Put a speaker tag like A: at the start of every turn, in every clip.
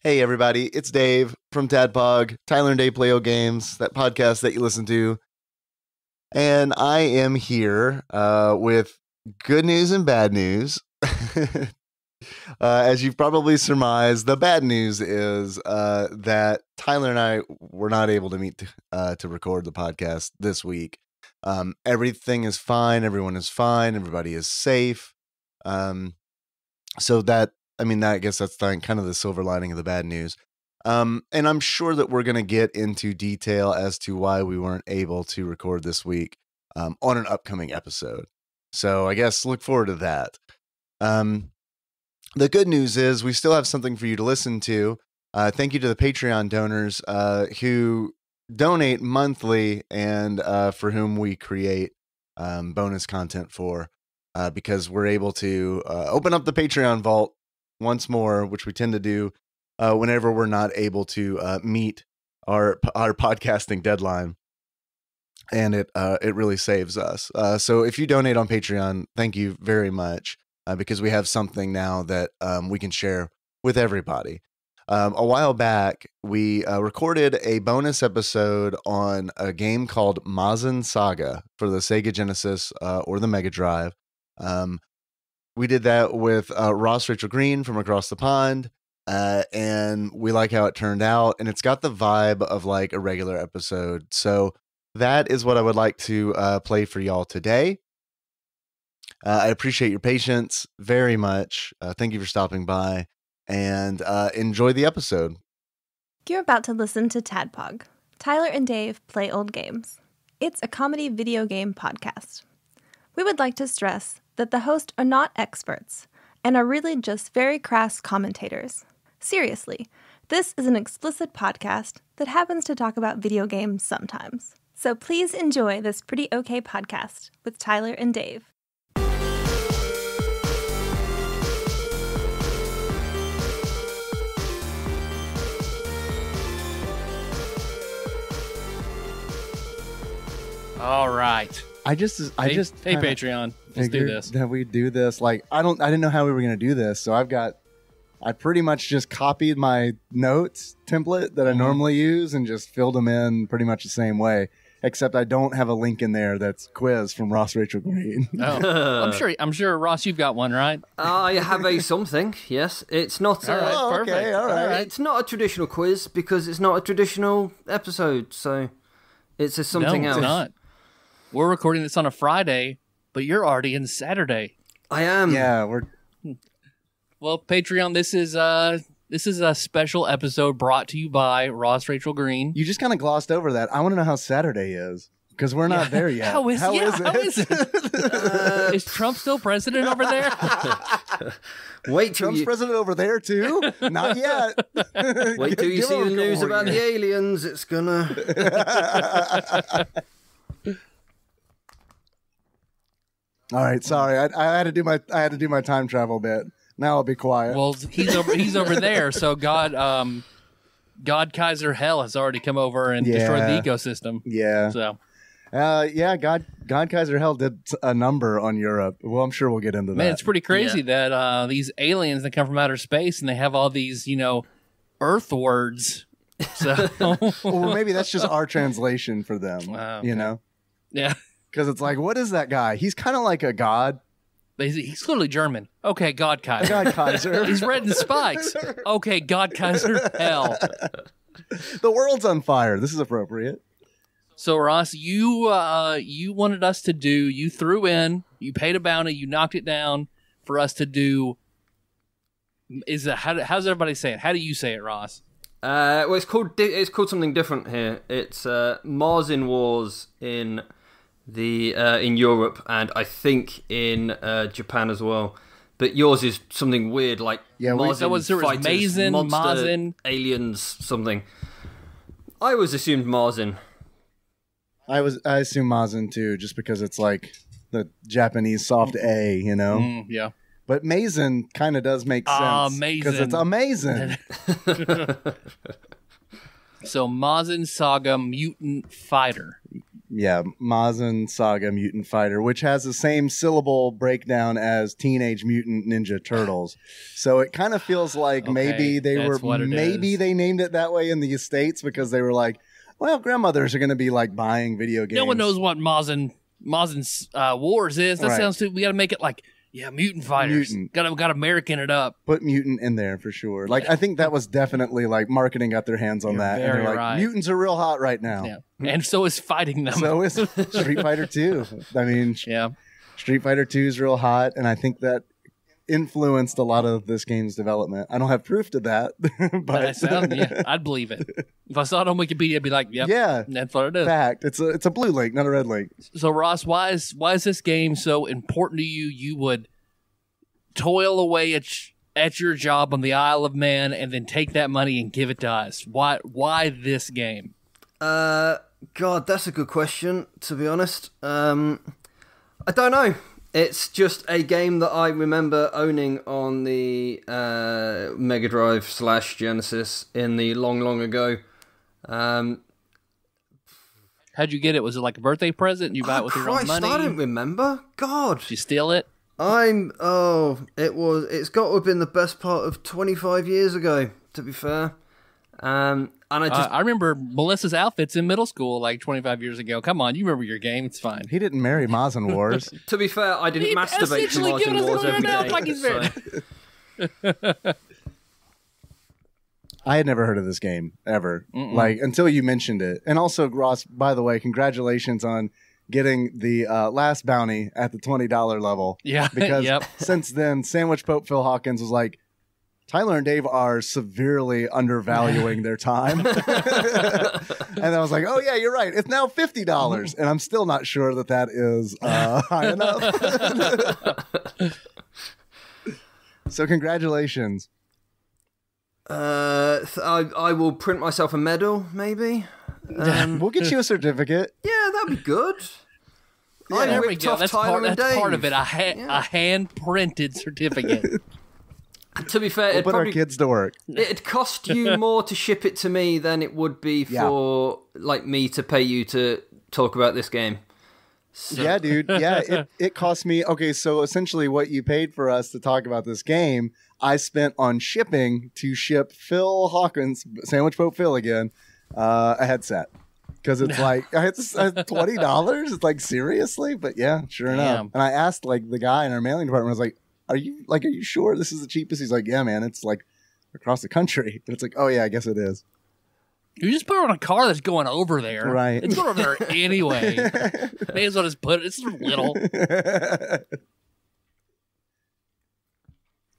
A: Hey everybody, it's Dave from TADPOG, Tyler and Dave Play Old Games, that podcast that you listen to. And I am here with good news and bad news. As you've probably surmised, the bad news is that Tyler and I were not able to meet to record the podcast this week. Everything is fine. Everyone is fine. Everybody is safe. So that, I guess that's kind of the silver lining of the bad news. And I'm sure that we're going to get into detail as to why we weren't able to record this week on an upcoming episode. So I guess look forward to that. The good news is we still have something for you to listen to. Thank you to the Patreon donors who donate monthly and for whom we create bonus content for, because we're able to open up the Patreon vault once more, which we tend to do whenever we're not able to meet our podcasting deadline, and it really saves us. So if you donate on Patreon, thank you very much, because we have something now that we can share with everybody. A while back, we recorded a bonus episode on a game called Mazin Saga for the Sega Genesis or the Mega Drive. We did that with Ross Rachel Green from across the pond, and we like how it turned out, and it's got the vibe of like a regular episode. So that is what I would like to play for y'all today. I appreciate your patience very much. Thank you for stopping by, and enjoy the episode.
B: You're about to listen to TADPOG, Tyler and Dave Play Old Games. It's a comedy video game podcast. We would like to stress that the hosts are not experts and are really just very crass commentators. Seriously, this is an explicit podcast that happens to talk about video games sometimes. So please enjoy this pretty okay podcast with Tyler and Dave.
C: All right.
A: I just
C: hey Patreon, let's do this.
A: That we do this. Like I didn't know how we were going to do this, so I pretty much just copied my notes template that I normally use and just filled them in pretty much the same way, except I don't have a link in there that's quiz from Ross Rachel Green.
C: Oh, I'm sure Ross, you've got one, right?
D: I have a something. Yes, it's not.
C: All right, perfect.
A: Okay, all right.
D: It's not a traditional quiz because it's not a traditional episode, so it's something else.
C: It's not. We're recording this on a Friday, but you're already in Saturday.
D: I am.
A: Yeah, we're.
C: Well, Patreon, this is a special episode brought to you by Ross Rachel Green.
A: You just kind of glossed over that. I want to know how Saturday is because we're not there yet.
C: How is it? Is Trump still president over there?
D: Wait till
A: Trump's president over there too? Not yet.
D: Wait till you see the news about the aliens. It's gonna.
A: All right, sorry. I had to do my time travel bit. Now I'll be quiet.
C: Well, he's over there. So God Kaiser Hell has already come over and destroyed the ecosystem.
A: Yeah.
C: So.
A: God Kaiser Hell did a number on Europe. Well, I'm sure we'll get into that.
C: Man, it's pretty crazy that these aliens that come from outer space and they have all these, Earth words. So,
A: well, maybe that's just our translation for them.
C: Okay.
A: You know?
C: Yeah.
A: Because it's like, what is that guy? He's kind of like a god.
C: He's clearly German. Okay, God Kaiser.
A: God Kaiser.
C: He's red in spikes. Okay, God Kaiser Hell.
A: The world's on fire. This is appropriate.
C: So, Ross, you wanted us to do, you paid a bounty, you knocked it down for us to do, how's everybody say it? How do you say it, Ross?
D: Well, it's called something different here. It's Mazin Wars in Europe, and I think in Japan as well. But yours is something weird, like Mazin fighters,
C: Mazin,
D: monster,
C: Mazin,
D: aliens, something. I always assumed Mazin.
A: I assume Mazin too, just because it's like the Japanese soft A, you know.
C: Yeah.
A: But Mazin kind of does make sense because it's amazing.
C: So Mazin Saga Mutant Fighter.
A: Mazin Saga Mutant Fighter, which has the same syllable breakdown as Teenage Mutant Ninja Turtles. So it kind of feels like maybe they named it that way in the States because they were like, well, grandmothers are going to be like buying video games.
C: No one knows what Mazin's Wars is. That sounds too. We got to make it like Mutant Fighters. Got to American it up.
A: Put mutant in there for sure. Like I think that was definitely like marketing got their hands on that. And they're like,
C: right.
A: Mutants are real hot right now.
C: Yeah. And so is fighting them.
A: So is Street Fighter 2. I mean, Street Fighter 2 is real hot, and I think that influenced a lot of this game's development. I don't have proof to that, but
C: I'd believe it. If I saw it on Wikipedia, I'd be like, that's what it is.
A: Fact. It's a blue link, not a red link.
C: So Ross, why is this game so important to you? You would toil away at your job on the Isle of Man and then take that money and give it to us. Why this game?
D: God, that's a good question, to be honest. I don't know. It's just a game that I remember owning on the Mega Drive / Genesis in the long, long ago.
C: How'd you get it? Was it like a birthday present? You buy it with your own money?
D: I don't remember. God.
C: Did you steal it?
D: It's got to have been the best part of 25 years ago, to be fair. And I
C: remember Melissa's outfits in middle school like 25 years ago. Come on, you remember your game. It's fine.
A: He didn't marry Mazin Wars.
D: To be fair, I didn't masturbate to Mazin Wars every day.
A: I had never heard of this game, ever. Like, until you mentioned it. And also, Ross, by the way, congratulations on getting the last bounty at the $20 level. Yeah, because since then, Sandwich Pope Phil Hawkins was like, Tyler and Dave are severely undervaluing their time. And I was like, oh, yeah, you're right. It's now $50. And I'm still not sure that is high enough. So congratulations.
D: I will print myself a medal, maybe.
A: We'll get you a certificate.
D: Yeah, that'd be good.
C: Yeah, there we go. That's part of it. A hand-printed certificate.
D: To be fair,
A: we'll put our kids to work.
D: It'd cost you more to ship it to me than it would be for like me to pay you to talk about this game. So.
A: Yeah, dude. Yeah, it cost me. Okay, so essentially what you paid for us to talk about this game, I spent on shipping to ship Phil Hawkins, Sandwich Pope Phil again, a headset. Because it's like, it's $20? It's like, seriously? But yeah, sure enough. And I asked like the guy in our mailing department, I was like, are you sure this is the cheapest? He's like, yeah, man, it's like across the country. And it's like, oh yeah, I guess it is.
C: You just put it on a car that's going over there.
A: Right.
C: It's going over there anyway. May as well just put it. It's little.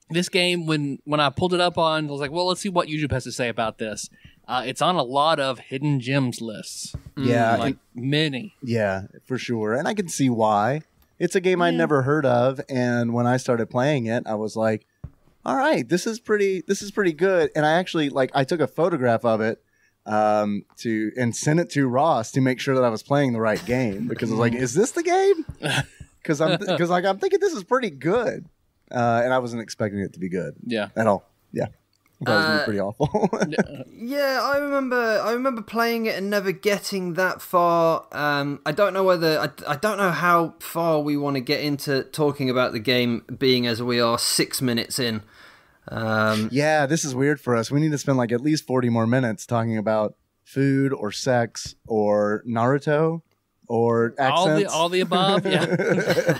C: This game, when I pulled it up on, I was like, well, let's see what YouTube has to say about this. It's on a lot of hidden gems lists.
A: Yeah.
C: Like many. Yeah,
A: for sure. And I can see why. It's a game I'd never heard of, and when I started playing it, I was like, all right, this is pretty good. And I actually I took a photograph of it and sent it to Ross to make sure that I was playing the right game, because I was like, is this the game? Because I'm thinking this is pretty good. And I wasn't expecting it to be good.
C: Yeah.
A: At all. Yeah. That was gonna be pretty awful.
D: Yeah, I remember playing it and never getting that far. I don't know I don't know how far we want to get into talking about the game, being as we are 6 minutes in.
A: Yeah, this is weird for us. We need to spend like at least 40 more minutes talking about food or sex or Naruto or accents.
C: All the above. Yeah.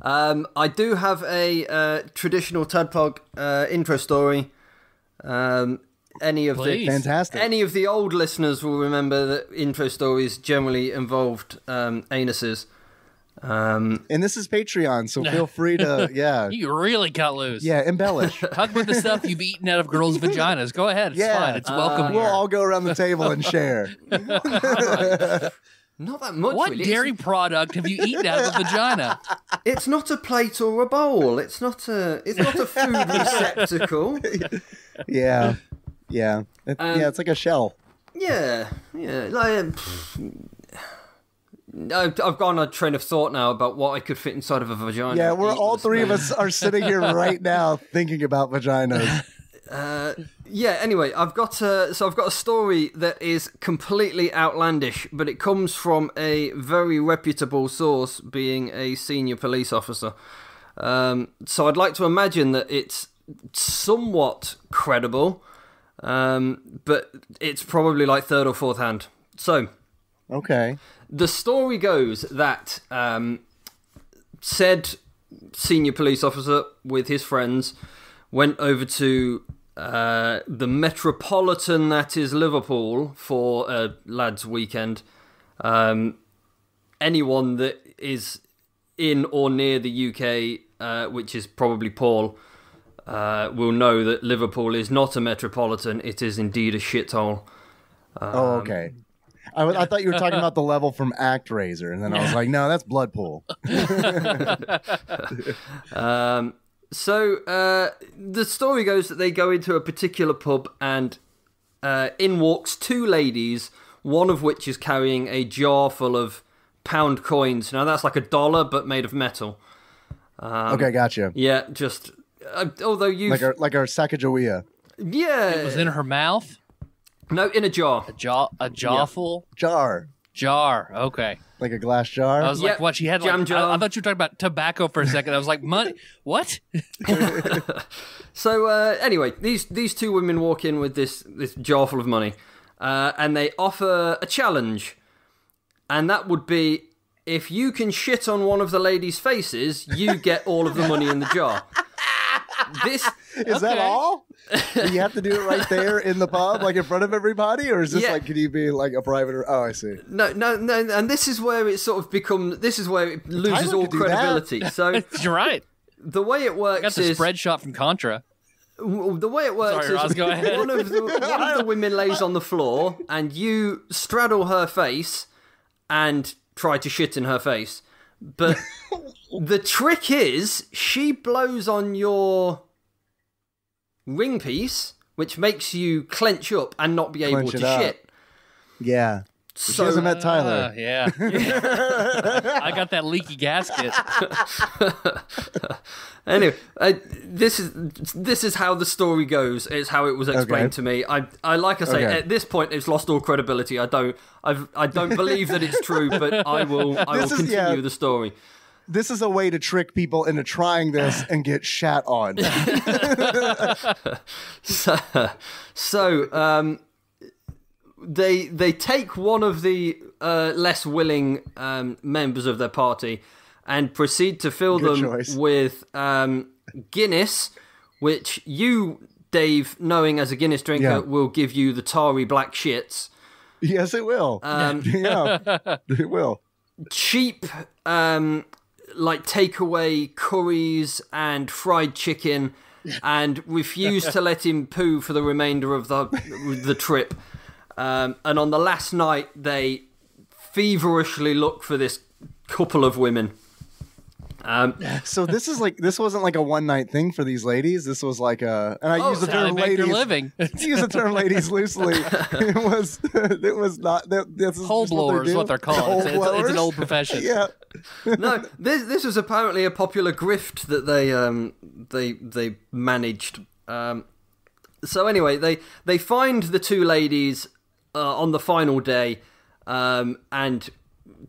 D: I do have a traditional TADPOG intro story. Any of the old listeners will remember that intro stories generally involved anuses.
A: And this is Patreon, so feel free to
C: You really cut loose.
A: Yeah, embellish.
C: Talk about the stuff you've eaten out of girls' vaginas. Go ahead. It's fine. It's welcome.
A: We'll all go around the table and share.
D: Not that much.
C: What dairy product have you eaten out of a vagina?
D: It's not a plate or a bowl. It's not a food receptacle.
A: Yeah. It's like a shell.
D: Yeah. I've gone on a train of thought now about what I could fit inside of a vagina.
A: Yeah, all three of us are sitting here right now thinking about vaginas.
D: Yeah, anyway, I've got a story that is completely outlandish, but it comes from a very reputable source, being a senior police officer. So I'd like to imagine that it's somewhat credible, but it's probably like third or fourth hand. So,
A: Okay.
D: the story goes that said senior police officer with his friends went over to the metropolitan that is Liverpool for a lads' weekend. Anyone that is in or near the UK, which is probably Paul, will know that Liverpool is not a metropolitan. It is indeed a shithole.
A: Oh, okay. I thought you were talking about the level from ActRaiser, and then I was like, no, that's Bloodpool.
D: So the story goes that they go into a particular pub, and in walks two ladies, one of which is carrying a jar full of pound coins. Now that's like $1, but made of metal.
A: Okay, gotcha.
D: Yeah, just although you
A: Like our Sacagawea.
D: yeah,
C: It was in her mouth.
D: no, in a jar.
C: A jar full
A: Jar.
C: jar. Okay.
A: Like a glass jar.
C: I was
D: Yeah,
C: like, what? She had
D: jam
C: like.
D: jar.
C: I thought you were talking about tobacco for a second. I was like, money. What?
D: So anyway, these two women walk in with this jar full of money, and they offer a challenge, and that would be if you can shit on one of the ladies' faces, you get all of the money in the jar. This
A: Is that
C: Okay.
A: all? Do you have to do it right there in the pub, like in front of everybody, or is this
D: Yeah.
A: like, can you be like a private? Oh, I see.
D: no, and this is where it sort of becomes. This is where it loses
A: Tyler
D: all
A: could do that.
D: credibility. So
C: You're right.
D: the way it
C: I got
D: works
C: the
D: is
C: spread shot from Contra.
D: the way it works
C: Sorry, Roz, go ahead.
D: is one of the women lays on the floor, and you straddle her face and try to shit in her face. But the trick is she blows on your ring piece, which makes you clench up and not be able
A: Clench
D: to
A: it up.
D: shit.
A: Yeah. She
D: So
A: hasn't met Tyler.
C: Yeah. I got that leaky gasket.
D: anyway, this is how the story goes. It's how it was explained to me. I like I say,
A: Okay.
D: at this point, it's lost all credibility. I don't believe that it's true, but I will
A: This is-
D: continue
A: yeah.
D: the story.
A: This is a way to trick people into trying this and get shat on.
D: So they take one of the less willing members of their party and proceed to fill
A: Good
D: them
A: choice.
D: with Guinness, which you, Dave, knowing as a Guinness drinker,
A: Yeah.
D: will give you the tarry black shits.
A: Yes, it will. Yeah, it will.
D: Cheap like takeaway curries and fried chicken, and refuse to let him poo for the remainder of the trip. And on the last night, they feverishly look for this couple of women.
A: So this wasn't like a one night thing for these ladies. This was like and I use the
C: That's how they
A: term
C: make their
A: ladies.
C: living.
A: To use the term ladies loosely. It was not. This is
C: Hole
A: just what
C: blower
A: they
C: is
A: do.
C: what they're called.
A: Hole
C: It's an
A: blowers?
C: old profession.
A: Yeah.
D: No, this was apparently a popular grift that they managed. So anyway, they find the two ladies on the final day and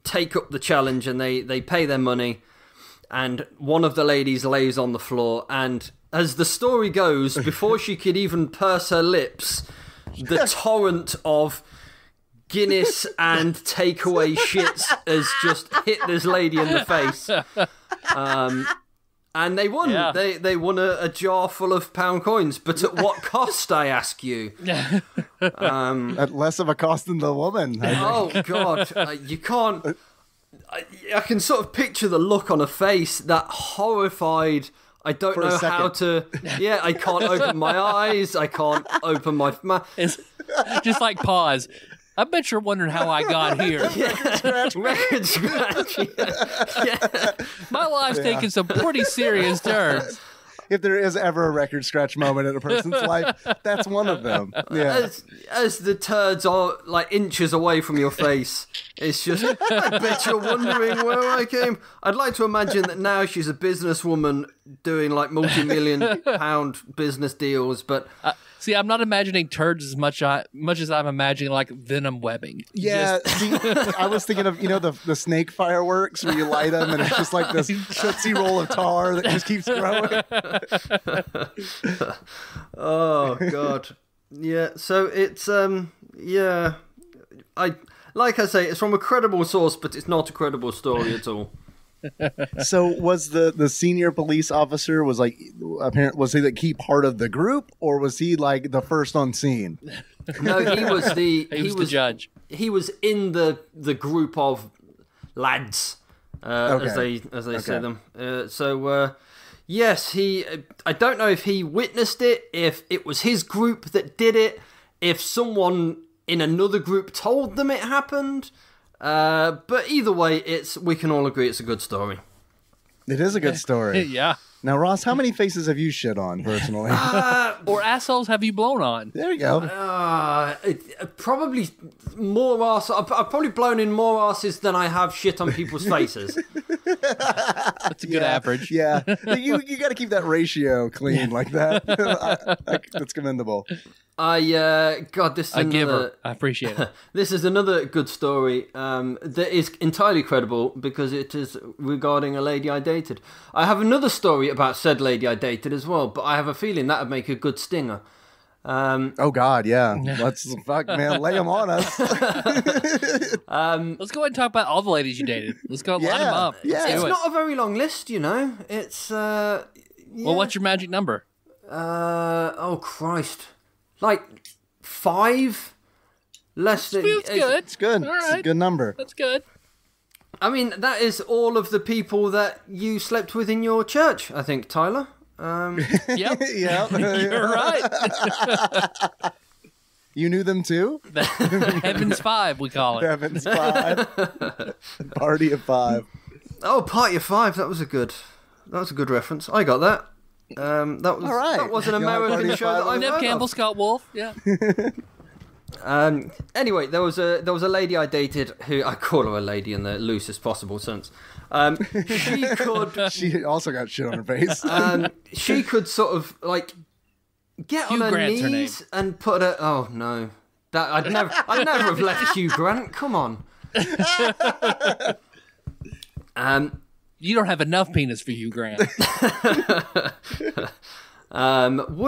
D: take up the challenge, and they pay their money. And one of the ladies lays on the floor, and as the story goes, before she could even purse her lips, the torrent of Guinness and takeaway shits has just hit this lady in the face. And they won.
C: Yeah.
D: They won a jar full of pound coins, but at what cost, I ask you?
A: At less of a cost than the woman.
D: Oh, God. You can't... I can sort of picture the look on her face, that horrified... I don't
A: For a
D: know how to... Yeah, I can't open my eyes. I can't open my mouth.
C: It's just like pause. I bet you're wondering how I got here.
D: Record scratch. Yeah.
C: My life's taking some pretty serious turns.
A: If there is ever a record scratch moment in a person's life, that's one of them. Yeah.
D: As the turds are like inches away from your face, it's just, I bet you're wondering where I came. I'd like to imagine that now she's a businesswoman doing like multi-million pound business deals, but
C: See, I'm not imagining turds as much as I'm imagining like venom webbing.
A: Yeah, see, I was thinking of the snake fireworks where you light them and it's just like this tootsie roll of tar that just keeps growing.
D: Oh God, yeah. So it's like I say, it's from a credible source, but it's not a credible story at all.
A: So was the senior police officer was he the key part of the group, or was he like the first on scene?
D: No, he was the
C: the judge.
D: He was in the group of lads, as they say them. Yes, I don't know if he witnessed it, if it was his group that did it, if someone in another group told them it happened. But either way, we can all agree it's a good story.
A: It is a good story.
C: Yeah.
A: Now, Ross, how many faces have you shit on personally?
C: Or assholes have you blown on?
A: There you go.
D: Probably more arse. I've probably blown in more arses than I have shit on people's faces.
C: That's a good average.
A: Yeah, you got to keep that ratio clean like that. That's commendable.
D: God, this is
C: a giver. I appreciate it.
D: This is another good story that is entirely credible because it is regarding a lady I dated. I have another story about said lady I dated as well, but I have a feeling that would make a good stinger.
A: Oh God, yeah. Let's man, lay them on us.
C: Let's go ahead and talk about all the ladies you dated. Let's go line them up.
A: Yeah,
D: it's not a very long list, you know. It's
C: Well, what's your magic number?
D: Oh Christ. Like 5? Less than...
C: Feels good.
A: It's good.
C: All right.
A: It's a good number.
C: That's good.
D: I mean, that is all of the people that you slept with in your church, I think, Tyler.
C: Yep.
A: Yeah.
C: You're right.
A: You knew them too?
C: Heaven's 5, we call it.
A: Heaven's 5. Party of 5.
D: Oh, Party of 5. That was a good reference. I got that. That was
A: all right.
D: That was an
A: You want
D: American
A: Party of
D: show
A: Five?
D: that I've
C: Neve
D: heard
C: Campbell,
D: of.
C: Scott Wolf. Yeah.
D: Anyway, there was a lady I dated who I call her a lady in the loosest possible sense.
A: She also got shit on her face.
D: She could sort of like get
C: Hugh
D: on her
C: Grant's her
D: knees and put her. Oh no, that I'd never have left Hugh Grant. Come on.
C: You don't have enough penis for Hugh Grant.
D: Would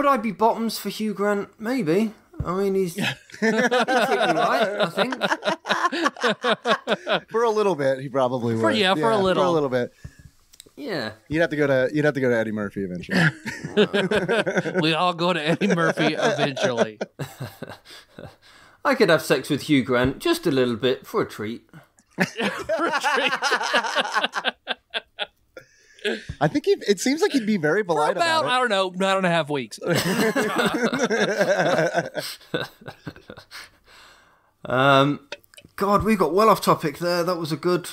D: I be bottoms for Hugh Grant? Maybe. I mean, he's treated me right, I think.
A: For a little bit, he probably would.
C: For a little.
A: For a little bit.
D: Yeah.
A: You'd have to go to Eddie Murphy eventually.
C: We all go to Eddie Murphy eventually.
D: I could have sex with Hugh Grant just a little bit for a treat.
A: I think it seems like he'd be very polite about it.
C: I don't know, 9.5 weeks.
D: God, we got well off topic there. That was a good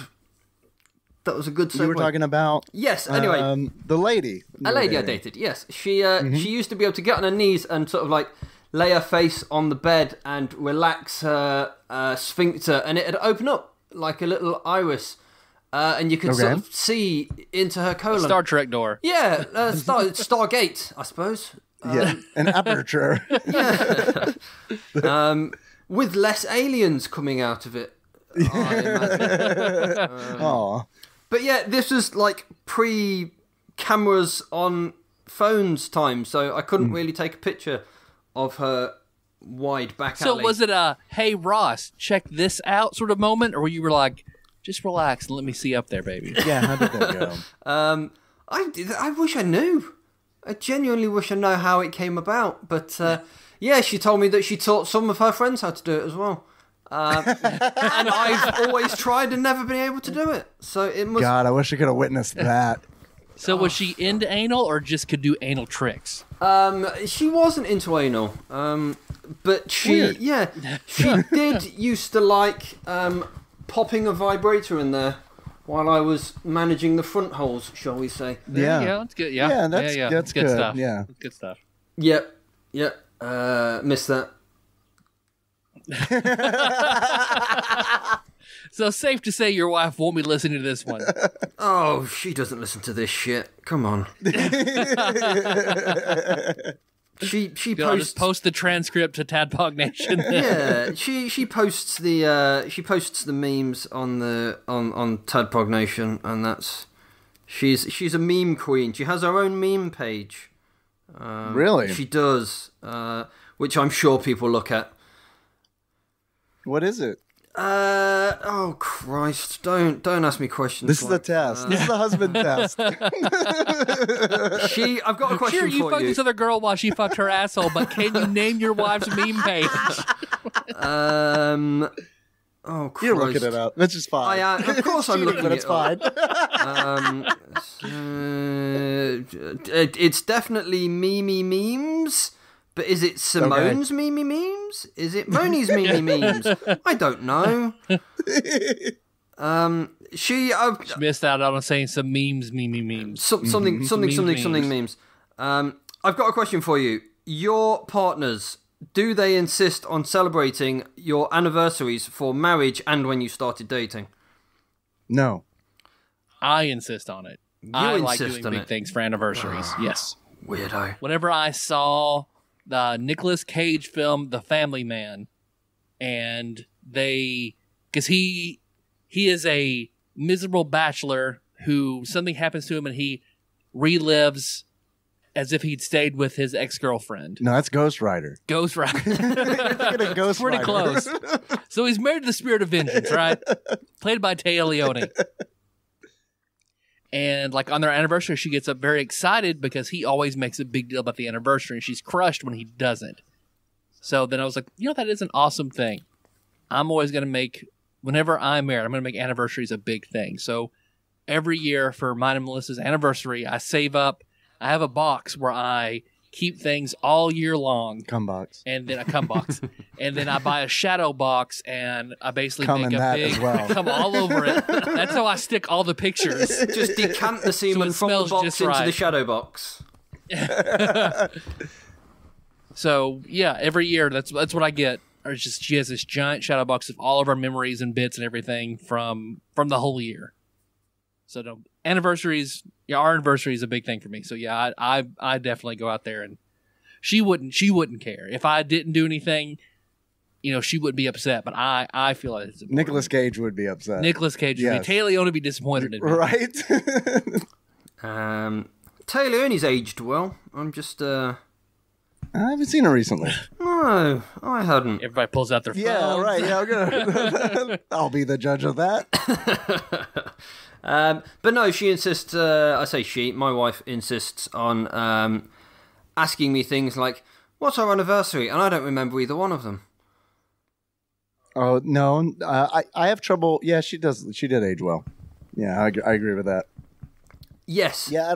D: segue.
A: You were talking about
D: Yes, anyway.
A: the lady.
D: A lady I dated, yes. She used to be able to get on her knees and sort of like lay her face on the bed and relax her sphincter, and it'd open up like a little iris. And you could sort of see into her colon.
C: Star Trek door.
D: Yeah, Stargate, I suppose.
A: Yeah, an aperture.
D: Yeah. With less aliens coming out of it, I imagine.
A: Aw.
D: But yeah, this was like pre-cameras on phones time, so I couldn't really take a picture of her wide back alley.
C: So was it a, hey, Ross, check this out sort of moment? Or you were like, just relax and let me see up there, baby?
A: Yeah, how did that go?
D: I wish I knew. I genuinely wish I know how it came about. But yeah, she told me that she taught some of her friends how to do it as well. And I've always tried and never been able to do it. So it must.
A: God, I wish I could have witnessed that.
C: So was she into anal or just could do anal tricks?
D: She wasn't into anal. But she did used to like popping a vibrator in there while I was managing the front holes, shall we say.
A: Yeah.
C: Yeah, that's good. Yeah,
A: Yeah, that's
C: good
A: good.
C: stuff.
A: Yeah.
C: Good stuff.
D: Yep. Missed that.
C: So safe to say your wife won't be listening to this one.
D: Oh, she doesn't listen to this shit. Come on. She
C: I'll
D: posts.
C: just post the transcript to Tadpog Nation.
D: Yeah, she posts the memes on Tadpog Nation, and that's she's a meme queen. She has her own meme page.
A: Really?
D: She does, which I'm sure people look at.
A: What is it?
D: Oh Christ! Don't ask me questions.
A: This is the test. This is the husband test.
D: I've got a question
C: Sure, you
D: for
C: fucked
D: you.
C: this other girl while she fucked her asshole, but can you name your wife's meme page?
D: Oh Christ!
A: You're looking it up. That's just fine.
D: Of course, I'm looking
A: but it's
D: it up.
A: fine.
D: It's definitely Mimi memes. But is it Simone's Mimi memes? Is it Moni's Mimi memes? I don't know. She
C: Missed out on saying some memes.
D: something memes. I've got a question for you. Your partners, do they insist on celebrating your anniversaries for marriage and when you started dating?
A: No.
C: I insist on it. I like
D: insist
C: doing
D: on
C: big
D: it.
C: things for anniversaries. Yes.
D: Weirdo.
C: Whenever I saw the Nicolas Cage film, The Family Man, and because he is a miserable bachelor who something happens to him and he relives as if he'd stayed with his ex-girlfriend.
A: No, that's Ghost Rider.
C: Ghost Rider.
A: Get a Ghost
C: Pretty
A: Rider.
C: close. So he's married to the Spirit of Vengeance, right? Played by Téa Leone. And like on their anniversary, she gets up very excited because he always makes a big deal about the anniversary, and she's crushed when he doesn't. So then I was like, that is an awesome thing. I'm always going to make, whenever I'm married, I'm going to make anniversaries a big thing. So every year for mine and Melissa's anniversary, I save up. I have a box where I keep things all year long.
A: Cum box.
C: And then a cum box. And then I buy a shadow box and I basically
A: Cum
C: make
A: in
C: a
A: that
C: big
A: as well.
C: cum all over it. That's how I stick all the pictures.
D: Just decant the semen from the
C: smells
D: box
C: just
D: into
C: right.
D: the shadow box.
C: So yeah, every year that's what I get. Or it's just she has this giant shadow box of all of our memories and bits and everything from the whole year. So anniversaries, our anniversary is a big thing for me. So yeah, I definitely go out there, and she wouldn't care if I didn't do anything. She wouldn't be upset, but I feel like it's important.
A: Nicolas Cage would be upset.
C: Nicolas Cage would
A: Yes.
C: be. Taylor Leone would be disappointed in me.
A: Right?
D: Taylor Leone's aged well. I'm just
A: I haven't seen her recently.
D: no, I hadn't.
C: Everybody pulls out their phones.
A: Yeah, right. Yeah, we're gonna. I'll be the judge of that.
D: But no, she insists. I say she. My wife insists on asking me things like, "What's our anniversary?" And I don't remember either one of them.
A: Oh no, I have trouble. Yeah, she does. She did age well. Yeah, I agree with that.
D: Yes.
A: Yeah,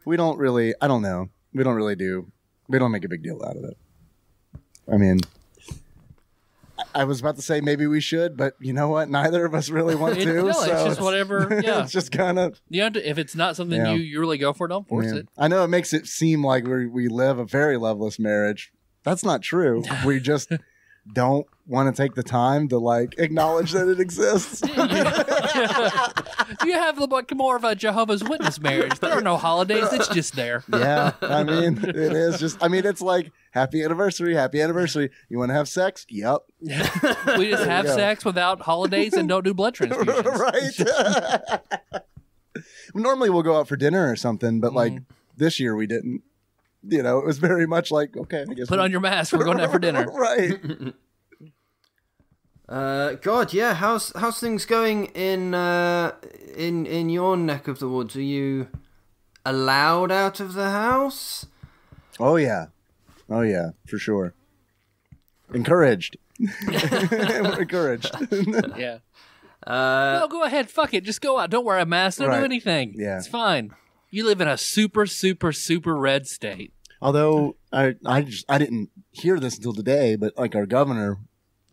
A: we don't really. I don't know. We don't really do. We don't make a big deal out of it. I mean, I was about to say maybe we should, but you know what? Neither of us really want to.
C: No,
A: so
C: it's just whatever. Yeah,
A: it's just kind of.
C: if it's not something
A: Yeah.
C: you really go for, don't force it.
A: I know it makes it seem like we live a very loveless marriage. That's not true. We just don't want to take the time to acknowledge that it exists.
C: You have more of a Jehovah's Witness marriage. There are no holidays. It's just there.
A: Yeah, I mean, it is just. I mean, it's like happy anniversary, happy anniversary. You want to have sex? Yep.
C: We just have
A: go.
C: sex without holidays and don't do blood transfusions.
A: Right. Normally we'll go out for dinner or something, but this year we didn't. It was very much like, okay, I guess
C: Put on your mask. We're going out for dinner.
A: Right.
D: God, yeah. How's things going in your neck of the woods? Are you allowed out of the house?
A: Oh yeah, for sure. Encouraged. Encouraged.
C: Yeah. No, go ahead. Fuck it. Just go out. Don't wear a mask. Don't do
A: Right.
C: anything.
A: Yeah.
C: It's fine. You live in a super, super, super red state.
A: Although I didn't hear this until today, but our governor,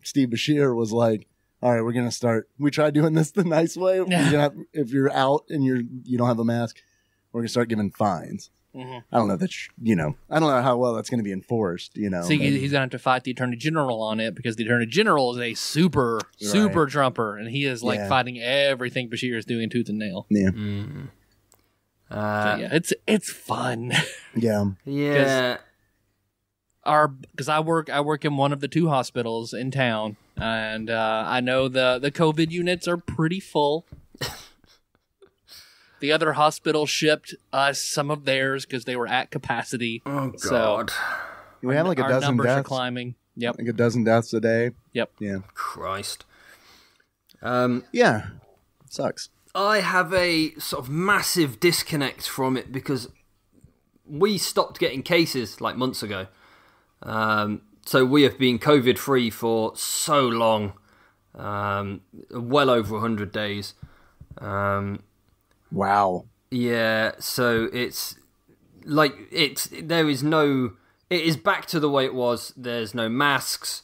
A: Steve Bashir, was like, "All right, we're gonna start. We tried doing this the nice way. If you're out and you don't have a mask, we're gonna start giving fines." I don't know that I don't know how well that's going to be enforced.
C: See, he's gonna have to fight the Attorney General on it because the Attorney General is a super Trumper, and he is fighting everything Bashir is doing tooth and nail.
A: Yeah.
C: It's fun.
A: Yeah.
C: Because I work in one of the 2 hospitals in town, and I know the COVID units are pretty full. The other hospital shipped us some of theirs because they were at capacity.
D: Oh God!
C: So
A: we have like a dozen
C: numbers
A: deaths.
C: are climbing. Yep,
A: like a dozen deaths a day.
C: Yep.
A: Yeah.
D: Christ.
A: Yeah. It sucks.
D: I have a sort of massive disconnect from it because we stopped getting cases like months ago. So we have been COVID free for so long, well over 100 days.
A: Wow.
D: Yeah, so it is back to the way it was. There's no masks.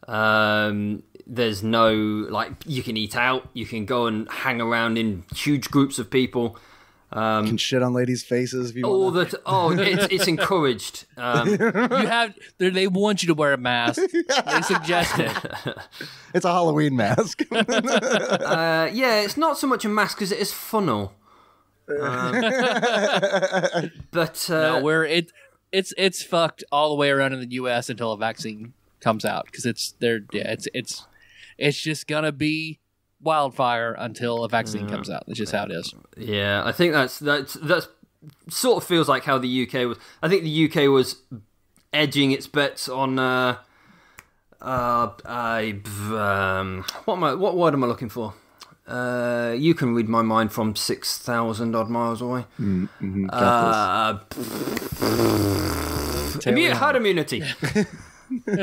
D: There's no, you can eat out. You can go and hang around in huge groups of people.
A: You can shit on ladies' faces if you want.
D: It's encouraged.
C: They want you to wear a mask. They suggest it.
A: It's a Halloween mask.
D: It's not so much a mask as it is funnel. But
C: it's fucked all the way around in the U.S. until a vaccine comes out because it's just gonna be wildfire until a vaccine comes out. That's just how it is.
D: Yeah, I think that's sort of feels like how the UK was. I think the UK was edging its bets on what word am I looking for? You can read my mind from 6,000 odd miles away. Herd immunity.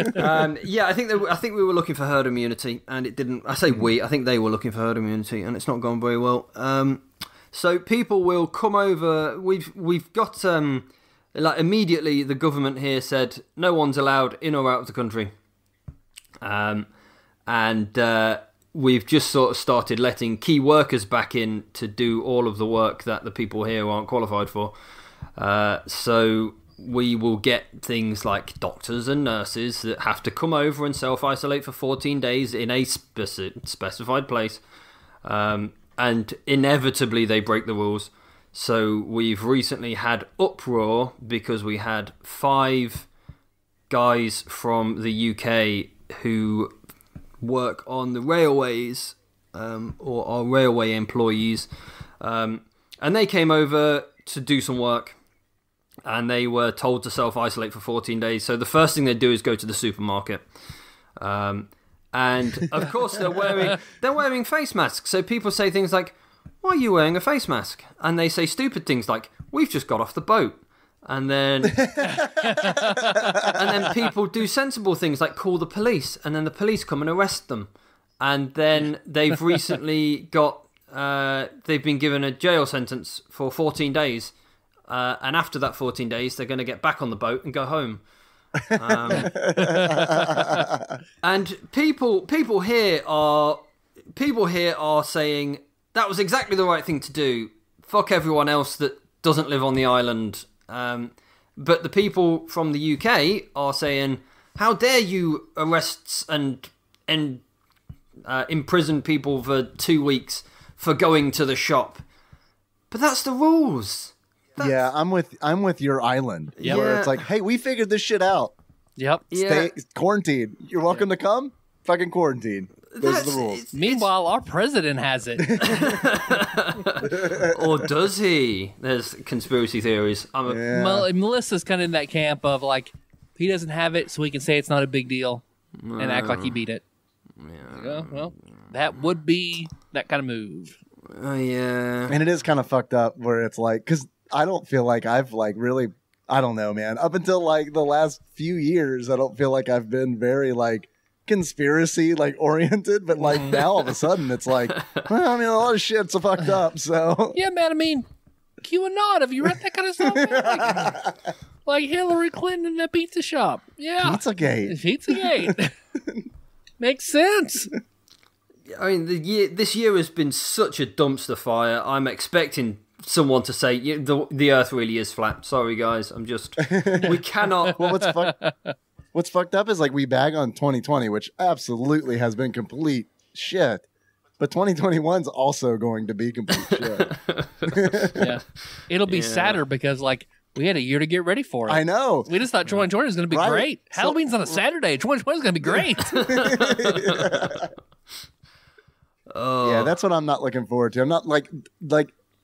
D: I think we were looking for herd immunity, and it didn't. I say we. I think they were looking for herd immunity, and it's not gone very well. So people will come over. We've got immediately the government here said no one's allowed in or out of the country, and we've just sort of started letting key workers back in to do all of the work that the people here aren't qualified for. So we will get things like doctors and nurses that have to come over and self-isolate for 14 days in a specified place. And inevitably they break the rules. So we've recently had uproar because we had 5 guys from the UK who work on the railways or are railway employees, and they came over to do some work, and they were told to self-isolate for 14 days. So the first thing they do is go to the supermarket, and of course they're wearing face masks. So people say things like, "Why are you wearing a face mask?" And they say stupid things like, "We've just got off the boat." And then people do sensible things like call the police, and then the police come and arrest them. And then they've recently they've been given a jail sentence for 14 days. And after that 14 days, they're going to get back on the boat and go home. And people here are saying that was exactly the right thing to do. Fuck everyone else that doesn't live on the island. But the people from the UK are saying, how dare you arrest and imprison people for 2 weeks for going to the shop? But that's the rules.
A: Yeah, I'm with your island.
C: Yep.
A: Where it's like, hey, we figured this shit out.
C: Yep.
A: Stay quarantine. You're welcome to come. Fucking quarantine. Those are the rules.
C: Meanwhile, our president has it.
D: Or does he? There's conspiracy theories.
C: Melissa's kind of in that camp of like, he doesn't have it, so he can say it's not a big deal and act like he beat it. Yeah. Well, that would be that kind of move.
D: Yeah.
A: And it is kind of fucked up where it's like, because I don't feel like I've like really, I don't know, man. Up until like the last few years, I don't feel like I've been very like conspiracy like oriented, but like now all of a sudden it's like, well, I mean, a lot of shit's fucked up. So
C: yeah, man. I mean, QAnon. Have you read that kind of stuff? Like Hillary Clinton in the pizza shop. Yeah, Pizzagate. Makes sense.
D: I mean, this year has been such a dumpster fire. I'm expecting someone to say the Earth really is flat. Sorry, guys. We cannot.
A: Well, what's fucked up is like we bag on 2020, which absolutely has been complete shit. But 2021's also going to be complete shit.
C: Yeah. It'll be sadder because, like, we had a year to get ready for it.
A: I know.
C: We just thought 2020 was going to be great. Halloween's on a Saturday. 2020 is going to be great.
A: Yeah, that's what I'm not looking forward to. I'm not like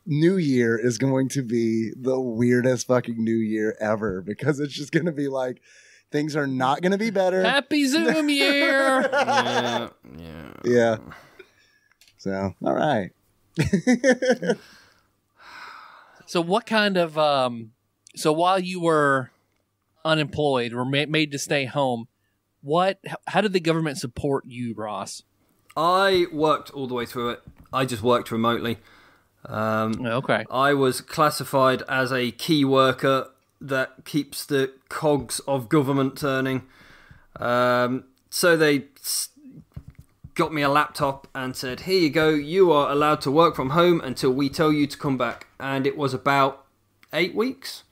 A: New Year is going to be the weirdest fucking New Year ever because it's just going to be like things are not going to be better.
C: Happy Zoom year.
A: Yeah. So, all right.
C: So what kind of so while you were unemployed or made to stay home, how did the government support you, Ross?
D: I worked all the way through it. I just worked remotely.
C: Okay.
D: I was classified as a key worker that keeps the cogs of government turning. So they got me a laptop and said, here you go, you are allowed to work from home until we tell you to come back. And it was about 8 weeks.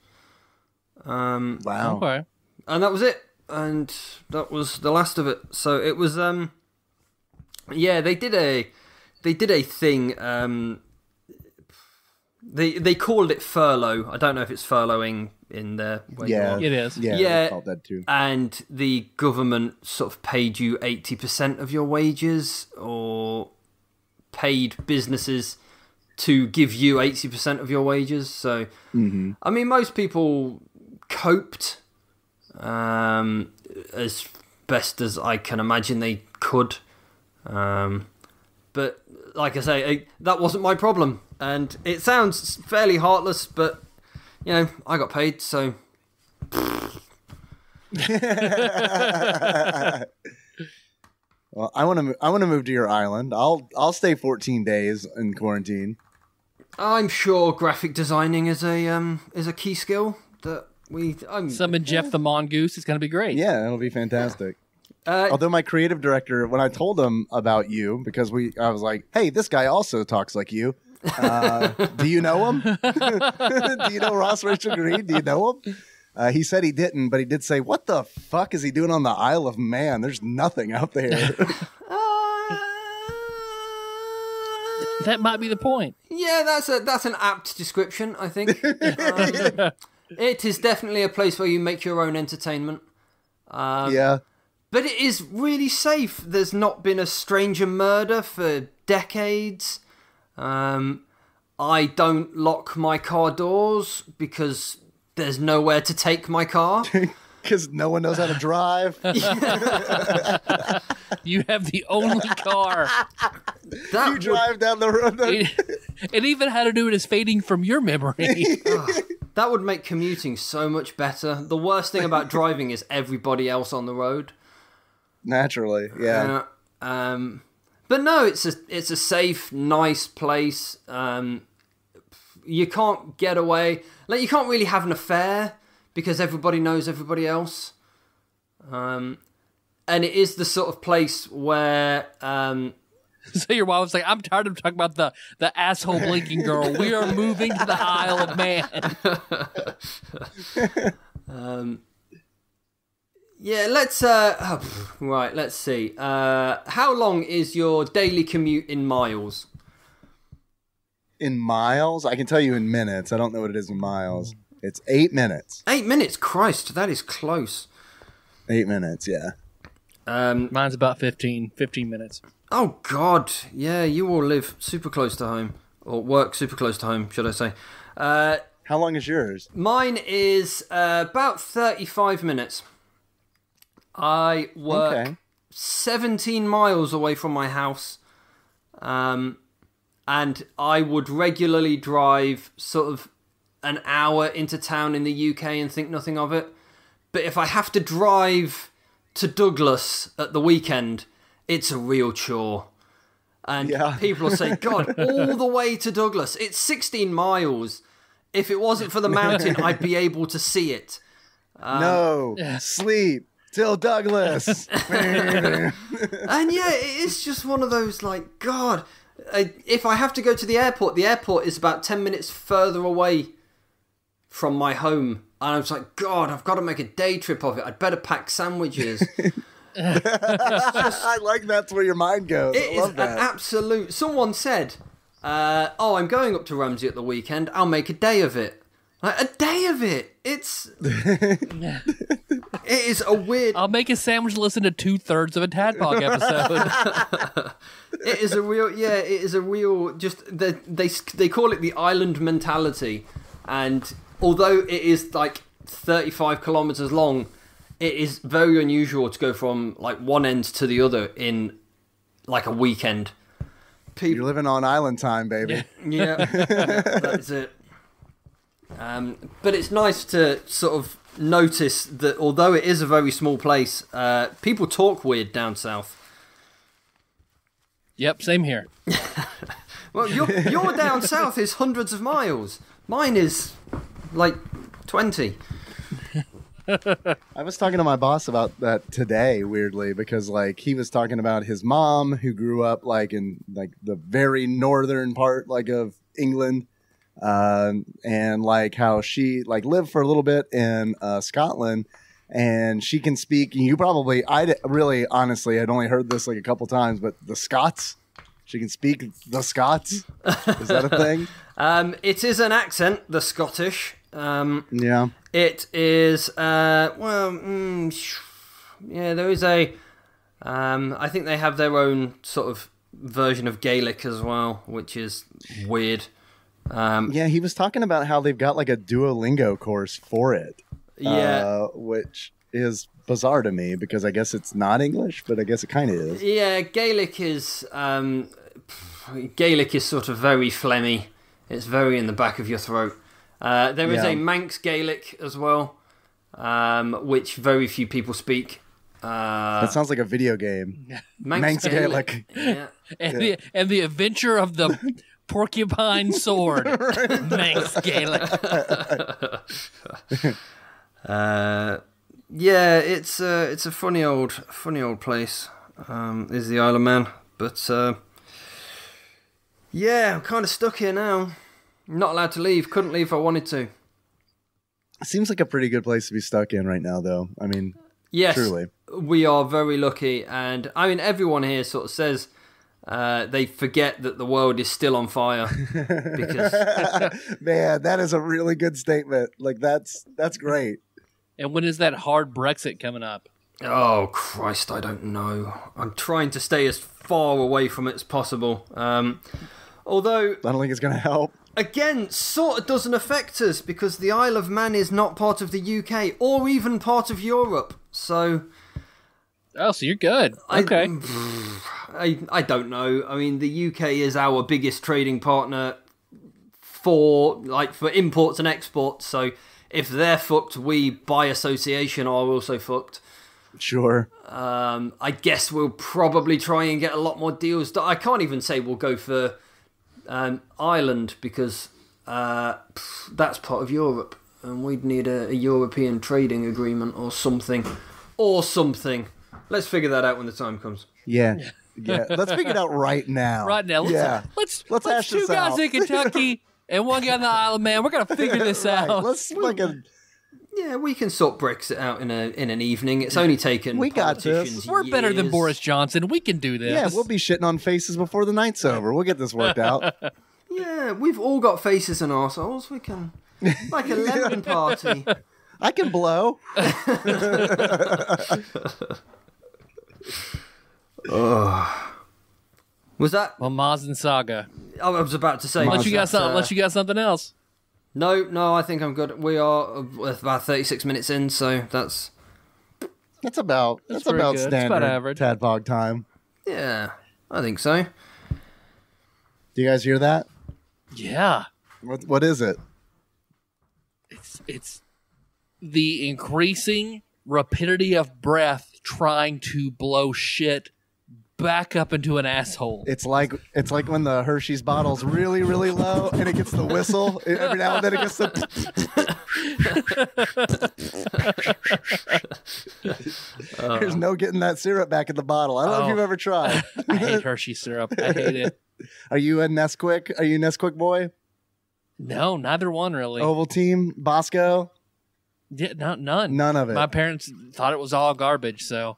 A: Wow.
C: Okay.
D: And that was it. And that was the last of it. So it was, yeah, they did a thing, they called it furlough. I don't know if it's furloughing in there.
C: It is.
A: Yeah, they called that too.
D: And the government sort of paid you 80% of your wages, or paid businesses to give you 80% of your wages. So, I mean, most people coped as best as I can imagine they could. But like I say, that wasn't my problem. And it sounds fairly heartless, but, you know, I got paid, so...
A: Well, I want to move to your island. I'll stay 14 days in quarantine.
D: I'm sure graphic designing is a key skill that
C: Summon Jeff the Mongoose. It's going to be great.
A: Yeah, it'll be fantastic. Although my creative director, when I told him about you, because I was like, hey, this guy also talks like you. Do you know him? Do you know Ross Rachel Green? Do you know him? He said he didn't, but he did say, what the fuck is he doing on the Isle of Man? There's nothing out there.
C: That might be the point.
D: Yeah, that's an apt description, I think. It is definitely a place where you make your own entertainment.
A: Yeah.
D: But it is really safe. There's not been a stranger murder for decades. I don't lock my car doors because there's nowhere to take my car.
A: Because no one knows how to drive.
C: You have the only car.
A: You drive down the road.
C: It even had to do with his fading from your memory.
D: That would make commuting so much better. The worst thing about driving is everybody else on the road.
A: Naturally, yeah.
D: But no, it's a safe, nice place. You can't get away. Like, you can't really have an affair because everybody knows everybody else. And it is the sort of place where...
C: So your wife was like, I'm tired of talking about the asshole blinking girl. We are moving to the Isle of Man. Yeah, let's... right, let's see. How long is your daily commute in miles?
A: In miles? I can tell you in minutes. I don't know what it is in miles. It's 8 minutes.
D: 8 minutes? Christ, that is close.
A: 8 minutes, yeah.
C: Mine's about 15 minutes.
D: Oh, God. Yeah, you all live super close to home. Or work super close to home, should I say.
A: How long is yours?
D: Mine is about 35 minutes. I work 17 miles away from my house. And I would regularly drive sort of an hour into town in the UK and think nothing of it. But if I have to drive to Douglas at the weekend, it's a real chore. And people will say, God, all the way to Douglas. It's 16 miles. If it wasn't for the mountain, I'd be able to see it.
A: No, sleep till Douglas.
D: And yeah, it's just one of those, like, God. if I have to go to the airport is about 10 minutes further away from my home. And I was like, God, I've got to make a day trip of it. I'd better pack sandwiches.
A: I like that's where your mind goes.
D: It
A: I
D: is
A: love that.
D: an absolute... Someone said, I'm going up to Ramsey at the weekend. I'll make a day of it. Like, a day of it? It's... It is a weird...
C: I'll make a sandwich listen to 2/3 of a TADPOG episode.
D: It is a real... Yeah, it is a real... Just... They call it the island mentality. And although it is like 35 kilometers long, it is very unusual to go from like one end to the other in like a weekend.
A: You're living on island time, baby.
D: Yeah, that's it. But it's nice to sort of notice that although it is a very small place, people talk weird down south.
C: Yep, same here.
D: Well, your down south is hundreds of miles. Mine is like 20.
A: I was talking to my boss about that today, weirdly, because like he was talking about his mom who grew up like in like the very northern part like of England, and like how she like lived for a little bit in Scotland, and she can speak. You probably, really honestly, I'd only heard this like a couple times, but the Scots. She can speak the Scots. Is that a thing?
D: It is an accent, the Scottish.
A: Yeah.
D: It is, yeah, there is a, I think they have their own sort of version of Gaelic as well, which is weird.
A: Yeah, he was talking about how they've got like a Duolingo course for it.
D: Yeah.
A: Which is bizarre to me because I guess it's not English, but I guess it kind of is.
D: Yeah, Gaelic is sort of very phlegmy. It's very in the back of your throat. There is a Manx Gaelic as well, which very few people speak.
A: That sounds like a video game. Manx Gaelic.
D: Yeah.
C: And the adventure of the porcupine sword. Manx Gaelic.
D: Yeah, it's a funny old place. Is the Isle of Man, but yeah, I'm kind of stuck here now. I'm not allowed to leave. Couldn't leave if I wanted to.
A: Seems like a pretty good place to be stuck in right now, though. I mean,
D: yes,
A: truly, we
D: are very lucky, and I mean everyone here sort of says they forget that the world is still on fire because
A: man, that is a really good statement. Like that's great.
C: And when is that hard Brexit coming up?
D: Oh, Christ, I don't know. I'm trying to stay as far away from it as possible. Although...
A: I don't think it's going to help.
D: Again, sort of doesn't affect us because the Isle of Man is not part of the UK or even part of Europe. So...
C: Oh, so you're good. Okay.
D: I don't know. I mean, the UK is our biggest trading partner for imports and exports. So if they're fucked, we, by association, are also fucked.
A: Sure.
D: I guess we'll probably try and get a lot more deals. I can't even say we'll go for Ireland because that's part of Europe and we'd need a European trading agreement or something. Let's figure that out when the time comes.
A: Yeah. Let's figure it out right now.
C: Let's
A: hash
C: two
A: this
C: guys
A: out.
C: in Kentucky and one guy on the Isle of Man. We're gonna figure this out.
A: Let's fucking...
D: Yeah, we can sort Brexit out in an evening. It's only taken
A: We got this.
D: politicians
C: We're better than
D: years.
C: Boris Johnson. We can do this.
A: Yeah, we'll be shitting on faces before the night's over. We'll get this worked out.
D: Yeah, we've all got faces and arseholes. We can... Like a lemon party.
A: I can blow.
D: Was that...
C: Well, Mazin Saga.
D: I was about to say...
C: Unless you got something else.
D: No, I think I'm good. We are about 36 minutes in, so that's
A: about
C: very
A: standard.
C: good. It's about average.
A: Tadpog time.
D: yeah, I think so.
A: Do you guys hear that?
C: Yeah.
A: What is it?
C: It's the increasing rapidity of breath trying to blow shit back up into an asshole.
A: It's like when the Hershey's bottle's really, really low and it gets the whistle. Every now and then it gets the... There's no getting that syrup back in the bottle. I don't know if you've ever tried.
C: I hate Hershey syrup. I hate it.
A: Are you a Nesquik? Are you a Nesquik boy?
C: No, neither one really.
A: Ovaltine, Bosco?
C: Yeah, none.
A: None of it.
C: My parents thought it was all garbage, so.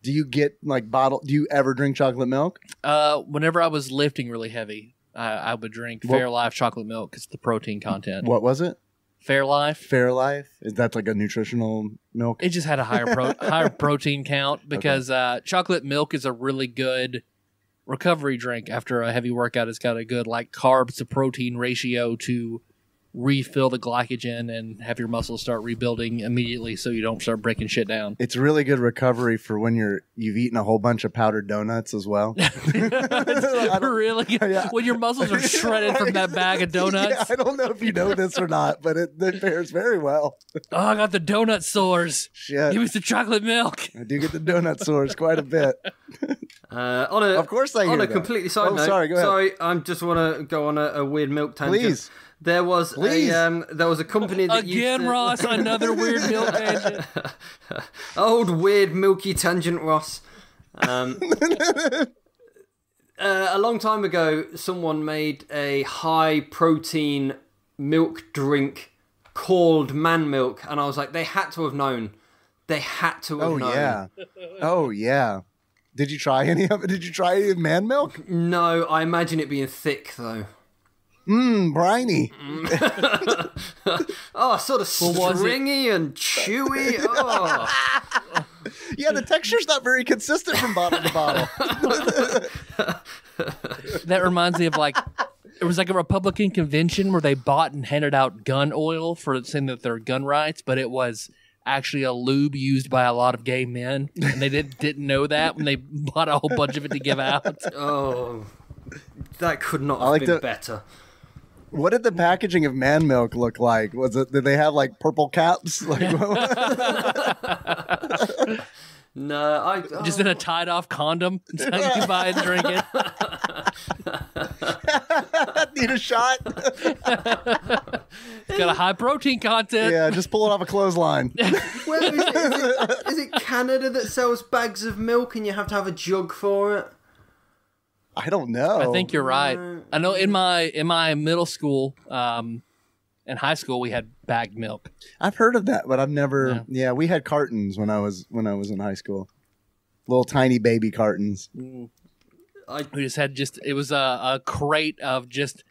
A: Do you get like bottle? Do you ever drink chocolate milk?
C: Whenever I was lifting really heavy, I would drink Fairlife chocolate milk because the protein content.
A: What was it?
C: Fairlife.
A: Fairlife? Is that like a nutritional milk?
C: It just had a higher protein count because chocolate milk is a really good recovery drink after a heavy workout. It's got a good like carbs to protein ratio to refill the glycogen and have your muscles start rebuilding immediately so you don't start breaking shit down.
A: It's really good recovery for when you've eaten a whole bunch of powdered donuts as well.
C: Really?
A: Yeah.
C: When your muscles are shredded from that bag of donuts?
A: Yeah, I don't know if you know this or not, but it fares very well.
C: Oh, I got the donut sores.
A: Shit.
C: Give me some chocolate milk.
A: I do get the donut sores quite a bit.
D: Of
A: course I hear
D: on a
A: that.
D: completely side note.
A: Sorry, go ahead.
D: Sorry, I just want to go on a weird milk tangent.
A: Please.
D: There was a company that
C: Again, Ross, another weird milk tangent.
D: Old weird milky tangent, Ross. A long time ago, someone made a high protein milk drink called Man Milk, and I was like, they had to have known. They had to have known.
A: Yeah. Oh yeah. Did you try any of it? Did you try any of Man Milk?
D: No, I imagine it being thick though.
A: Briny.
D: Oh, sort of stringy and chewy. Oh.
A: Yeah, the texture's not very consistent from bottle to bottle.
C: That reminds me of like, it was like a Republican convention where they bought and handed out gun oil for saying that they're gun rights, but it was actually a lube used by a lot of gay men, and they didn't know that when they bought a whole bunch of it to give out.
D: Oh, that could not have been better.
A: What did the packaging of Man Milk look like? Did they have like purple caps? Like,
D: no,
C: just in a tied off condom. That's how you buy and drink it.
A: need a shot?
C: It's got a high protein content.
A: Yeah, just pull it off a clothesline.
D: Well, is it Canada that sells bags of milk and you have to have a jug for it?
A: I don't know.
C: I think you're right. I know in my middle school and high school we had bagged milk.
A: I've heard of that, but I've never. Yeah, we had cartons when I was in high school. Little tiny baby cartons.
C: We just had it was a crate of just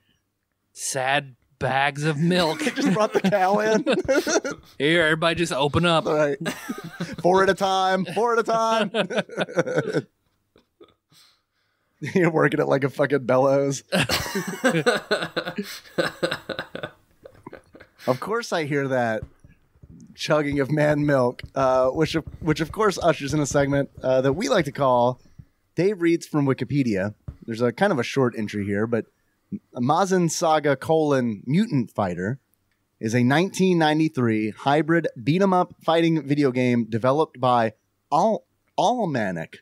C: sad bags of milk.
A: Just brought the cow in.
C: Here, everybody just open up.
A: All right. Four at a time. You're working it like a fucking bellows. Of course I hear that chugging of Man Milk, which of course ushers in a segment that we like to call Dave Reads from Wikipedia. There's a kind of a short entry here, but Mazin Saga Mutant Fighter is a 1993 hybrid beat-em-up fighting video game developed by Almanac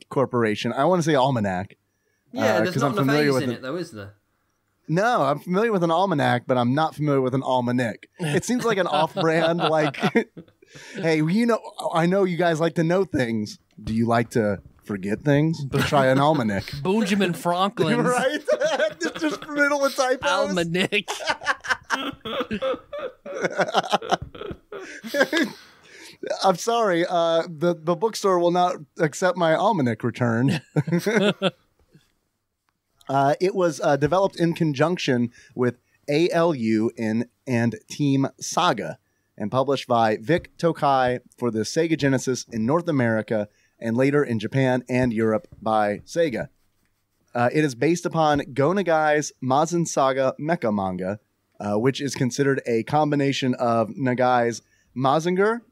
A: Corporation. I want to say Almanac.
D: Yeah, there's not enough A's in it, though, is there?
A: No, I'm familiar with an almanac, but I'm not familiar with an almanac. It seems like an off-brand, like, hey, I know you guys like to know things. Do you like to forget things? Try an almanac.
C: Benjamin Franklin's.
A: Right? Just riddle with typos.
C: Almanac.
A: I'm sorry. The bookstore will not accept my almanac return. It was developed in conjunction with ALU and Team Saga and published by Vic Tokai for the Sega Genesis in North America and later in Japan and Europe by Sega. It is based upon Go Nagai's Mazin Saga mecha manga, which is considered a combination of Nagai's Mazinger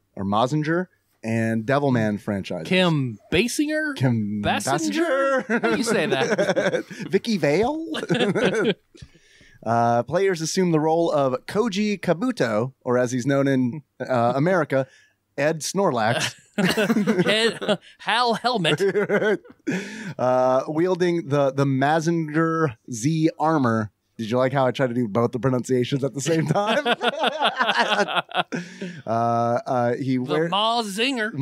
A: and Devilman franchises.
C: Kim Basinger?
A: Kim
C: Basinger? How do you say that?
A: Vicky Vale? Players assume the role of Koji Kabuto, or as he's known in America, Ed Snorlax.
C: Hal Helmet.
A: Wielding the Mazinger Z armor Did you like how I tried to do both the pronunciations at the same time?
C: The Ma Zinger.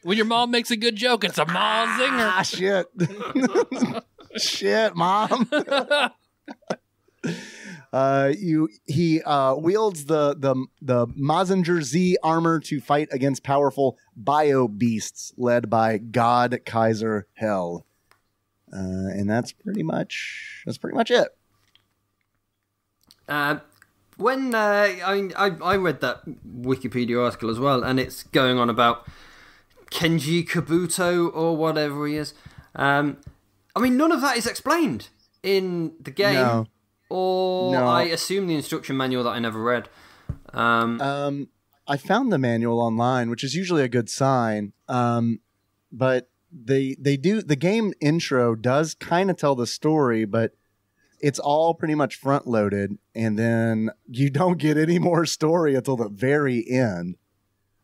C: When your mom makes a good joke, it's a Ma Zinger.
A: Ah, shit. Shit, Mom. He wields the Mazinger Z armor to fight against powerful bio beasts led by God Kaiser Hell. And that's pretty much it.
D: When I read that Wikipedia article as well, and it's going on about Kenji Kabuto or whatever he is. I mean, none of that is explained in the game,
A: No.
D: I assume the instruction manual that I never read.
A: I found the manual online, which is usually a good sign. But the game intro does kind of tell the story, but it's all pretty much front loaded, and then you don't get any more story until the very end.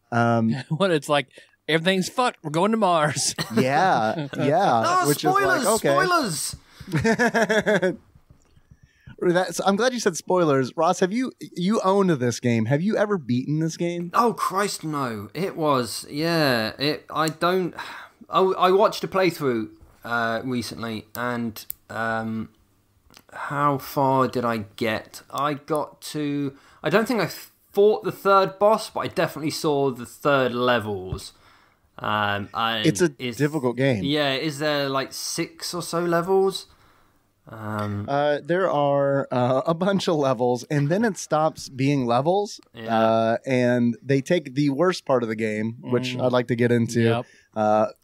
C: When it's like, everything's fucked, we're going to Mars.
A: Yeah.
D: Oh,
A: which
D: spoilers!
A: is like, okay.
D: Spoilers!
A: I'm glad you said spoilers. Ross, you owned this game. Have you ever beaten this game?
D: Oh Christ, no! It was I watched a playthrough recently, and how far did I get? I got to. I don't think I fought the third boss, but I definitely saw the third levels.
A: It's a difficult game.
D: Yeah, is there like 6 or so levels?
A: There are a bunch of levels, and then it stops being levels.
D: Yeah.
A: And they take the worst part of the game, which I'd like to get into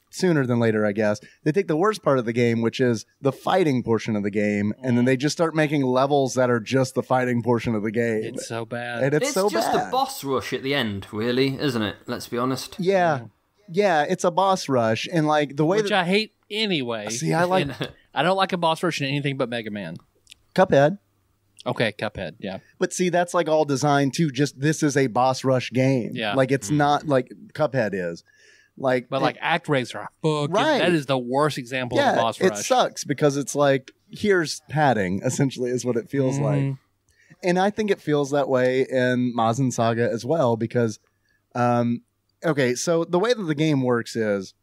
A: sooner than later, I guess. They take the worst part of the game, which is the fighting portion of the game, and then they just start making levels that are just the fighting portion of the game.
C: It's so bad.
A: And it's so
D: just
A: bad.
D: a boss rush at the end, really, isn't it? Let's be honest.
A: Yeah, it's a boss rush, and like the way
C: Which I hate anyway.
A: See, I like
C: I don't like a boss rush in anything but Mega Man.
A: Cuphead.
C: Okay, Cuphead, yeah.
A: But see, that's like all designed to just this is a boss rush game.
C: Yeah.
A: Like it's not like Cuphead is. Like,
C: But like Act Racer,
A: Right.
C: that is the worst example of a boss
A: it
C: rush.
A: sucks because it's like here's padding essentially is what it feels like, and I think it feels that way in Mazin Saga as well because, okay, so the way that the game works is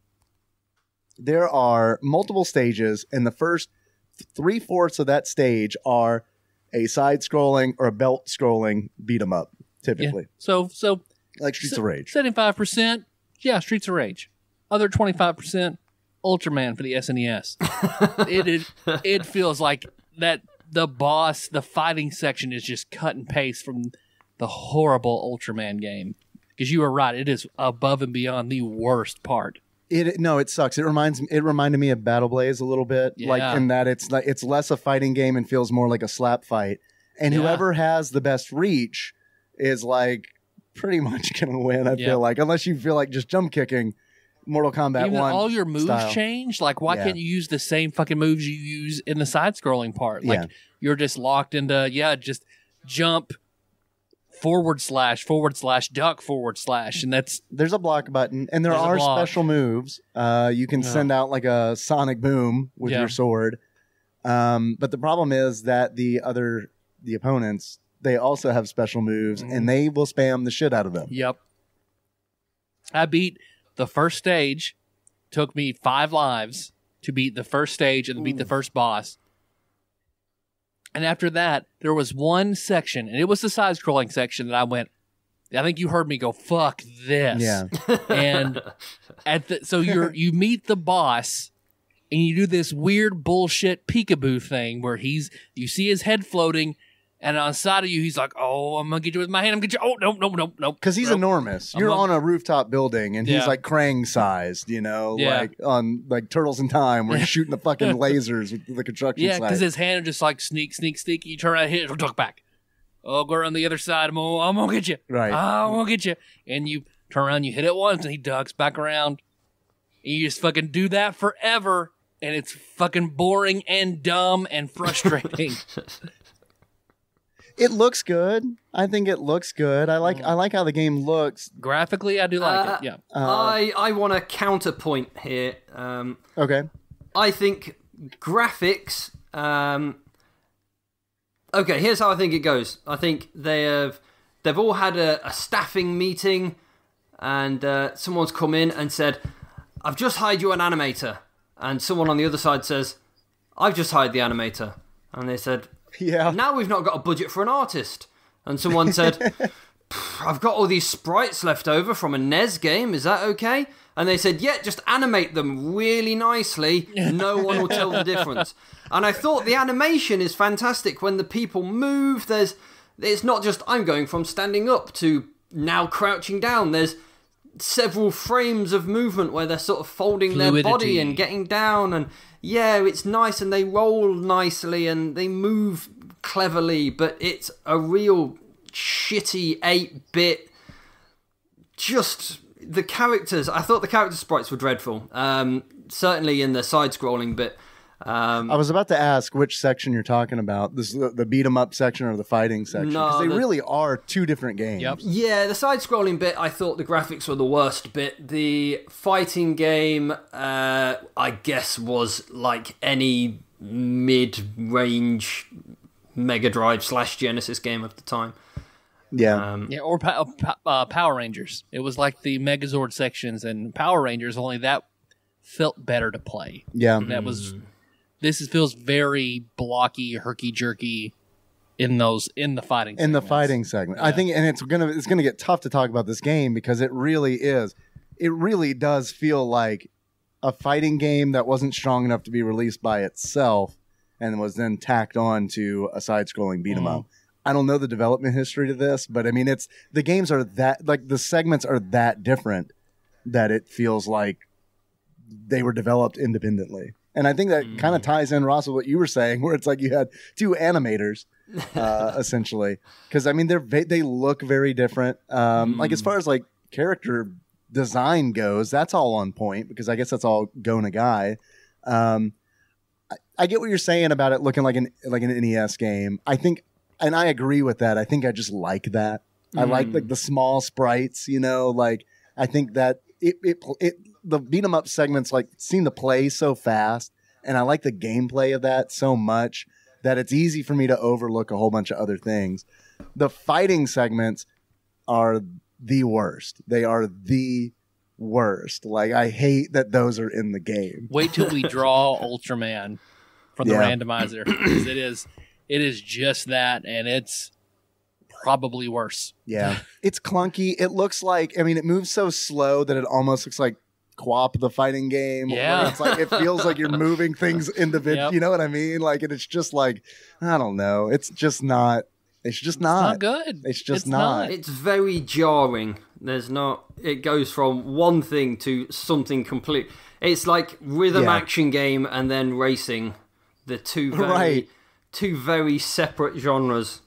A: there are multiple stages, and the first 3/4 of that stage are a side-scrolling or a belt-scrolling beat 'em up, typically,
C: So
A: like Streets of Rage.
C: 75%, yeah, Streets of Rage. Other 25%, Ultraman for the SNES. It feels like that the fighting section is just cut and paste from the horrible Ultraman game. Because you were right, it is above and beyond the worst part.
A: It sucks. It reminded me of Battle Blaze a little bit, like in that it's less a fighting game and feels more like a slap fight. And whoever has the best reach is like pretty much gonna win. I feel like, unless you feel like just jump kicking Mortal Kombat
C: Even
A: 1.
C: all your moves
A: style.
C: change. Like, why can't you use the same fucking moves you use in the side-scrolling part? Like, you're just locked into just jump. // duck / and
A: There's a block button, and there are special moves. You can send out like a sonic boom with your sword. But the problem is that the opponents, they also have special moves, and they will spam the shit out of them.
C: Yep. I beat the first stage. Took me 5 lives to beat the first stage and beat the first boss. And after that, there was one section, and it was the side-scrolling section that I went, I think you heard me go, fuck this.
A: Yeah.
C: And so you meet the boss, and you do this weird bullshit peekaboo thing where you see his head floating, and on the side of you, he's like, oh, I'm going to get you with my hand. I'm going to get you. Oh, no.
A: Because he's enormous. You're on a rooftop building, and he's like Krang-sized, like on like Turtles in Time, where he's shooting the fucking lasers with the construction site.
C: Yeah, because his hand just like sneak. You turn around, hit it, duck back. Oh, go around the other side. I'm going to get you.
A: Right.
C: I'm going to get you. And you turn around, you hit it once, and he ducks back around. And you just fucking do that forever, and it's fucking boring and dumb and frustrating.
A: It looks good. I think it looks good. I like how the game looks.
C: Graphically, I do like it. Yeah.
D: I want a counterpoint here.
A: Okay.
D: I think graphics Okay, here's how I think it goes. I think they've all had a staffing meeting, and someone's come in and said, "I've just hired you an animator," and someone on the other side says, "I've just hired the animator," and they said,
A: Yeah.
D: "Now we've not got a budget for an artist," and someone said, "I've got all these sprites left over from a NES game. Is that okay?" And they said, "Yeah, just animate them really nicely. No one will tell the difference." And I thought the animation is fantastic. When the people move, it's not just I'm going from standing up to now crouching down. There's several frames of movement where they're sort of folding their body and getting down. And yeah, it's nice, and they roll nicely and they move cleverly, but it's a real shitty 8-bit. Just the characters. I thought the character sprites were dreadful. Certainly in the side-scrolling bit.
A: I was about to ask which section you're talking about. This is the beat 'em up section or the fighting section? Because they really are two different games.
C: Yep.
D: Yeah, the side-scrolling bit, I thought the graphics were the worst bit. The fighting game, I guess, was like any mid-range Mega Drive / Genesis game of the time.
A: Yeah.
C: Or Power Rangers. It was like the Megazord sections, and Power Rangers, only that felt better to play.
A: Yeah.
C: That was... This feels very blocky, herky-jerky in the fighting segments.
A: In the fighting segment. Yeah. I think, and it's gonna get tough to talk about this game because it really does feel like a fighting game that wasn't strong enough to be released by itself and was then tacked on to a side-scrolling beat 'em up. I don't know the development history to this, but I mean, the games are that, like, the segments are that different that it feels like they were developed independently. And I think that kind of ties in, Ross, with what you were saying, where it's like you had two animators, essentially. Because, I mean, they look very different. Like, as far as, like, character design goes, that's all on point, because I guess that's all Go Nagai. I get what you're saying about it looking like an NES game. I think, and I agree with that. I think I just like that. I like the small sprites, like, I think that the beat 'em up segments like seem to play so fast, and I like the gameplay of that so much that it's easy for me to overlook a whole bunch of other things. The fighting segments are the worst. They are the worst. Like, I hate that those are in the game.
C: Wait till we draw Ultraman from the randomizer, because it is just that, and it's probably worse.
A: Yeah. It's clunky. It looks like, I mean, it moves so slow that it almost looks like Quap, the fighting game.
C: Yeah.
A: It's like, it feels like you're moving things individually.
C: Yep.
A: You know what I mean? Like, and it's just like, I don't know. It's just not. It's
C: not good.
A: It's just not.
D: It's very jarring. It goes from one thing to something complete. It's like rhythm action game and then racing. The two very separate genres.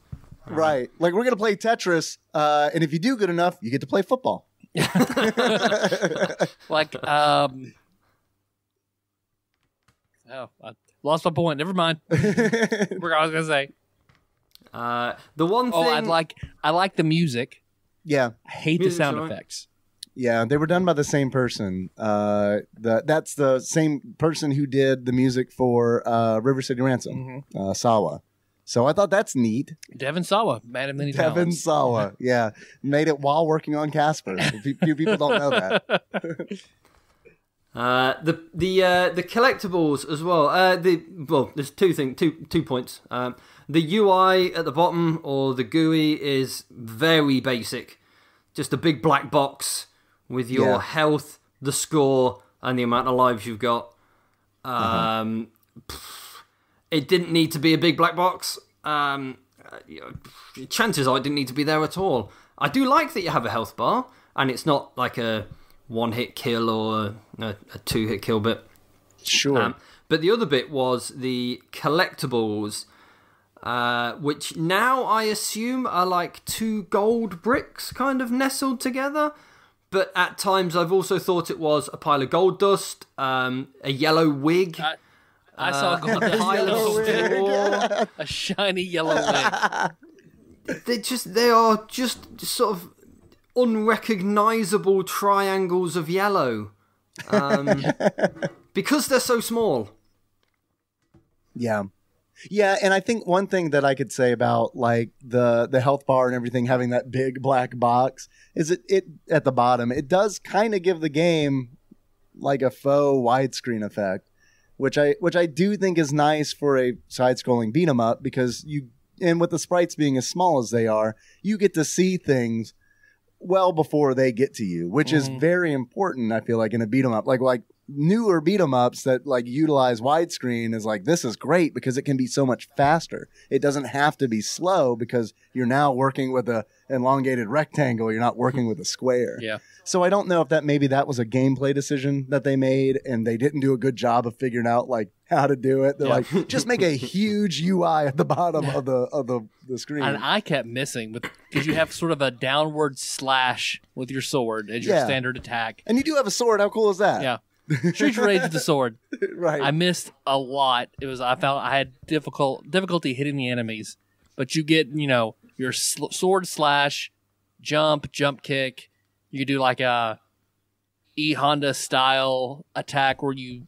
A: Right. Like, we're going to play Tetris, and if you do good enough, you get to play football.
C: Like, I lost my point. Never mind. What I was gonna say.
D: The one thing
C: I like the music.
A: Yeah.
C: I hate the sound effects.
A: Yeah, they were done by the same person. That's the same person who did the music for River City Ransom, Sawa. So I thought that's neat.
C: Devin Sawa, man of many talents.
A: Devin Sawa, yeah. Made it while working on Casper. Few people don't know that.
D: The collectibles as well. There's two points. The UI at the bottom, or the GUI, is very basic. Just a big black box with your health, the score, and the amount of lives you've got. It didn't need to be a big black box. Chances are it didn't need to be there at all. I do like that you have a health bar, and it's not like a one-hit kill or a two-hit kill bit.
A: Sure.
D: But the other bit was the collectibles, which now I assume are like 2 gold bricks kind of nestled together. But at times I've also thought it was a pile of gold dust, a yellow wig.
C: I saw a gold
A: a
C: shiny yellow wig.
D: They are just sort of unrecognizable triangles of yellow, because they're so small.
A: Yeah. Yeah, and I think one thing that I could say about like the health bar and everything having that big black box is it at the bottom, it does kind of give the game like a faux widescreen effect, which I do think is nice for a side-scrolling beat 'em up, because and with the sprites being as small as they are, you get to see things well before they get to you, which is very important, I feel like, in a beat 'em up. Like newer beat 'em ups that like utilize widescreen is like, this is great because it can be so much faster. It doesn't have to be slow because you're now working with a elongated rectangle. You're not working with a square.
C: Yeah.
A: So I don't know if maybe that was a gameplay decision that they made and they didn't do a good job of figuring out like how to do it. They're like, just make a huge UI at the bottom of the screen.
C: And I kept missing because you have sort of a downward slash with your sword as your standard attack.
A: And you do have a sword. How cool is that?
C: Yeah. Shoot your rage with the sword.
A: Right.
C: I missed a lot. I found I had difficulty hitting the enemies, but you get your sword slash, jump kick. You could do like a Honda style attack where you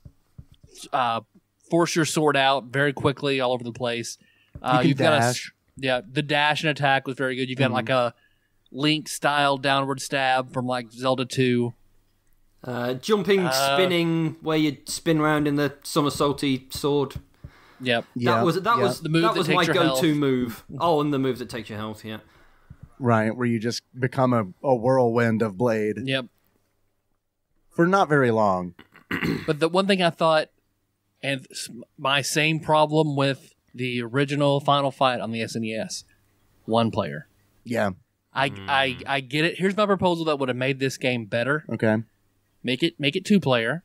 C: force your sword out very quickly all over the place.
A: You've dash.
C: The dash and attack was very good. You've got like a Link style downward stab from like Zelda 2.
D: Jumping, spinning, where you spin around in the somersaulty sword.
C: Yep.
D: That was
C: the move
D: that was my
C: your
D: go-to
C: health.
D: move. Oh, and the move that takes your health. Yeah.
A: Right, where you just become a whirlwind of blade.
C: Yep.
A: For not very long.
C: But the one thing I thought, and my same problem with the original Final Fight on the SNES, one player.
A: Yeah.
C: I get it. Here's my proposal that would have made this game better.
A: Okay.
C: Make it 2 player,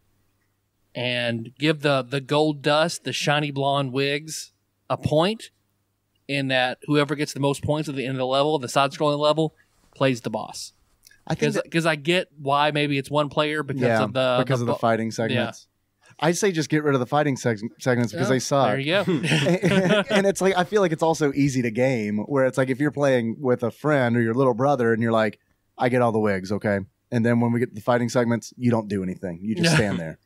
C: and give the gold dust, the shiny blonde wigs, a point. In that whoever gets the most points at the end of the level, the side-scrolling level, plays the boss. Because I get why maybe it's 1 player because of the
A: fighting segments. Yeah. I say just get rid of the fighting segments because they suck.
C: There you go.
A: and it's like, I feel like it's also easy to game, where it's like if you're playing with a friend or your little brother and you're like, I get all the wigs, okay? And then when we get to the fighting segments, you don't do anything. You just stand there.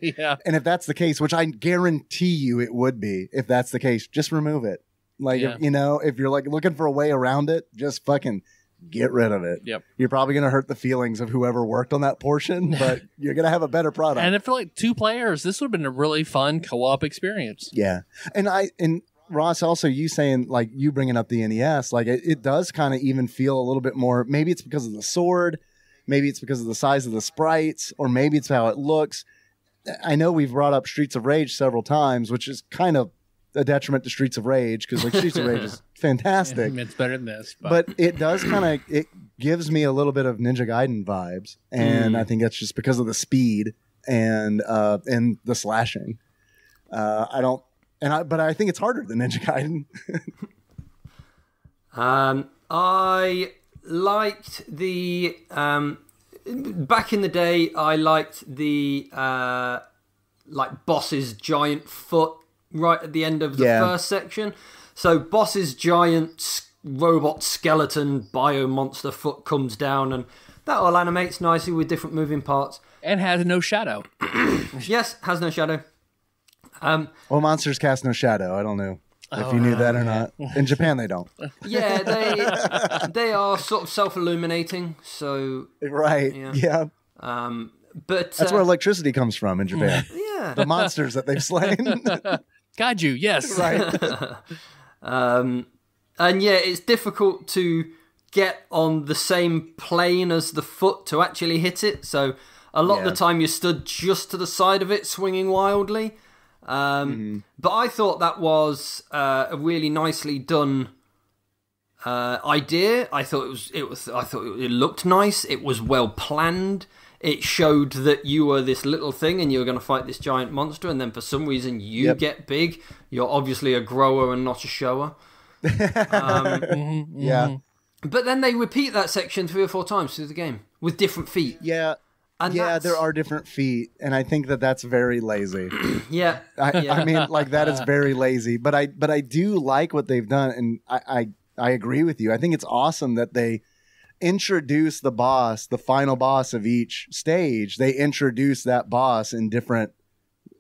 C: Yeah.
A: And if that's the case, which I guarantee you it would be, if that's the case, just remove it. Like, if you're like looking for a way around it, just fucking get rid of it.
C: Yep.
A: You're probably going to hurt the feelings of whoever worked on that portion, but you're going to have a better product.
C: And if for like 2 players, this would have been a really fun co-op experience.
A: Yeah. And Ross, also you saying, like, you bringing up the NES, like it does kind of even feel a little bit more, maybe it's because of the sword, maybe it's because of the size of the sprites, or maybe it's how it looks. I know we've brought up Streets of Rage several times, which is kind of a detriment to Streets of Rage, because like Streets of Rage is fantastic.
C: It's better than this.
A: But it does it gives me a little bit of Ninja Gaiden vibes. And I think that's just because of the speed and the slashing. But I think it's harder than Ninja Gaiden.
D: I liked the back in the day. I liked the like boss's giant foot right at the end of the first section. So boss's giant robot skeleton bio monster foot comes down, and that all animates nicely with different moving parts.
C: And has no shadow.
D: Yes, has no shadow.
A: Well, monsters cast no shadow. I don't know if you knew that or not. In Japan, they don't.
D: Yeah, they are sort of self-illuminating. So
A: right, yeah.
D: But
A: that's where electricity comes from in Japan.
D: Yeah,
A: the monsters that they've slain.
C: Kaiju, yes.
A: Right.
D: And yeah, it's difficult to get on the same plane as the foot to actually hit it. So a lot of the time you're stood just to the side of it, swinging wildly. But I thought that was a really nicely done idea. I thought it looked nice. It was well planned. It showed that you were this little thing and you were going to fight this giant monster, and then for some reason you get big. You're obviously a grower and not a shower.
A: Yeah.
D: But then they repeat that section 3 or 4 times through the game with different feet.
A: Yeah.
D: And
A: there are different feet, and I think that's very lazy.
D: Yeah.
A: I mean, like, that is very lazy. But I do like what they've done, and I agree with you. I think it's awesome that they introduce the boss, the final boss of each stage. They introduce that boss in different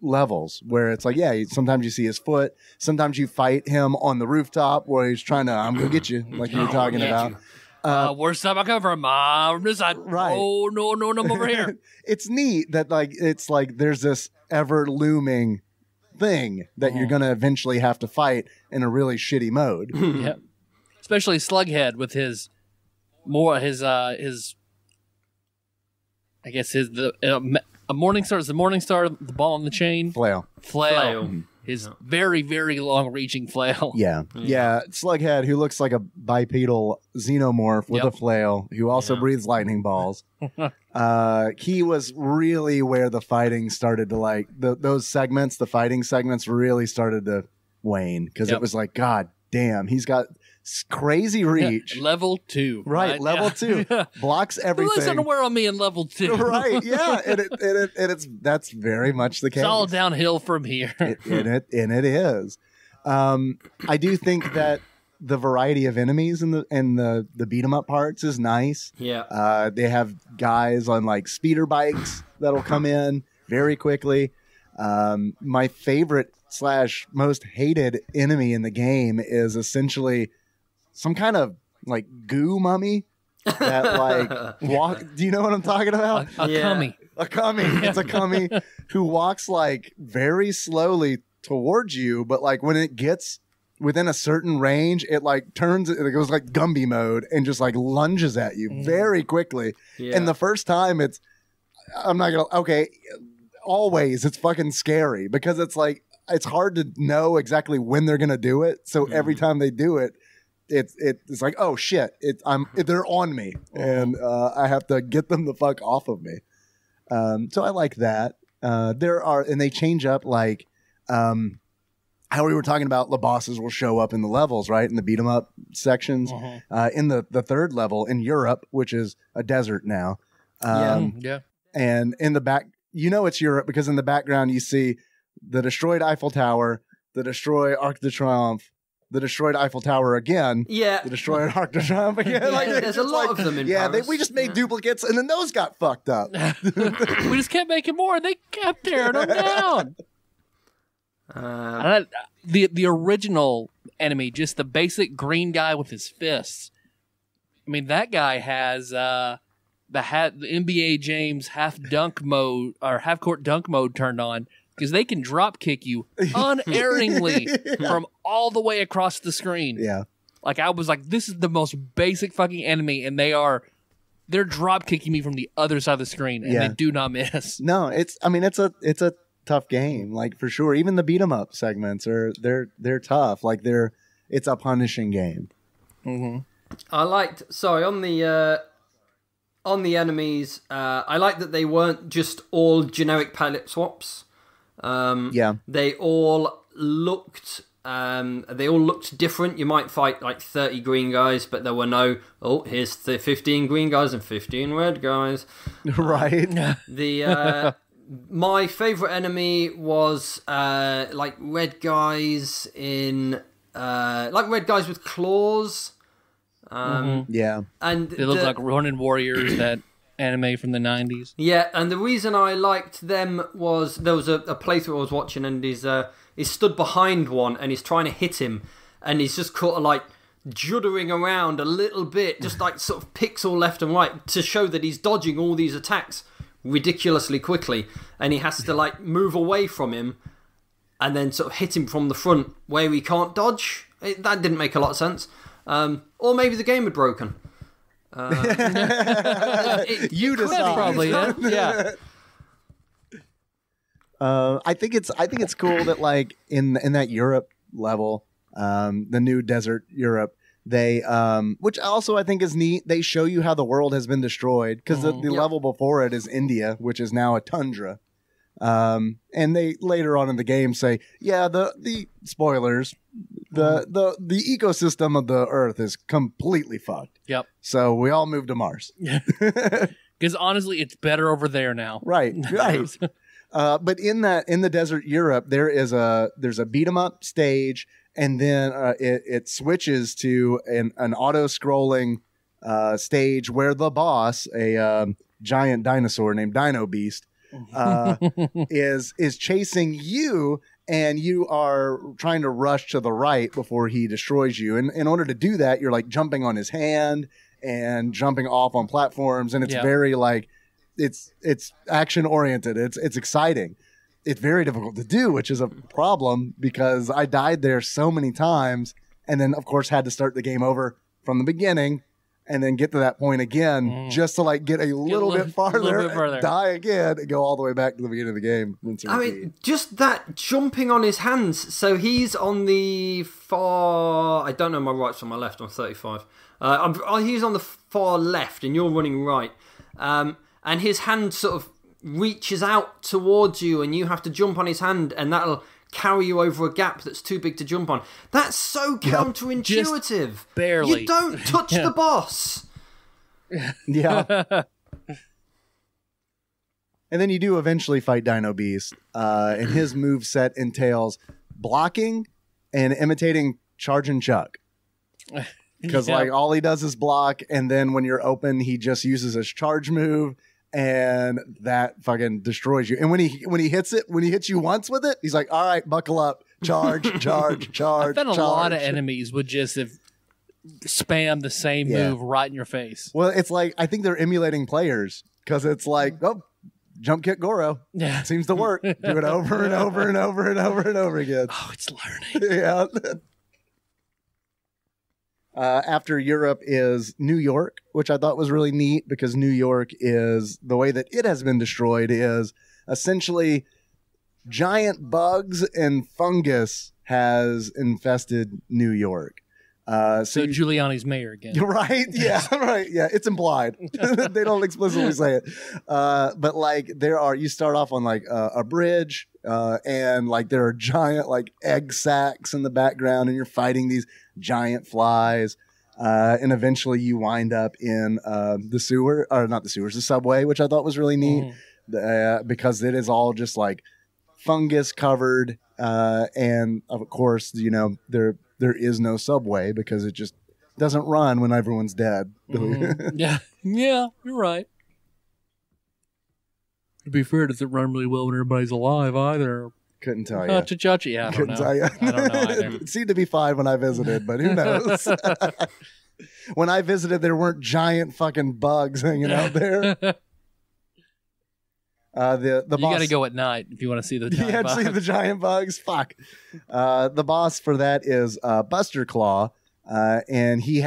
E: levels where it's like, yeah, sometimes you see his foot, sometimes you fight him on the rooftop where he's trying to, I'm gonna get you, like you were talking about.
C: Where's time I come from? From this side.
E: Right.
C: Oh, no, I'm over here.
E: It's neat that it's like there's this ever looming thing that you're gonna eventually have to fight in a really shitty mode.
C: Yep. Especially Slughead with his I guess a Morningstar is the Morningstar, the ball on the chain.
E: Flail.
C: His very, very long-reaching flail.
E: Yeah. Slughead, who looks like a bipedal xenomorph with a flail, who also breathes lightning balls. He was really where the fighting started to those segments, the fighting segments really started to wane because it was like, God damn, he's got crazy reach.
C: Level 2.
E: Right, level 2. Blocks everything.
C: Who looks underwear on me in level 2?
E: Right, yeah. And that's very much the case.
C: It's all downhill from here.
E: It is. I do think that the variety of enemies in the beat 'em up parts is nice.
D: Yeah.
E: They have guys on like speeder bikes that'll come in very quickly. My favorite / most hated enemy in the game is essentially some kind of like goo mummy that like walk. Do you know what I'm talking about?
C: A cummy.
E: A cummy. It's a cummy who walks like very slowly towards you, but like when it gets within a certain range, it like turns, it goes like Gumby mode and just like lunges at you very quickly.
D: Yeah.
E: And the first time always it's fucking scary because it's like, it's hard to know exactly when they're going to do it. So every time they do it, it's like, oh shit, they're on me and I have to get them the fuck off of me. So I like that. And they change up like, how we were talking about, the bosses will show up in the levels, right? In the beat 'em up sections. In the third level in Europe, which is a desert now.
C: Yeah.
E: And in the back, it's Europe because in the background you see the destroyed Eiffel Tower, the destroyed Arc de Triomphe, the destroyed Eiffel Tower again.
D: Yeah.
E: The destroyed Arc de Triomphe again.
D: There's a lot of them in Paris.
E: We just made duplicates and then those got fucked up.
C: We just kept making more. They kept tearing them down. The original enemy, just the basic green guy with his fists. I mean, that guy has the NBA James half court dunk mode turned on because they can drop kick you unerringly from all the way across the screen.
E: Yeah,
C: like I was like, this is the most basic fucking enemy, and they're drop kicking me from the other side of the screen, and they do not miss.
E: No, it's a tough game, like for sure. Even the beat 'em up segments they're tough. Like it's a punishing game.
C: Mm-hmm.
D: I liked on the enemies. I liked that they weren't just all generic palette swaps. They all looked different. You might fight like 30 green guys, but there were no, here's the 15 green guys and 15 red guys.
E: Right.
D: My favorite enemy was like red guys with claws.
E: Yeah.
D: And
C: they look like Ronin Warriors, that anime from the 90s.
D: Yeah, and the reason I liked them was there was a playthrough I was watching, and he's stood behind one and he's trying to hit him, and he's just kind of like juddering around a little bit, just like sort of pixel left and right to show that he's dodging all these attacks ridiculously quickly, and he has to like move away from him and then sort of hit him from the front where he can't dodge. That didn't make a lot of sense. Or maybe the game had broken.
E: You decide.
C: Probably, yeah.
E: I think it's cool that like in that Europe level, the new desert Europe, they which also I think is neat. They show you how the world has been destroyed because the level before it is India, which is now a tundra. And they later on in the game say, the spoilers, the ecosystem of the Earth is completely fucked.
C: Yep.
E: So we all moved to Mars.
C: Because honestly, it's better over there now.
E: Right. But in the desert Europe, there's a beat 'em up stage, and then it switches to an auto scrolling stage where the boss, a giant dinosaur named Dino Beast, is chasing you, and you are trying to rush to the right before he destroys you. And in order to do that, you're like jumping on his hand and jumping off on platforms, and it's very like it's action oriented. It's exciting. It's very difficult to do, which is a problem because I died there so many times, and then of course had to start the game over from the beginning and then get to that point again just to like get a little bit farther, die again, and go all the way back to the beginning of the game.
D: I mean, just that jumping on his hands. So he's on the far... I don't know my right from my left. I'm 35. He's on the far left and you're running right. And his hand sort of reaches out towards you and you have to jump on his hand and that'll carry you over a gap that's too big to jump on. That's so counterintuitive.
C: Just barely.
D: You don't touch the boss.
E: Yeah. And then you do eventually fight Dino Beast, and his move set entails blocking and imitating Charge and Chuck. Because like all he does is block, and then when you're open, he just uses his charge move, and that fucking destroys you. And when he hits you once with it, he's like, "All right, buckle up, charge." I
C: bet a lot of enemies would just have spam the same move right in your face.
E: Well, it's like I think they're emulating players because it's like, oh, jump kick Goro.
C: Yeah,
E: it seems to work. Do it over and over and over and over and over again.
C: Oh, it's learning.
E: Yeah. After Europe is New York, which I thought was really neat because New York is, the way that it has been destroyed is essentially giant bugs and fungus has infested New York.
C: So Giuliani's mayor again.
E: Right? Yeah, right. Yeah, it's implied. They don't explicitly say it. But like you start off on like a bridge and like there are giant like egg sacs in the background and you're fighting these giant flies. And eventually you wind up in the sewer, or not the sewers, the subway, which I thought was really neat because it is all just like fungus covered. And of course, you know, there is no subway because it just doesn't run when everyone's dead.
C: Yeah, you're right. To be fair, it doesn't run really well when everybody's alive either.
E: Couldn't tell you.
C: Yeah, I don't know. Tell you. I don't know either.
E: It seemed to be fine when I visited, but who knows? When I visited, there weren't giant fucking bugs hanging out there. The boss,
C: you got to go at night if you want to see the giant bugs.
E: See the giant bugs. Fuck. The boss for that is Buster Claw, and he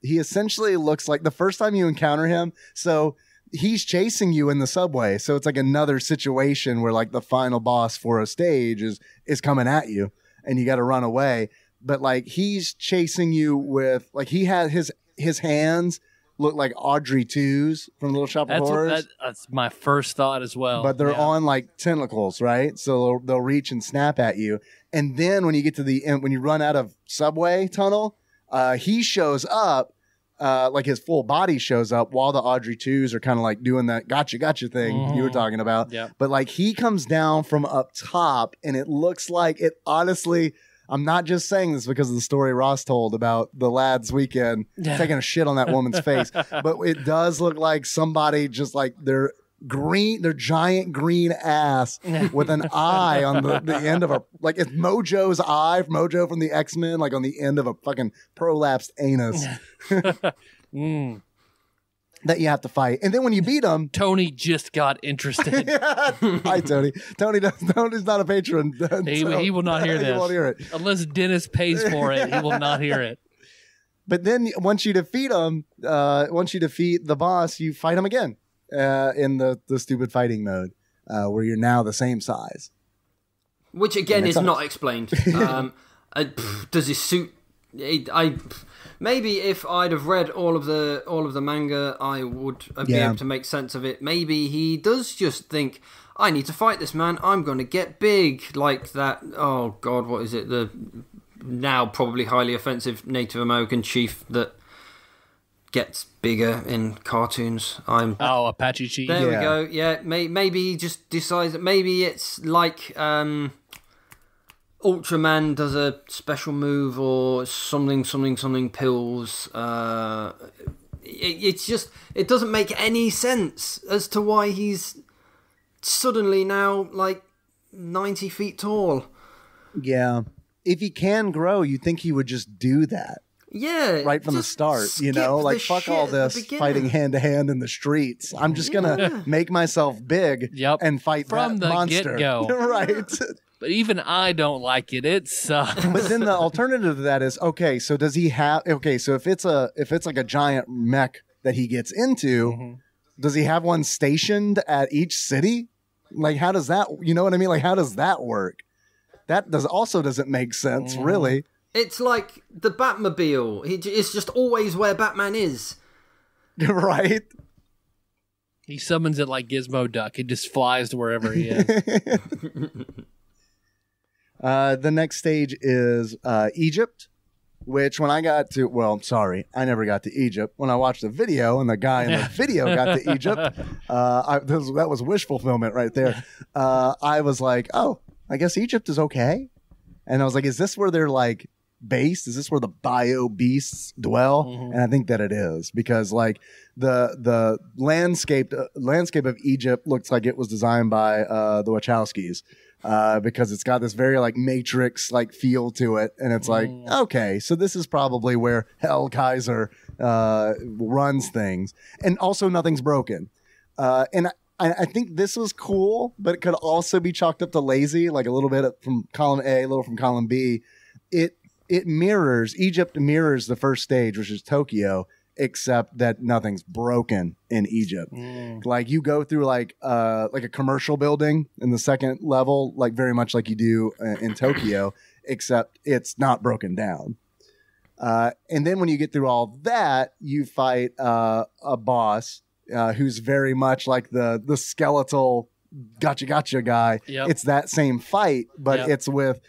E: essentially looks like the first time you encounter him. So he's chasing you in the subway. So it's like another situation where like the final boss for a stage is coming at you, and you got to run away. But like he's chasing you with like he has his hands look like Audrey 2's from Little Shop of Horrors.
C: That's my first thought as well.
E: But they're on like tentacles, right? So they'll reach and snap at you. And then when you get to the end, when you run out of subway tunnel, he shows up, like his full body shows up while the Audrey 2's are kind of like doing that gotcha thing you were talking about.
C: Yep.
E: But like he comes down from up top and it looks like it honestly... I'm not just saying this because of the story Ross told about the lads weekend taking a shit on that woman's face, but it does look like somebody just like their giant green ass with an eye on the end of like it's Mojo's eye, Mojo from the X-Men, like on the end of a fucking prolapsed anus. That you have to fight. And then when you beat him...
C: Tony just got interested.
E: Hi, Tony. Tony's not a patron.
C: He will not hear this.
E: He won't hear it.
C: Unless Dennis pays for it, he will not hear it.
E: But then once you defeat him, once you defeat the boss, you fight him again in the stupid fighting mode where you're now the same size.
D: Which again is not explained. Does his suit... Maybe if I'd have read all of the manga, I would be able to make sense of it. Maybe he does just think, I need to fight this man. I'm going to get big, like that. Oh God, what is it? The now probably highly offensive Native American chief that gets bigger in cartoons.
C: Apache Chief.
D: There we go. Yeah, maybe he just decides that maybe it's like. Ultraman does a special move or something pills. It's just, it doesn't make any sense as to why he's suddenly now like 90 feet tall.
E: Yeah. If he can grow, you'd think he would just do that.
D: Yeah.
E: Right from the start,
D: skip
E: like
D: the
E: fuck
D: shit
E: all
D: at the
E: this
D: beginning.
E: fighting hand to hand in the streets. I'm just gonna make myself big and fight
C: from
E: that
C: the
E: monster.
C: get-go.
E: Right.
C: But even I don't like it. It sucks.
E: But then the alternative to that is, okay, so does he have, okay, so if it's like a giant mech that he gets into, does he have one stationed at each city? Like, how does that, you know what I mean? Like, how does that work? That doesn't make sense, really.
D: It's like the Batmobile. It's just always where Batman is.
E: Right?
C: He summons it like Gizmo Duck. It just flies to wherever he is.
E: The next stage is Egypt, which when I got to, I never got to Egypt. When I watched the video and the guy in the video got to Egypt, that was wish fulfillment right there. I was like, oh, I guess Egypt is okay. And I was like, is this where they're like based? Is this where the bio beasts dwell? And I think that it is, because like the landscape of Egypt looks like it was designed by the Wachowskis. Because it's got this very like Matrix like feel to it, and it's like, okay, so this is probably where Hell Kaiser runs things, and also nothing's broken. And I think this was cool, but it could also be chalked up to lazy, like a little bit from column A, a little from column B. Egypt mirrors the first stage, which is Tokyo, except that nothing's broken in Egypt. Like you go through like a commercial building in the second level, like very much like you do in Tokyo, except it's not broken down. And then when you get through all that, you fight a boss who's very much like the skeletal gotcha guy.
C: Yep.
E: It's that same fight, but it's with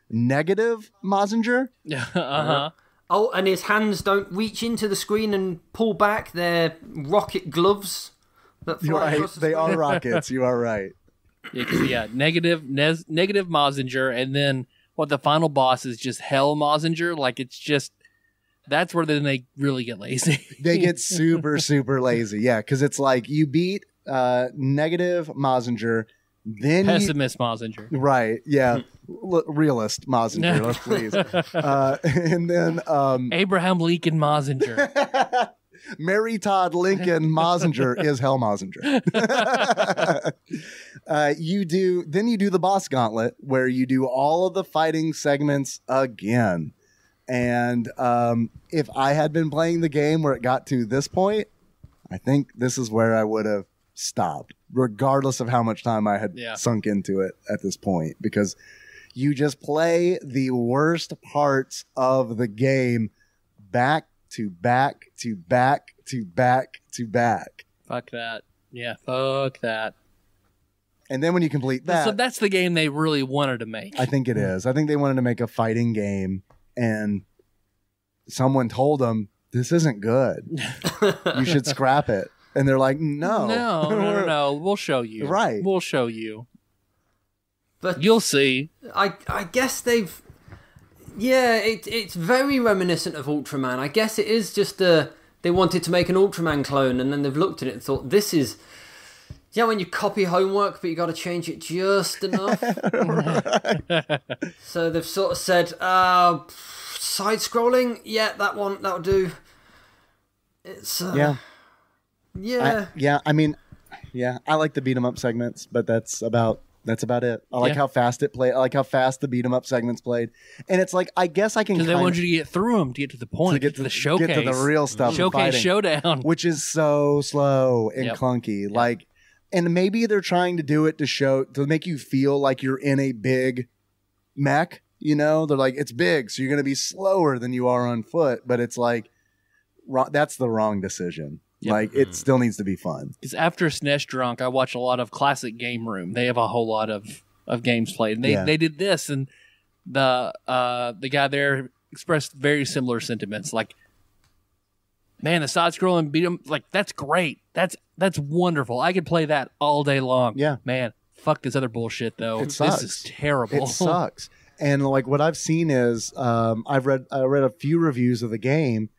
E: negative Mazinger.
D: Oh, and his hands don't reach into the screen and pull back. They're rocket gloves that fly across the
E: They
D: screen.
E: are rockets. You are right.
C: Negative Mazinger, and then the final boss is just Hell Mazinger. Like, it's just, that's where then they really get lazy.
E: They get super, super lazy. Yeah, because it's like you beat negative Mazinger, then
C: Pessimist Mazinger.
E: Right, yeah. Realist Mazinger, let's please. And then
C: Abraham Lincoln Mazinger.
E: Mary Todd Lincoln Mazinger is Hell Mazinger. You do the boss gauntlet, where you do all of the fighting segments again. And if I had been playing the game where it got to this point, I think this is where I would have stopped, regardless of how much time I had sunk into it at this point, because you just play the worst parts of the game back to back to back to back to back.
C: Fuck that. Yeah, fuck that.
E: And then when you complete that...
C: So that's the game they really wanted to make.
E: I think it is. I think they wanted to make a fighting game, and someone told them, this isn't good. You should scrap it. And they're like, no.
C: We'll show you.
E: Right.
C: We'll show you.
D: But
C: you'll see.
D: I guess they've... Yeah, it's very reminiscent of Ultraman. I guess it is just they wanted to make an Ultraman clone, and then they've looked at it and thought, this is... Yeah, when you copy homework, but you got to change it just enough. So they've sort of said, side-scrolling? Yeah, that'll do. It's...
E: Yeah.
D: Yeah.
E: I like the beat 'em up segments, but that's about it. I like how fast it played. I like how fast the beat 'em up segments played. And it's like, I guess I can,
C: because they want you to get through them to get to the point, to get to the showcase,
E: get to the real stuff,
C: showcase showdown,
E: which is so slow and clunky. Like, and maybe they're trying to do it to make you feel like you're in a big mech. You know, they're like, it's big, so you're going to be slower than you are on foot. But it's like, that's the wrong decision. Yep. Like, it still needs to be fun.
C: Because after SNES Drunk, I watch a lot of Classic Game Room. They have a whole lot of games played. And they did this, and the guy there expressed very similar sentiments. Like, man, the side-scrolling beat 'em, like, that's great. That's wonderful. I could play that all day long.
E: Yeah.
C: Man, fuck this other bullshit, though.
E: It sucks.
C: This is terrible.
E: It sucks. And, like, what I've seen is I read a few reviews of the game,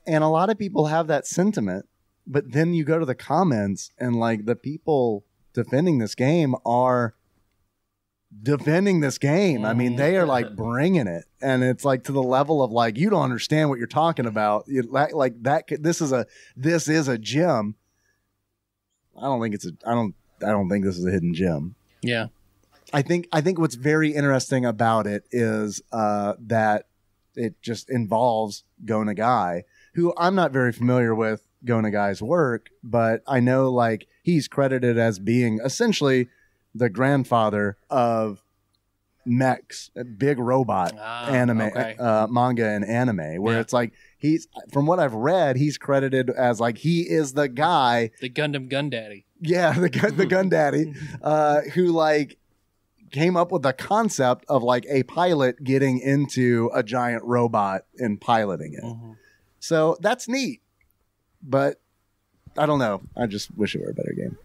E: and a lot of people have that sentiment. But then you go to the comments, and like the people defending this game are defending this game. I mean, they are like bringing it, and it's like to the level of like, you don't understand what you're talking about. Like that. This is a gem. I don't think this is a hidden gem.
C: Yeah.
E: I think what's very interesting about it is that it just involves Go Nagai, who I'm not very familiar with Go Nagai's work, but I know like he's credited as being essentially the grandfather of mechs, big robot anime, manga and anime, where it's like he's, from what I've read, he's credited as like he is the guy,
C: the Gundam Gun Daddy.
E: Yeah, the gun daddy, who like came up with the concept of like a pilot getting into a giant robot and piloting it. So that's neat, but I don't know. I just wish it were a better game.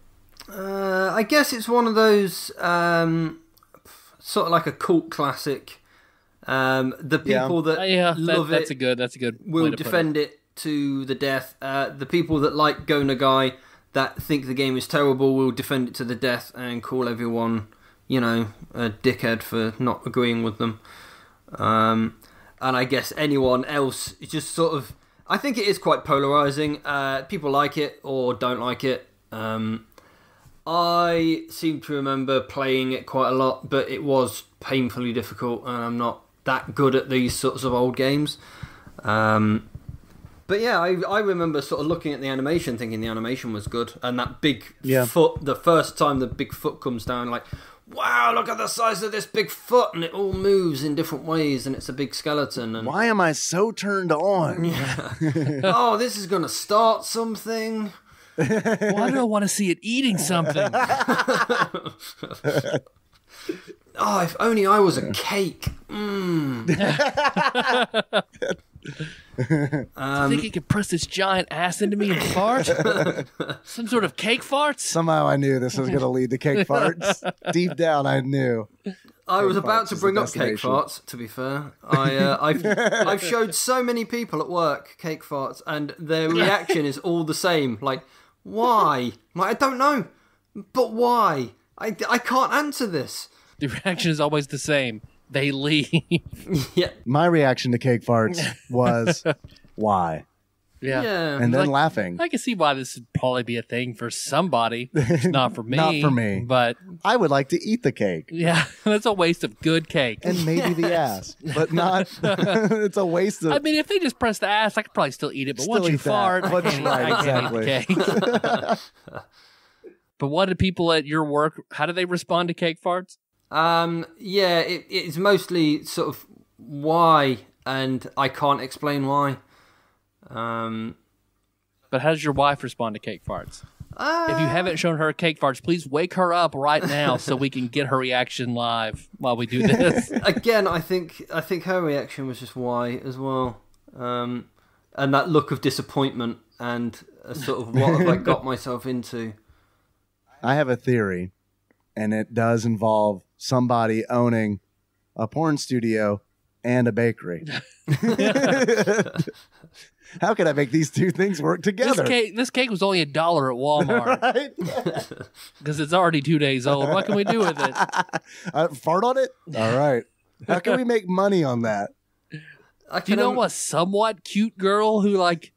D: I guess it's one of those sort of like a cult classic. The people that love
C: that's a good
D: will defend it to the death. The people that like Go Nagai, that think the game is terrible, will defend it to the death and call everyone, you know, a dickhead for not agreeing with them. And I guess anyone else is just sort of, I think it is quite polarizing. People like it or don't like it. I seem to remember playing it quite a lot, but it was painfully difficult, and I'm not that good at these sorts of old games. But yeah, I remember sort of looking at the animation, thinking the animation was good, and that big foot, the first time the big foot comes down, like, wow, look at the size of this big foot, and it all moves in different ways, and it's a big skeleton. And
E: why am I so turned on?
D: Yeah. Oh, this is going to start something.
C: Why do I want to see it eating something?
D: Oh, if only I was a cake.
C: Do you think he could press this giant ass into me and fart? Some sort of cake farts?
E: Somehow I knew this was going to lead to cake farts. Deep down, I knew.
D: I was about to bring up cake farts, to be fair. I've showed so many people at work cake farts, and their reaction is all the same. Like, why? Like, I don't know. But why? I can't answer this.
C: The reaction is always the same. They leave.
D: Yeah.
E: My reaction to cake farts was, why?
C: Yeah.
E: And then laughing.
C: I can see why this would probably be a thing for somebody. It's not for me.
E: Not for me.
C: But
E: I would like to eat the cake.
C: Yeah, that's a waste of good cake.
E: And maybe the ass. But not, it's a waste of...
C: I mean, if they just press the ass, I could probably still eat it. But
E: Still
C: once you
E: eat that.
C: fart,
E: Once-
C: I can't
E: right,
C: eat the cake. But what did people at your work, how do they respond to cake farts?
D: Yeah, it's mostly sort of why, and I can't explain why.
C: But how does your wife respond to cake farts? If you haven't shown her cake farts, please wake her up right now so we can get her reaction live while we do this.
D: Again, I think her reaction was just why as well, and that look of disappointment and a sort of what have I got myself into.
E: I have a theory, and it does involve somebody owning a porn studio and a bakery. How could I make these two things work together?
C: This cake was only $1 at Walmart.
E: Right?
C: Because it's already 2 days old. What can we do with it?
E: Fart on it? All right. How can we make money on that?
C: Do you know a somewhat cute girl who like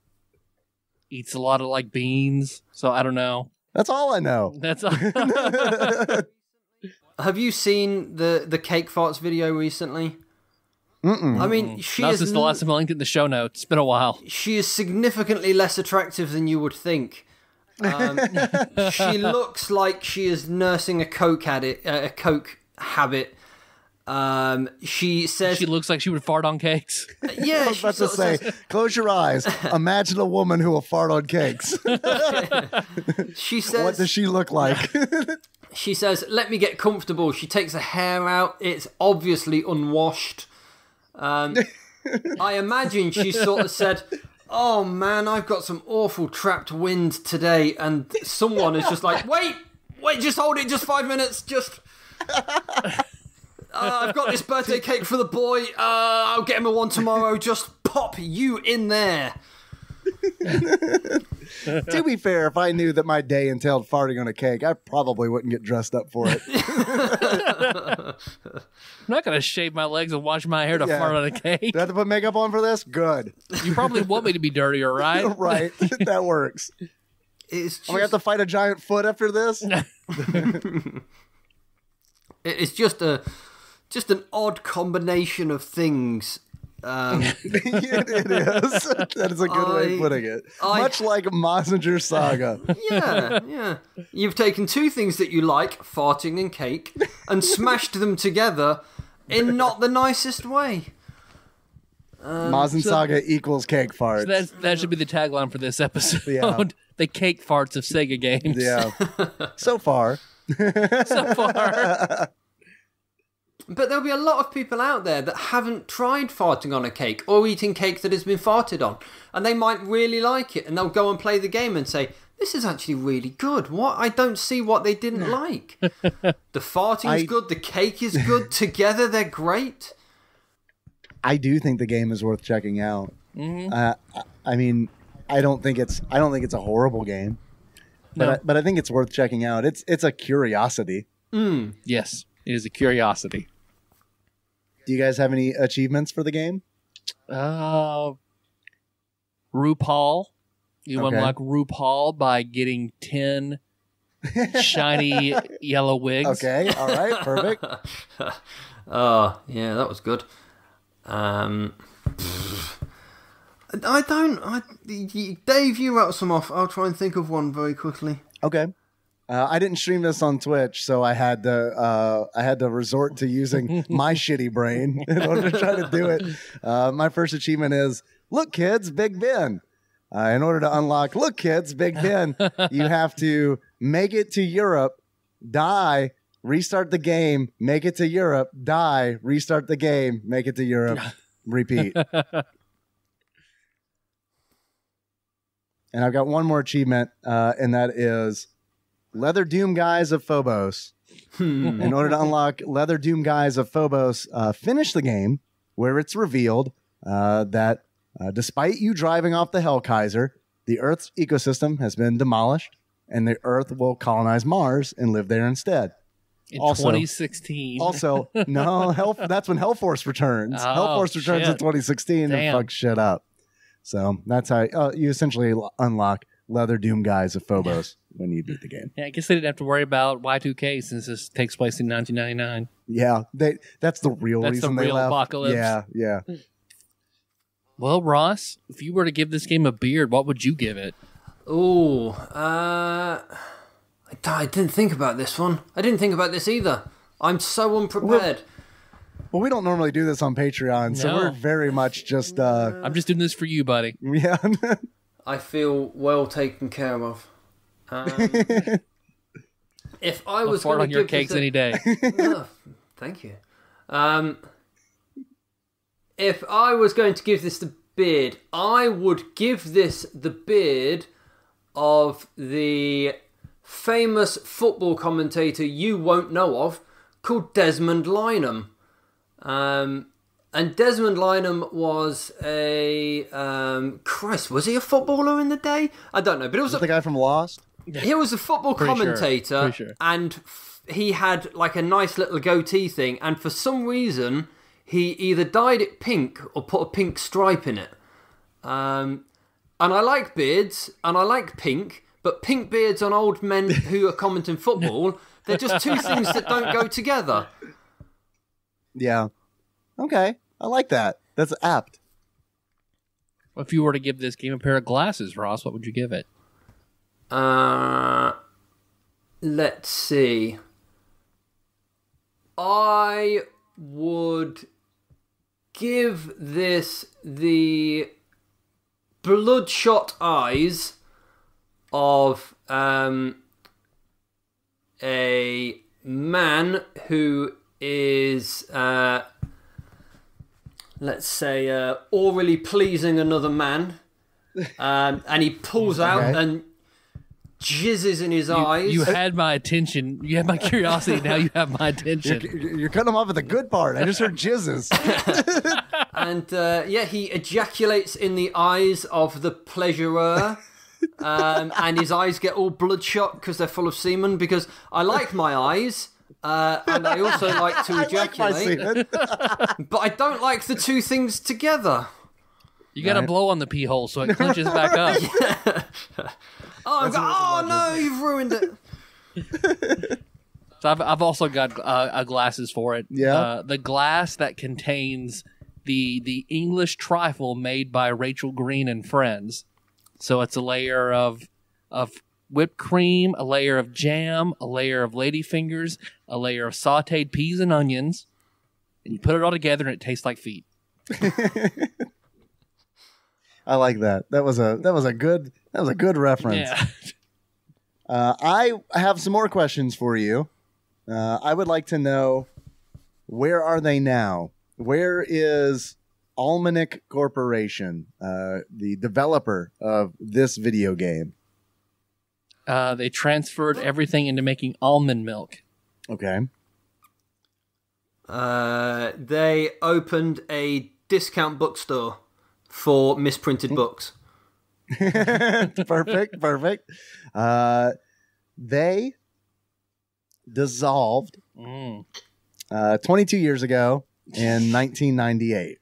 C: eats a lot of like beans? So I don't know.
E: That's all I know.
C: That's
D: Have you seen the cake farts video recently?
E: Mm-mm.
D: I mean, she
C: not
D: is
C: since the last time I linked it in the show notes. It's been a while.
D: She is significantly less attractive than you would think. She looks like she is nursing a coke habit. She says
C: she looks like she would fart on cakes.
D: Yeah,
E: I was about to say, close your eyes. Imagine a woman who will fart on cakes.
D: She says,
E: what does she look like?
D: She says, "Let me get comfortable." She takes her hair out. It's obviously unwashed. I imagine she sort of said, "Oh man, I've got some awful trapped wind today," and someone is just like, "Wait, just hold it, just 5 minutes, just." I've got this birthday cake for the boy. I'll get him a one tomorrow. Just pop you in there.
E: To be fair, if I knew that my day entailed farting on a cake, I probably wouldn't get dressed up for it.
C: I'm not going to shave my legs and wash my hair to
E: Yeah.
C: fart on a cake.
E: Do I have to put makeup on for this? Good.
C: You probably want me to be dirtier, right?
E: Right. That works.
D: It's just,
E: I'm going to have to fight a giant foot after this?
D: it's just an odd combination of things.
E: it is. That is a good way of putting it. Much like Mazinger Saga.
D: Yeah. You've taken two things that you like, farting and cake, and smashed them together in not the nicest way.
E: Mazin Saga equals cake farts.
C: So that should be the tagline for this episode.
E: Yeah.
C: The cake farts of Sega games.
E: Yeah. So far.
C: So far.
D: But there'll be a lot of people out there that haven't tried farting on a cake or eating cake that has been farted on. And they might really like it. And they'll go and play the game and say, this is actually really good. What? I don't see what they didn't like. The farting is good. The cake is good. Together, they're great.
E: I do think the game is worth checking out.
C: Mm-hmm.
E: I mean, I don't think it's a horrible game,
C: No.
E: but I think it's worth checking out. It's a curiosity.
C: Yes, it is a curiosity.
E: Do you guys have any achievements for the game?
C: RuPaul. You
E: Okay.
C: unlock RuPaul by getting 10 shiny yellow wigs.
E: Okay, all right, perfect.
D: Oh, yeah, that was good. Dave, you rattle some off. I'll try and think of one very quickly.
E: Okay. I didn't stream this on Twitch, so I had to resort to using my shitty brain in order to try to do it. My first achievement is, look, kids, Big Ben. In order to unlock, look, kids, Big Ben, you have to make it to Europe, die, restart the game, make it to Europe, die, restart the game, make it to Europe, repeat. And I've got one more achievement, and that is Leather Doom Guys of Phobos. In order to unlock Leather Doom Guys of Phobos, finish the game where it's revealed that despite you driving off the Hellkaiser, the Earth's ecosystem has been demolished, and the Earth will colonize Mars and live there instead.
C: In
E: Also-
C: 2016.
E: Also, no, that's when Hellforce returns.
C: Oh,
E: Hellforce returns in
C: shit.
E: 2016
C: Damn.
E: and fucks shit up. So that's how you essentially unlock Leather Doom Guys of Phobos when you beat the game.
C: Yeah, I guess they didn't have to worry about Y2K since this takes place in 1999.
E: Yeah, that's the real
C: That's the
E: reason they
C: real
E: left.
C: apocalypse.
E: Yeah.
C: Well, Ross, if you were to give this game a beard, what would you give it?
D: Oh, I didn't think about this one. I didn't think about this either. I'm so unprepared.
E: Well, we don't normally do this on Patreon, so
C: No.
E: we're very much just
C: I'm just doing this for you, buddy.
E: yeah.
D: I feel well taken care of. If I
C: I'll
D: was
C: fart
D: going
C: on
D: to
C: your
D: give
C: cakes
D: this
C: any day.
D: Oh, thank you. If I was going to give this the beard, I would give this the beard of the famous football commentator you won't know of, called Desmond Lynam. And Desmond Lynam was a was he a footballer in the day? I don't know, but it was
E: Is the guy from Lost?
D: he was a football
C: Pretty sure.
D: commentator,
C: Pretty sure.
D: and he had like a nice little goatee thing, and for some reason he either dyed it pink or put a pink stripe in it. And I like beards, and I like pink, but pink beards on old men who are commenting football, they're just two things that don't go together.
E: Yeah. Okay. I like that. That's apt.
C: If you were to give this game a pair of glasses, Ross, what would you give it?
D: Let's see. I would give this the bloodshot eyes of a man who is, let's say, orally pleasing another man. And he pulls out
E: Okay.
D: and jizzes in his eyes.
C: You had my attention. You had my curiosity. Now you have my attention.
E: You're cutting him off at the good part. I just heard jizzes.
D: And he ejaculates in the eyes of the pleasurer. and his eyes get all bloodshot because they're full of semen. Because I like my eyes, and I also like to ejaculate, but I don't like the two things together.
C: You got to blow on the pee hole so it clenches back up.
D: Oh no, you've ruined it.
C: So I've also got glasses for it.
E: Yeah.
C: The glass that contains the English trifle made by Rachel Green and Friends. So it's a layer of whipped cream, a layer of jam, a layer of ladyfingers, a layer of sautéed peas and onions, and you put it all together and it tastes like feet.
E: I like that. That was a good reference.
C: Yeah.
E: I have some more questions for you. I would like to know, where are they now? Where is Almanac Corporation, the developer of this video game?
C: They transferred everything into making almond milk.
E: Okay.
D: They opened a discount bookstore for misprinted books.
E: Perfect. They dissolved 22 years ago in 1998.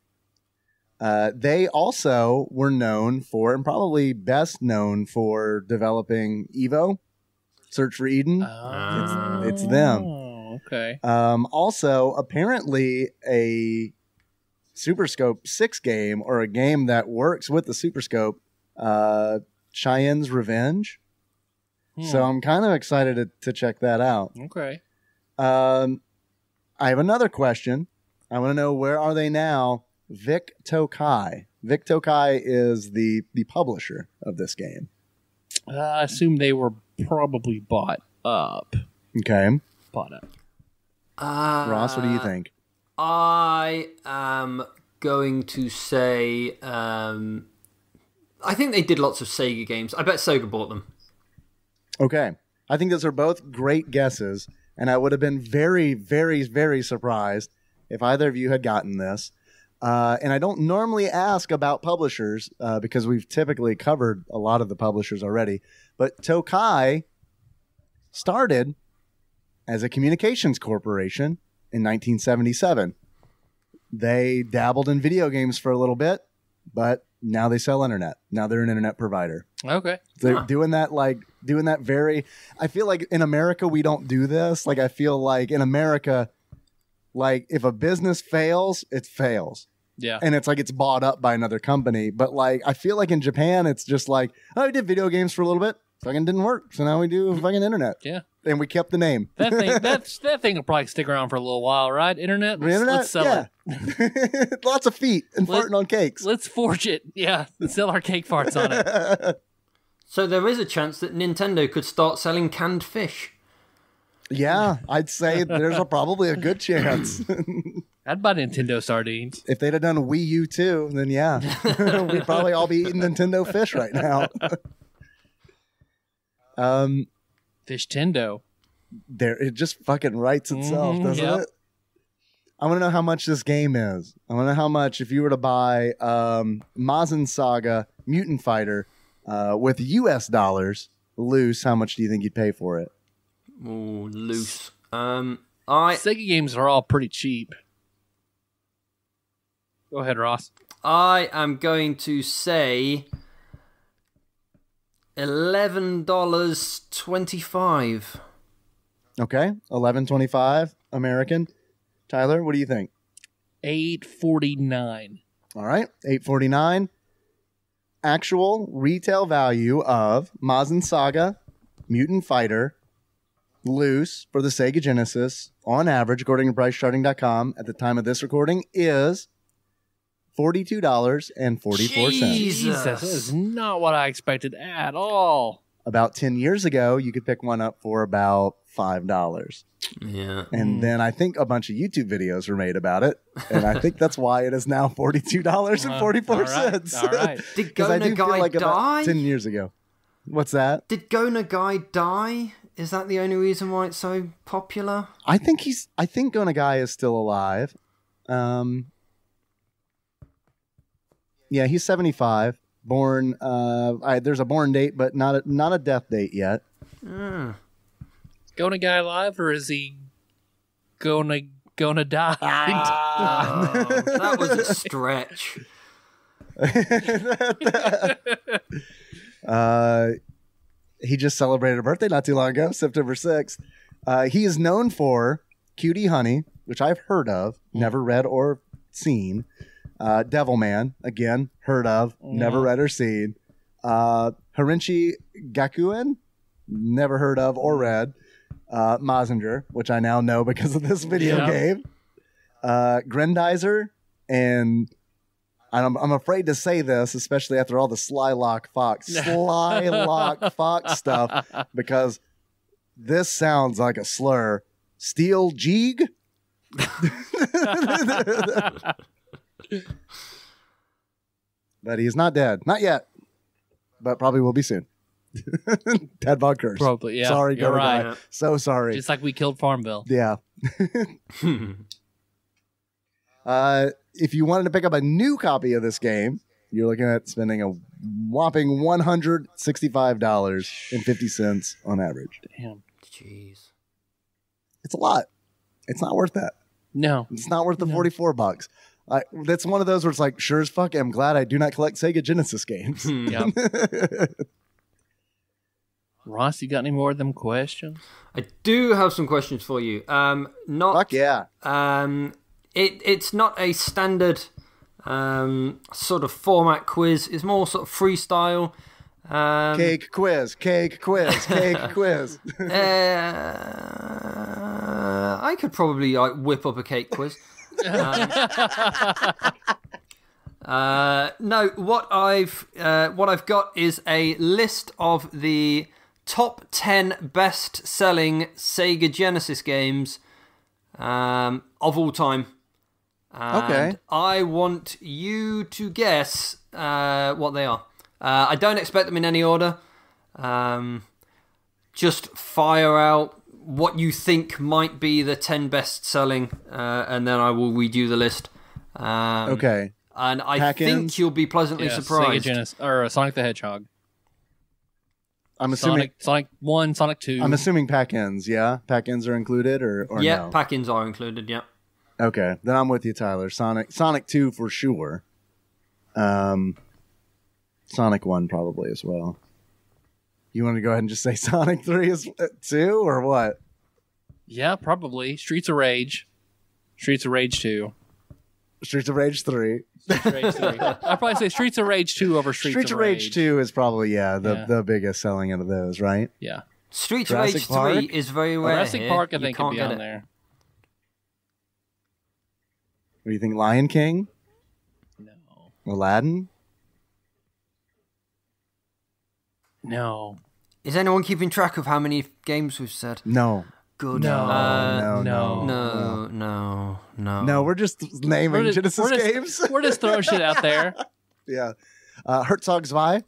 E: They also were known for, and probably best known for, developing Evo, Search for Eden. It's them.
C: Okay.
E: Also, apparently a Super Scope 6 game, or a game that works with the Super Scope, Cheyenne's Revenge. So I'm kind of excited to check that out.
C: Okay.
E: I have another question. I want to know, where are they now? Vic Tokai. Vic Tokai is the publisher of this game.
C: I assume they were probably bought up.
E: Okay.
C: Bought up.
E: Ross, what do you think?
D: I am going to say, I think they did lots of Sega games. I bet Sega bought them.
E: Okay. I think those are both great guesses, and I would have been very, very, very surprised if either of you had gotten this. And I don't normally ask about publishers because we've typically covered a lot of the publishers already. But Tokai started as a communications corporation in 1977. They dabbled in video games for a little bit, but now they sell internet. Now they're an internet provider.
C: Okay.
E: They're doing that very... I feel like in America, we don't do this. Like, I feel like in America, like, if a business fails, it fails.
C: Yeah.
E: And it's like it's bought up by another company. But, like, I feel like in Japan, it's just like, oh, we did video games for a little bit. Fucking didn't work. So now we do fucking internet.
C: Yeah.
E: And we kept the name.
C: That thing will probably stick around for a little while, right? Internet? Let's sell
E: it. Lots of feet and farting on cakes.
C: Let's forge it. Yeah. Let's sell our cake farts on it.
D: So there is a chance that Nintendo could start selling canned fish.
E: Yeah, I'd say there's probably a good chance.
C: I'd buy Nintendo sardines.
E: If they'd have done Wii U too, then yeah. We'd probably all be eating Nintendo fish right now.
C: Fish Tendo.
E: It just fucking writes itself, doesn't it? I want to know how much this game is. I want to know how much, if you were to buy Mazin Saga Mutant Fighter with US dollars loose, how much do you think you'd pay for it?
D: Ooh, loose.
C: Sega games are all pretty cheap. Go ahead, Ross.
D: I am going to say $11.25.
E: Okay, $11.25 American. Tyler, what do you think?
C: $8.49.
E: All right, $8.49. Actual retail value of Mazin Saga Mutant Fighter loose for the Sega Genesis, on average, according to PriceCharting.com, at the time of this recording, is $42.44.
C: Jesus, that is not what I expected at all.
E: About 10 years ago, you could pick one up for about $5.
D: Yeah.
E: And then I think a bunch of YouTube videos were made about it. And I think that's why it is now $42.44.
C: All right.
D: Did Go Nagai die?
E: 10 years ago. What's that?
D: Did Go Nagai die? Is that the only reason why it's so popular?
E: I think Go Nagai is still alive. Yeah, he's 75. Born. There's a born date, but not a death date yet.
C: Going a guy alive, or is he gonna die?
D: That was a stretch.
E: He just celebrated a birthday not too long ago, September 6th. He is known for Cutie Honey, which I've heard of, never read or seen. Devilman, again, heard of, never read or seen. Harinchi Gakuen, never heard of or read. Mazinger, which I now know because of this video game. Grendizer, and I'm afraid to say this, especially after all the Slylock Fox stuff, because this sounds like a slur. Steel Jeeg? But he's not dead. Not yet. But probably will be soon. TADPOG curse.
C: Probably, yeah.
E: Sorry,
C: you're right.
E: Guy. So sorry.
C: Just like we killed Farmville.
E: Yeah. If you wanted to pick up a new copy of this game, you're looking at spending a whopping $165.50 on average.
C: Damn.
D: Jeez.
E: It's a lot. It's not worth that.
C: No.
E: It's not worth the $44. That's one of those where it's like, sure as fuck, I'm glad I do not collect Sega Genesis games.
C: Yep. Ross, you got any more of them questions?
D: I do have some questions for you.
E: Fuck yeah.
D: It's not a standard sort of format quiz. It's more sort of freestyle.
E: Cake quiz.
D: I could probably whip up a cake quiz. No, what I've got is a list of the top 10 best-selling Sega Genesis games of all time. And I want you to guess what they are. I don't expect them in any order. Just fire out what you think might be the 10 best-selling, and then I will read you the list.
E: Okay.
D: And I think you'll be pleasantly surprised.
C: Sega Genesis, or Sonic the Hedgehog.
E: I'm assuming
C: Sonic 1, Sonic 2.
E: I'm assuming pack-ins, yeah? Pack-ins are included, or
D: yeah,
E: no?
D: pack-ins are included, yeah.
E: Okay, then I'm with you, Tyler. Sonic 2 for sure. Sonic 1 probably as well. You want to go ahead and just say Sonic 3 is 2, or what?
C: Yeah, probably. Streets of Rage 2.
E: Streets of Rage 3.
C: Streets of Rage 3. I'd probably say Streets of Rage 2 over Streets of Rage
E: 2 is probably, the biggest selling out of those, right?
C: Yeah.
D: Streets of
E: Jurassic
D: Rage
E: Park?
D: 3 is very rare.
C: Jurassic
D: here.
C: Park, I
D: You
C: think,
D: can't
C: could be
D: get
C: on
D: it.
C: there.
E: What do you think, Lion King?
C: No.
E: Aladdin?
C: No.
D: Is anyone keeping track of how many games we've said?
E: No.
D: Good.
C: No.
E: No, we're just naming Genesis games.
C: We're just throwing shit out there.
E: Yeah. Herzog Zwei.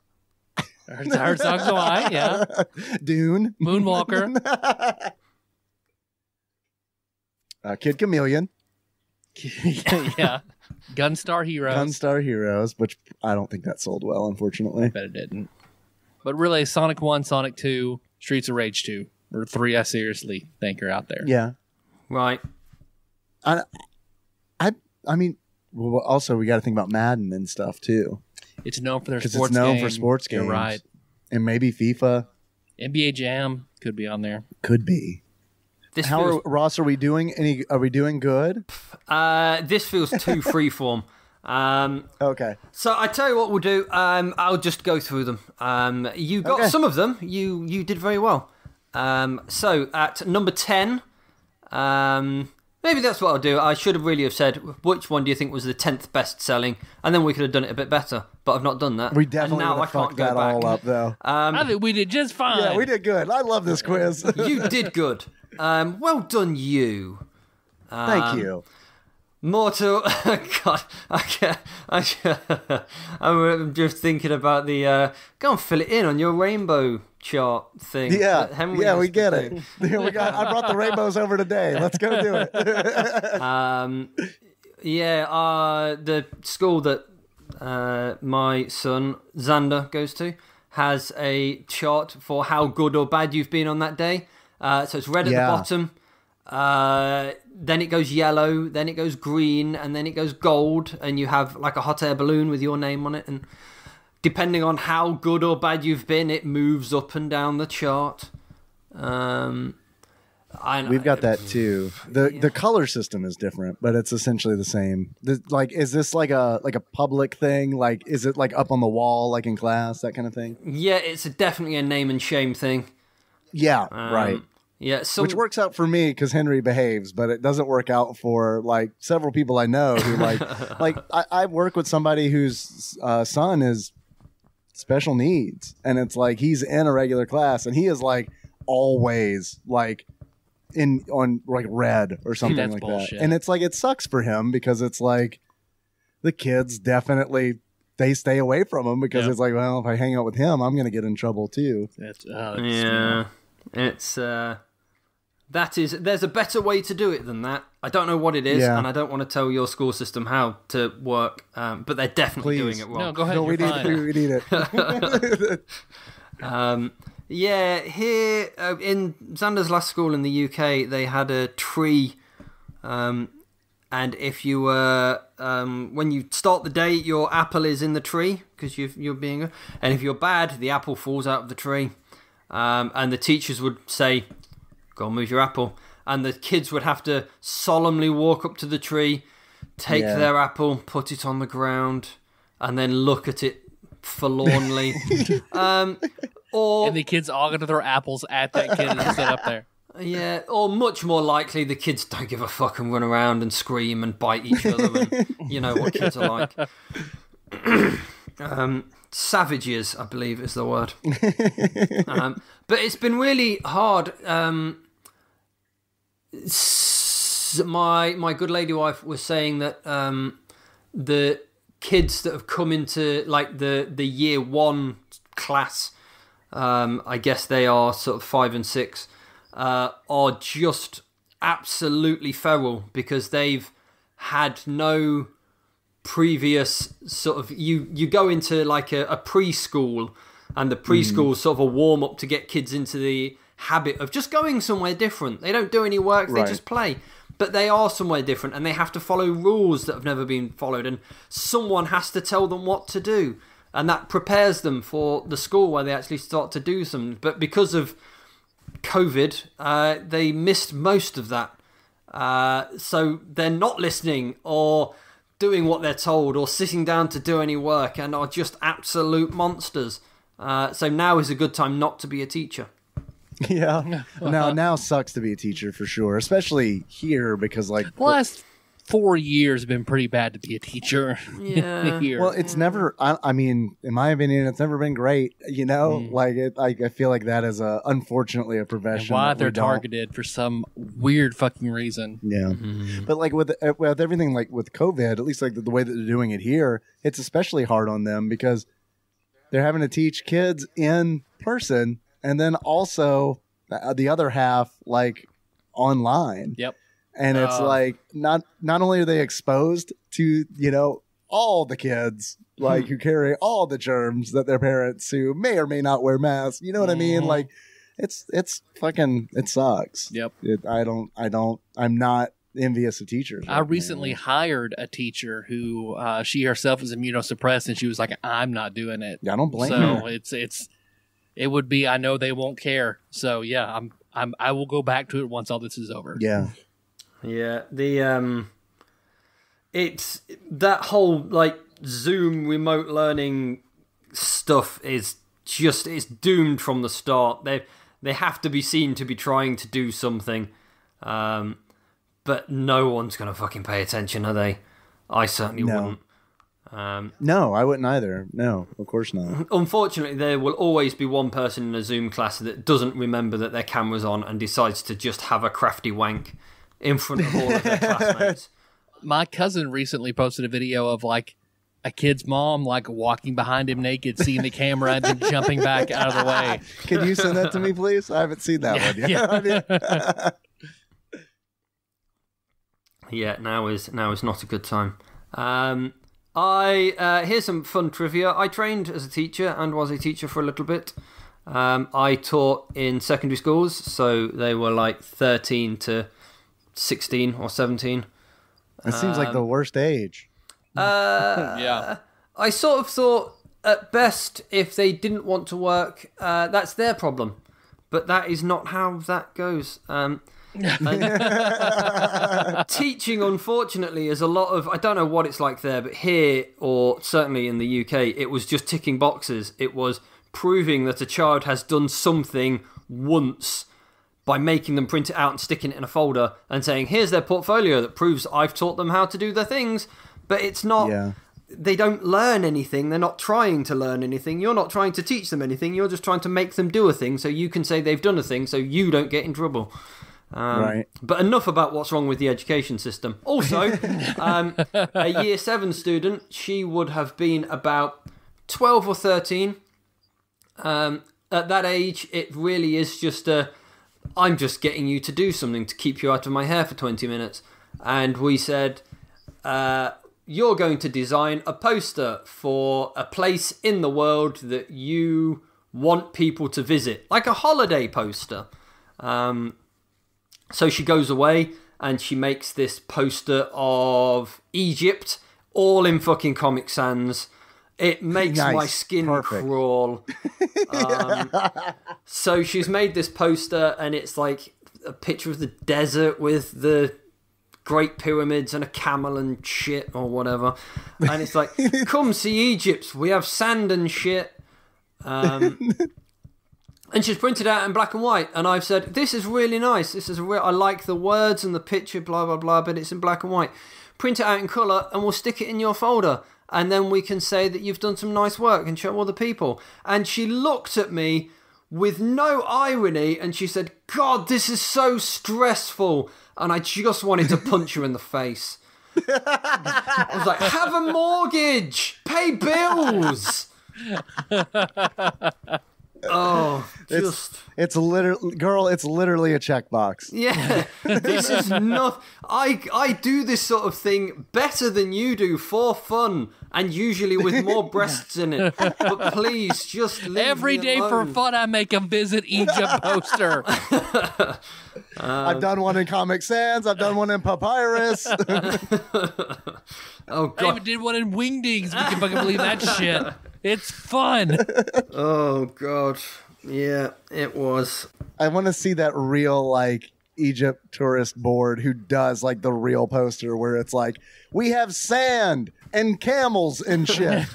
C: Herzog Zwei, yeah.
E: Dune.
C: Moonwalker.
E: Kid Chameleon.
C: Yeah. Gunstar Heroes.
E: Gunstar Heroes, which I don't think that sold well, unfortunately.
C: I bet it didn't. But really, Sonic 1, Sonic 2, Streets of Rage 2, or 3 I seriously think are out there.
E: Yeah.
D: Right.
E: I mean, well, also we got to think about Madden and stuff too.
C: It's known for their
E: Because
C: sports
E: it's known
C: game.
E: for sports games.
C: You're right.
E: And maybe FIFA.
C: NBA Jam could be on there.
E: Could be. Ross, are we doing good?
D: This feels too freeform.
E: Okay.
D: So I tell you what we'll do. I'll just go through them. You got some of them. You did very well. So at number 10, maybe that's what I'll do. I should have really said which one do you think was the 10th best selling, and then we could have done it a bit better. But I've not done that.
E: We definitely
D: and now I
E: fucked
D: can't go
E: that
D: back.
E: all up, though.
C: I think we did just fine.
E: Yeah, we did good. I love this quiz.
D: You did good. Well done, you.
E: Thank you.
D: Mortal. God, I'm just thinking about the. Go and fill it in on your rainbow chart thing.
E: Yeah, we get
D: do.
E: it. I brought the rainbows over today. Let's go do it.
D: The school that my son Xander goes to has a chart for how good or bad you've been on that day. So it's red at the bottom. Then it goes yellow, then it goes green, and then it goes gold, and you have like a hot air balloon with your name on it, and depending on how good or bad you've been, it moves up and down the chart.
E: We've got that too. The color system is different, but it's essentially the same. Is this like a public thing? Like, is it like up on the wall, like in class, that kind of thing?
D: Yeah, it's definitely a name and shame thing.
E: Yeah, right.
D: Yeah,
E: which works out for me because Henry behaves, but it doesn't work out for like several people I know who like I work with somebody whose son is special needs, and it's like he's in a regular class and he is like always like on like red or something
C: That's
E: like
C: bullshit.
E: that, and it's like it sucks for him because it's like the kids definitely they stay away from him because it's like, well, if I hang out with him, I'm gonna get in trouble too.
D: There's a better way to do it than that. I don't know what it is, and I don't want to tell your school system how to work, but they're definitely doing it wrong.
C: No, go ahead.
E: No, we need it.
D: Here in Xander's last school in the UK, they had a tree, and if you were when you start the day, your apple is in the tree because you're being, and if you're bad, the apple falls out of the tree, and the teachers would say, "Go and move your apple," and the kids would have to solemnly walk up to the tree, take their apple, put it on the ground, and then look at it forlornly.
C: And the kids all going to throw apples at that kid and sit up there.
D: Yeah, or much more likely, the kids don't give a fuck and run around and scream and bite each other, and you know what kids are like. Savages, I believe is the word. But it's been really hard. My good lady wife was saying that the kids that have come into like the year one class, I guess they are sort of 5 and 6, are just absolutely feral because they've had no previous sort of you go into like a preschool, and the preschool is sort of a warm up to get kids into the habit of just going somewhere different. They don't do any work, they just play, but they are somewhere different and they have to follow rules that have never been followed, and someone has to tell them what to do, and that prepares them for the school where they actually start to do something. But because of COVID, they missed most of that, so they're not listening or doing what they're told or sitting down to do any work, and are just absolute monsters. So now is a good time not to be a teacher.
E: Yeah. Now sucks to be a teacher for sure, especially here because like
C: the last 4 years have been pretty bad to be a teacher.
D: Yeah.
C: Here.
E: Well, it's never. I mean, in my opinion, it's never been great. You know, like I feel like that is unfortunately a profession.
C: And why they're targeted for some weird fucking reason.
E: Yeah, but like with everything, like with COVID, at least like the way that they're doing it here, it's especially hard on them because they're having to teach kids in person, and then also the other half like online.
C: Yep.
E: And it's like not only are they exposed to, you know, all the kids like who carry all the germs that their parents who may or may not wear masks. You know what I mean? Like it's fucking it sucks.
C: Yep.
E: I'm not envious of teachers.
C: I recently hired a teacher who she herself is immunosuppressed, and she was like, "I'm not doing it."
E: I don't blame her.
C: So it would be, I know they won't care. So yeah, I will go back to it once all this is over.
E: Yeah.
D: Yeah, it's that whole like Zoom remote learning stuff is just, it's doomed from the start. They have to be seen to be trying to do something, but no one's gonna fucking pay attention, are they? I certainly wouldn't.
E: No, I wouldn't either. No, of course not.
D: Unfortunately, there will always be one person in a Zoom class that doesn't remember that their camera's on and decides to just have a crafty wank in front of all of their classmates.
C: My cousin recently posted a video of like a kid's mom like walking behind him naked, seeing the camera, and then jumping back out of the way.
E: Can you send that to me, please? I haven't seen that one yet.
D: Yeah, now is not a good time. Here's some fun trivia. I trained as a teacher and was a teacher for a little bit. I taught in secondary schools, so they were like 13 to 16 or 17.
E: It seems like the worst age.
C: Yeah.
D: I sort of thought, at best, if they didn't want to work, that's their problem. But that is not how that goes. Teaching, unfortunately, is a lot of... I don't know what it's like there, but here, or certainly in the UK, it was just ticking boxes. It was proving that a child has done something once by making them print it out and sticking it in a folder and saying, here's their portfolio that proves I've taught them how to do their things. But it's not...
E: Yeah.
D: They don't learn anything. They're not trying to learn anything. You're not trying to teach them anything. You're just trying to make them do a thing so you can say they've done a thing so you don't get in trouble.
E: Right.
D: But enough about what's wrong with the education system. Also, a year 7 student, she would have been about 12 or 13. At that age, it really is just I'm just getting you to do something to keep you out of my hair for 20 minutes. And we said, you're going to design a poster for a place in the world that you want people to visit, like a holiday poster. So she goes away and she makes this poster of Egypt, all in fucking Comic Sans. It makes my skin crawl. So she's made this poster and it's like a picture of the desert with the Great Pyramids and a camel and shit or whatever. And it's like, come see Egypt. We have sand and shit. And she's printed out in black and white, and I've said, this is really nice. I like the words and the picture, blah, blah, blah, but it's in black and white. Print it out in colour, and we'll stick it in your folder. And then we can say that you've done some nice work and show other people. And she looked at me with no irony, and she said, God, this is so stressful. And I just wanted to punch her in the face. I was like, have a mortgage! Pay bills! Oh,
E: it's literally a checkbox.
D: Yeah, this is not. I do this sort of thing better than you do for fun, and usually with more breasts in it. But please, just leave
C: Every
D: me
C: day
D: alone.
C: for fun, I make a Visit Egypt poster.
E: I've done one in Comic Sans. I've done one in Papyrus.
D: Oh
C: I even
D: God!
C: did one in Wingdings. We can fucking believe that shit. It's fun.
D: Oh God! Yeah, it was.
E: I want to see that real like Egypt tourist board who does like the real poster where it's like, we have sand and camels and shit.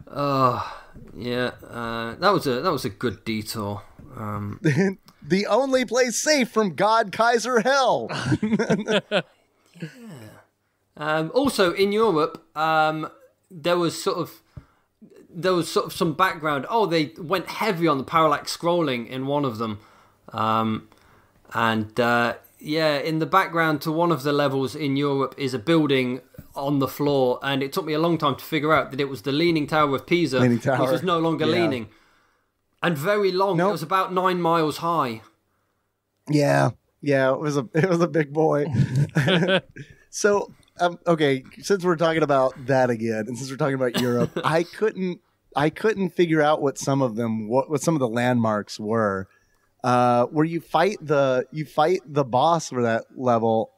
D: Oh yeah, that was a good detour.
E: The only place safe from God Kaiser Hell.
D: Also in Europe, there was sort of some background. Oh, they went heavy on the parallax scrolling in one of them, yeah, in the background to one of the levels in Europe is a building on the floor, and it took me a long time to figure out that it was the Leaning Tower of Pisa, which was no longer leaning, and very long. Nope. It was about 9 miles high.
E: Yeah, it was a big boy. So, okay, since we're talking about that again, and since we're talking about Europe, I couldn't figure out what some of the landmarks were. Where you fight the boss for that level.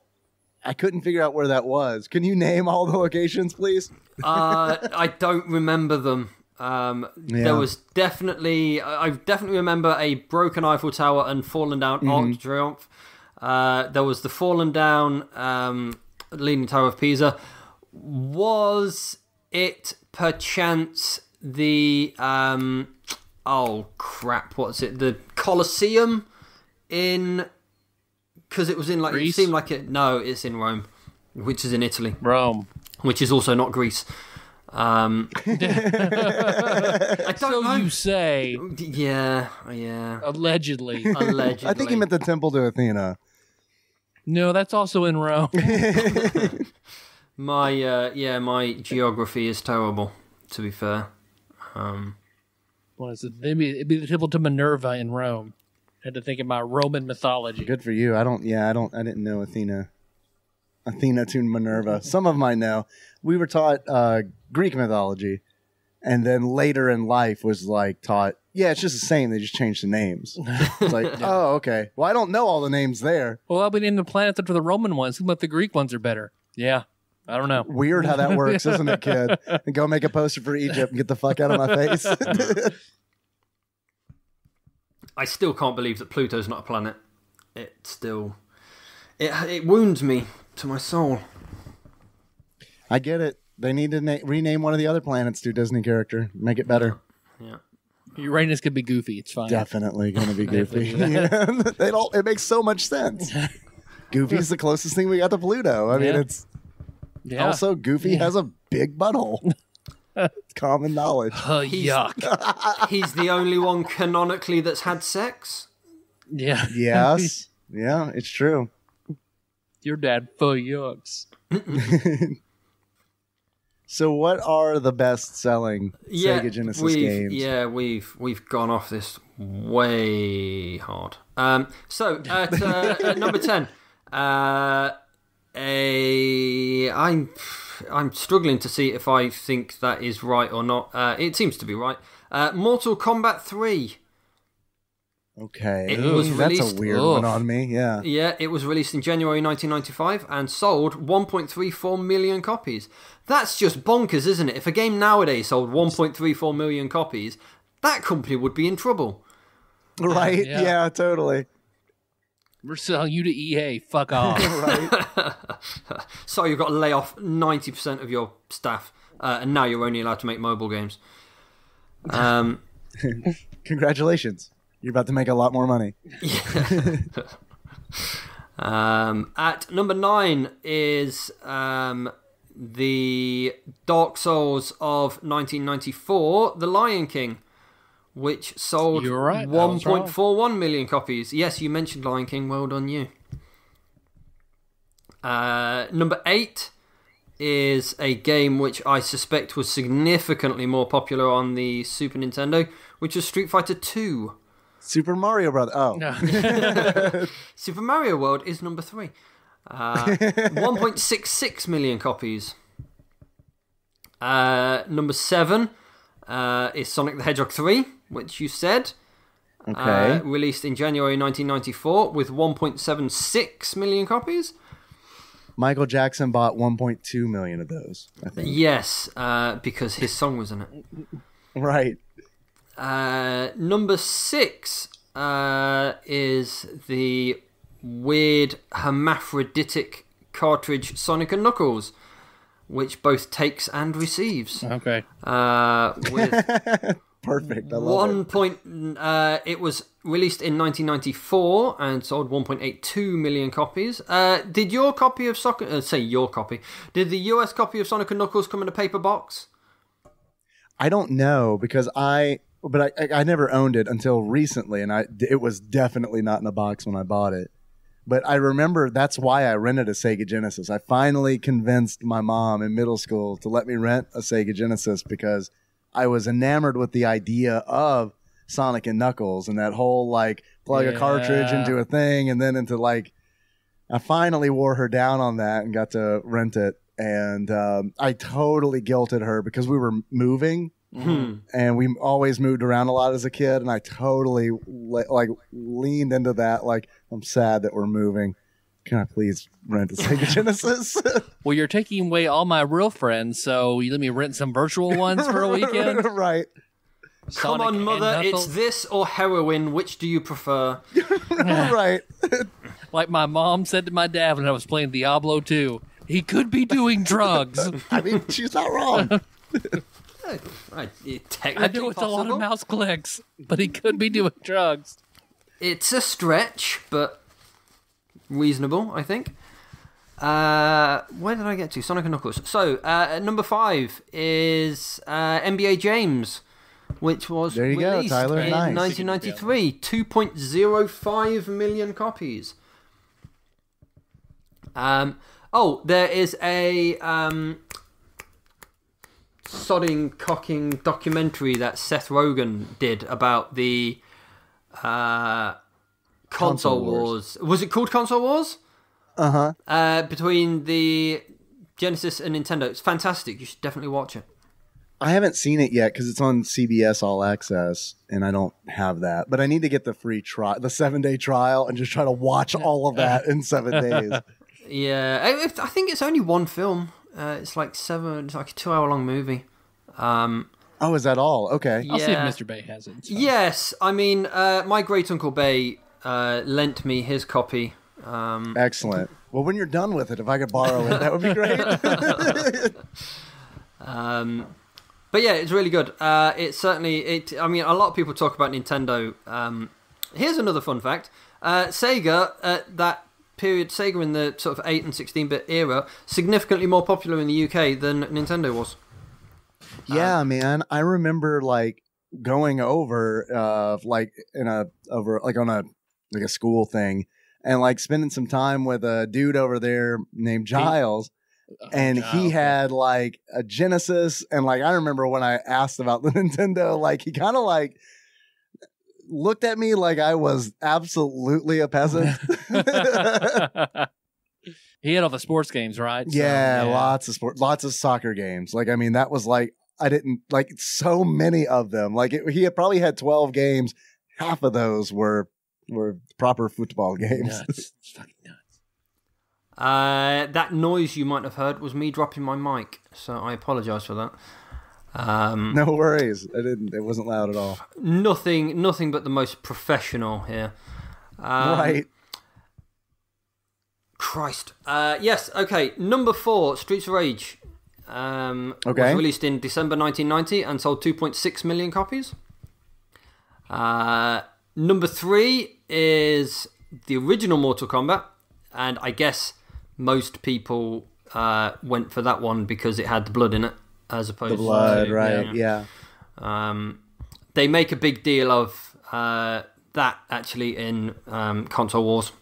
E: I couldn't figure out where that was. Can you name all the locations, please?
D: I don't remember them. There was definitely... I definitely remember a broken Eiffel Tower and fallen down Arc de Triomphe. There was the fallen down Leaning Tower of Pisa. Was it perchance the... oh, crap, what's it? The Colosseum in... Because it was in, like...
C: Greece?
D: It seemed like it... No, it's in Rome, which is in Italy.
C: Rome.
D: Which is also not Greece. I don't know.
C: You say.
D: Yeah.
C: Allegedly.
D: Allegedly.
E: I think he meant the temple to Athena.
C: No, that's also in Rome.
D: My geography is terrible, to be fair.
C: What is it? Maybe it'd be the temple to Minerva in Rome. Had to think about Roman mythology.
E: Good for you. I didn't know Athena. Athena to Minerva. Some of them I know. We were taught Greek mythology, and then later in life was like taught, yeah, it's just the same. They just changed the names. It's like, oh, okay. Well, I don't know all the names there.
C: Well, I'll be naming the planets after the Roman ones. Who about the Greek ones are better? Yeah, I don't know.
E: Weird how that works, isn't it, kid? And go make a poster for Egypt and get the fuck out of my face.
D: I still can't believe that Pluto's not a planet. It wounds me to my soul.
E: I get it. They need to rename one of the other planets to a Disney character. Make it better.
D: Yeah.
C: Uranus could be Goofy. It's fine.
E: Definitely going to be Goofy. It makes so much sense. Goofy's the closest thing we got to Pluto. I mean, it's also Goofy has a big butthole. It's common knowledge.
C: Yuck.
D: He's the only one canonically that's had sex.
C: Yeah.
E: Yes. Yeah, it's true.
C: Your dad for yucks.
E: So what are the best-selling Sega Genesis games?
D: Yeah, we've gone off this way hard. So at number 10, I'm struggling to see if I think that is right or not. It seems to be right. Mortal Kombat 3.
E: Okay.
D: It was released,
E: that's a weird one on me, yeah.
D: Yeah, it was released in January 1995 and sold 1.34 million copies. That's just bonkers, isn't it? If a game nowadays sold 1.34 million copies, that company would be in trouble.
E: Right? Yeah, totally.
C: We're selling you to EA. Fuck off.
E: Right.
D: So you've got to lay off 90% of your staff, and now you're only allowed to make mobile games.
E: Congratulations. You're about to make a lot more money.
D: At number 9 is the Dark Souls of 1994, The Lion King, which sold 1.41 million copies. Yes, you mentioned Lion King. Well done, you. Number 8 is a game which I suspect was significantly more popular on the Super Nintendo, which was Street Fighter 2.
E: Super Mario Brothers. Oh.
D: No. Super Mario World is number 3. 1.66 million copies. Number 7 is Sonic the Hedgehog 3, which you said.
E: Okay.
D: Released in January 1994 with 1.76 million copies.
E: Michael Jackson bought 1.2 million of those, I think.
D: Yes, because his song was in it.
E: Right.
D: Number 6 is the weird hermaphroditic cartridge Sonic and Knuckles, which both takes and receives.
C: Okay.
D: With
E: perfect. I love it.
D: It was released in 1994 and sold 1.82 million copies. Did your copy of Did the US copy of Sonic and Knuckles come in a paper box?
E: I don't know because I never owned it until recently, and it was definitely not in a box when I bought it. But I remember that's why I rented a Sega Genesis. I finally convinced my mom in middle school to let me rent a Sega Genesis because I was enamored with the idea of Sonic and Knuckles and that whole like plug a cartridge into a thing and then into like. I finally wore her down on that and got to rent it. And I totally guilted her because we were moving. Mm-hmm. And we always moved around a lot as a kid, and I totally leaned into that. Like, I'm sad that we're moving. Can I please rent a Sega Genesis?
C: Well, you're taking away all my real friends, so you let me rent some virtual ones for a weekend?
E: Right.
D: Come on, mother, it's this or heroin. Which do you prefer?
E: Right.
C: Like my mom said to my dad when I was playing Diablo 2, he could be doing drugs.
E: I mean, she's not wrong.
C: I know it's a lot of mouse clicks, but he could be doing drugs.
D: It's a stretch, but reasonable, I think. Where did I get to? Sonic and Knuckles. So, number 5 is NBA James, which was released in 1993. 2.05 million copies. There is a sodding cocking documentary that Seth Rogen did about the console wars. Was it called Console Wars? between the Genesis and Nintendo. It's fantastic. You should definitely watch it.
E: I haven't seen it yet because it's on CBS All Access, and I don't have that. But I need to get the free trial, the 7-day trial, and just try to watch all of that in 7 days.
D: Yeah, I think it's only one film. It's like It's like a 2-hour-long movie.
E: Oh, is that all? Okay.
C: I'll see if Mr. Bay has it.
D: Yes, I mean, my great uncle Bay lent me his copy.
E: Excellent. Well, when you're done with it, if I could borrow it, that would be great.
D: But yeah, it's really good. It's certainly. I mean, a lot of people talk about Nintendo. Here's another fun fact: Sega at that period, Sega in the sort of 8 and 16-bit era, significantly more popular in the UK than Nintendo was.
E: Yeah, man. I remember like going over, like on a school thing, and like spending some time with a dude over there named Giles. And he had like a Genesis, and like I remember when I asked about the Nintendo, like he kind of like looked at me like I was absolutely a peasant.
C: He had all the sports games, right?
E: Yeah, lots of sports, lots of soccer games. Like, I mean, that was like I didn't like so many of them. Like he had probably had 12 games. Half of those were proper football games.
C: Nuts. It's fucking nuts.
D: That noise you might have heard was me dropping my mic, so I apologise for that.
E: No worries. It wasn't loud at all.
D: Nothing but the most professional here.
E: Right.
D: Christ. Yes, okay. Number 4, Streets of Rage. Was released in December 1990 and sold 2.6 million copies. Number 3 is the original Mortal Kombat, and I guess most people went for that one because it had the blood in it, as opposed to...
E: The blood, right, yeah.
D: They make a big deal of that, actually, in Console Wars.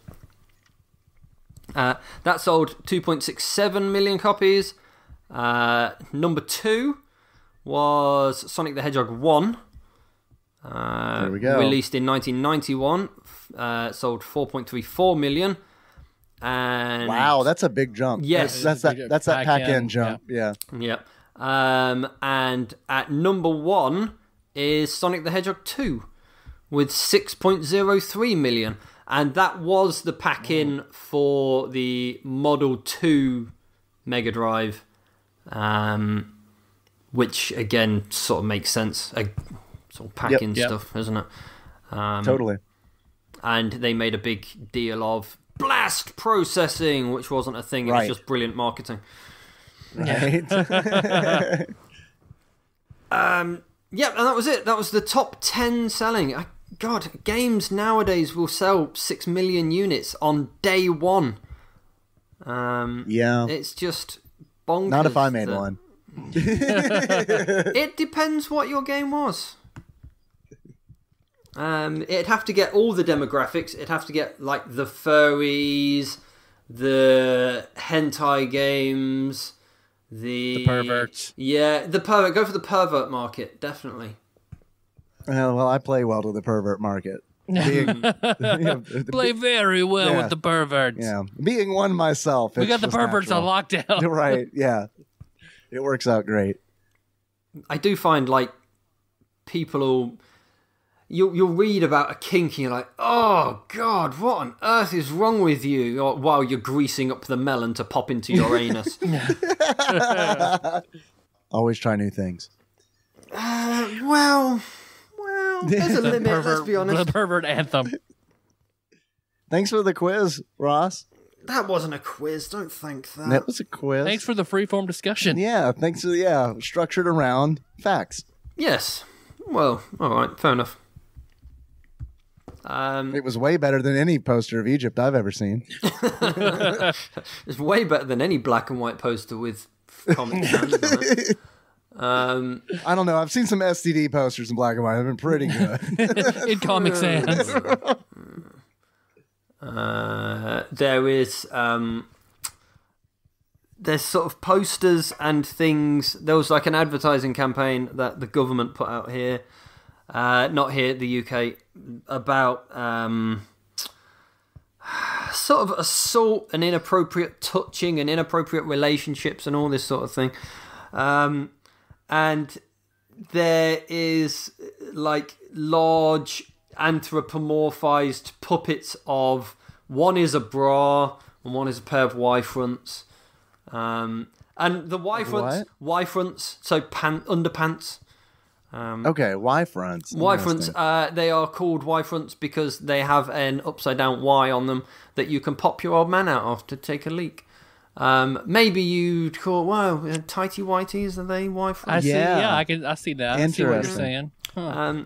D: That sold 2.67 million copies. Number 2 was Sonic the Hedgehog 1.
E: There we go.
D: Released in 1991. Sold 4.34 million. And
E: wow, that's a big jump.
D: Yes,
E: that's that pack-in jump. Yeah.
D: Yep. And at number 1 is Sonic the Hedgehog 2 with 6.03 million, and that was the pack-in for the Model 2 Mega Drive, which again sort of makes sense. Sort of pack-in stuff, isn't it?
E: Totally.
D: And they made a big deal of blast processing, which wasn't a thing. It was just brilliant marketing.
E: Right.
D: And that was it. That was the top 10 selling. God, games nowadays will sell 6 million units on day one. It's just bonkers.
E: Not if I made one.
D: It depends what your game was. It'd have to get all the demographics. It'd have to get like the furries, the hentai games, the
C: perverts.
D: Yeah, the pervert. Go for the pervert market, definitely.
E: Well, I play well to the pervert market.
C: Play very well with the perverts.
E: Yeah, being one myself.
C: We got the perverts
E: natural.
C: on lockdown.
E: Right? Yeah, it works out great.
D: I do find like people will. You'll read about a kink and you're like, oh God, what on earth is wrong with you? Or, while you're greasing up the melon to pop into your anus.
E: Always try new things.
D: Well, there's a limit, let's be honest.
C: The pervert anthem.
E: Thanks for the quiz, Ross.
D: That wasn't a quiz, don't think that.
E: That was a quiz.
C: Thanks for the freeform discussion.
E: Yeah, thanks for, structured around facts.
D: Yes. Well, alright, fair enough.
E: It was way better than any poster of Egypt I've ever seen.
D: It's way better than any black and white poster with Comic Sans on it.
E: I don't know. I've seen some STD posters in black and white. They've been pretty good.
C: In Comic Sans.
D: There is there's sort of posters and things. There was like an advertising campaign that the government put out here, not here, the UK, about sort of assault and inappropriate touching and inappropriate relationships and all this sort of thing. And there is like large anthropomorphized puppets of, one is a bra and one is a pair of Y-fronts. And the Y-fronts, so underpants.
E: Okay, Y-fronts.
D: Y-fronts, they are called Y-fronts because they have an upside down Y on them that you can pop your old man out of to take a leak. Maybe you'd call, wow, tighty whities, are they Y-fronts?
C: I see that. I see what you're saying. Huh.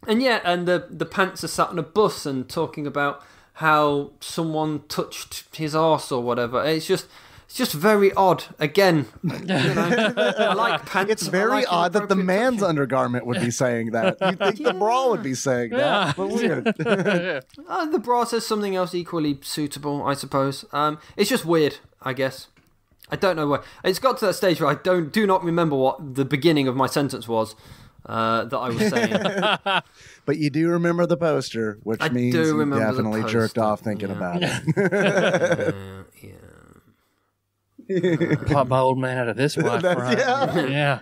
D: And the pants are sat on a bus and talking about how someone touched his arse or whatever. It's just very odd. Again, I like pants.
E: It's very odd that the man's undergarment would be saying that. You'd think the bra would be saying that, but weird.
D: The bra says something else equally suitable, I suppose. It's just weird, I guess. I don't know why. It's got to that stage where I do not remember what the beginning of my sentence was that I was saying.
E: But you do remember the poster, which means you definitely jerked off thinking about it.
C: Pop my old man out of this one. Yeah.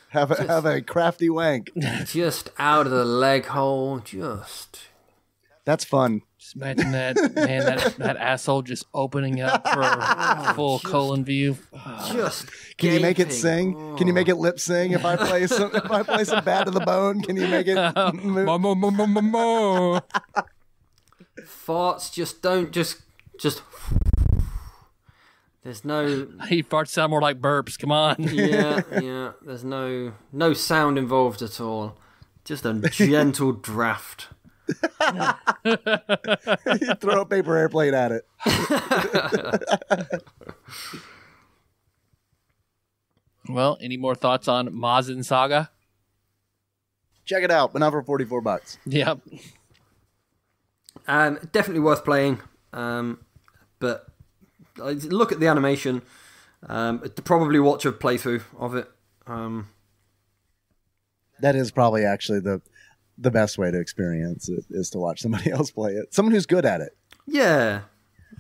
E: Have a crafty wank.
D: Just out of the leg hole.
E: That's fun.
C: Just imagine that asshole just opening up for a full colon view.
E: Can you make it sing? Can you make it lip sing? If I play some Bad to the Bone, can you make it move?
D: Farts just there's no.
C: He farts sound more like burps. Come on.
D: Yeah. There's no sound involved at all. Just a gentle draft.
E: You throw a paper airplane at it.
C: Well, any more thoughts on Mazin Saga?
E: Check it out, but not for $44.
C: Yep.
D: Definitely worth playing. But look at the animation. Probably watch a playthrough of it.
E: That is probably actually the best way to experience it, is to watch somebody else play it. Someone who's good at it.
D: Yeah.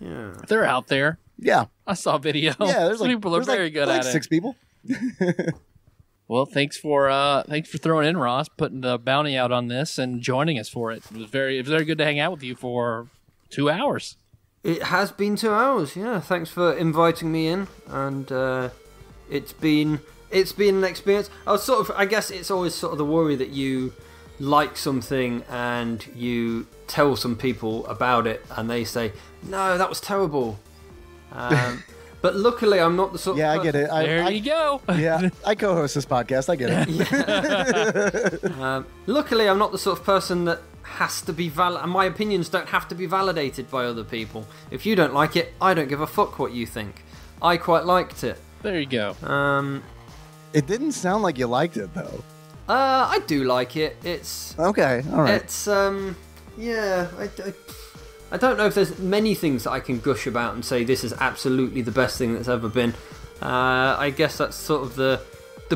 C: They're out there.
E: Yeah.
C: I saw a video.
E: Yeah, there's
C: people are very good at it.
E: 6 people.
C: Well, thanks for throwing in, Ross, putting the bounty out on this and joining us for it. It was very good to hang out with you for 2 hours.
D: It has been 2 hours. Yeah, thanks for inviting me in, and it's been an experience. I guess it's always sort of the worry that you like something and you tell some people about it and they say, no, that was terrible. But luckily I'm not the sort of
E: I get it.
C: There you go.
E: Yeah, I co-host this podcast. I get it.
D: Luckily I'm not the sort of person that has to be and my opinions don't have to be validated by other people. If you don't like it, I don't give a fuck what you think. I quite liked it.
C: There you go.
E: It didn't sound like you liked it, though.
D: I do like it. It's
E: okay. All right.
D: It's I don't know if there's many things that I can gush about and say this is absolutely the best thing that's ever been. I guess that's sort of the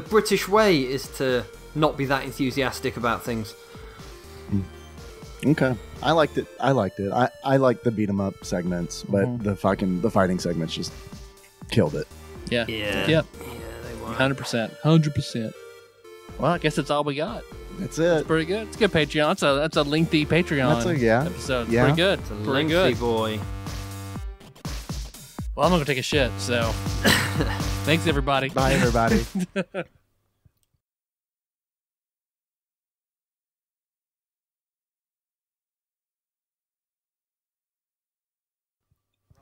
D: British way, is to not be that enthusiastic about things.
E: Okay. I liked it. I like the beat 'em up segments, but the fighting segments just killed it.
C: Yeah.
D: Yeah.
C: Yep.
D: Yeah, they were.
C: 100%. 100%. Well, I guess that's all we got.
E: That's it.
C: It's pretty good. It's a good Patreon. That's a lengthy Patreon episode.
E: Yeah.
C: Pretty good.
D: It's a
C: pretty
D: lengthy
C: good.
D: boy.
C: Well, I'm going to take a shit, so thanks, everybody.
E: Bye, everybody.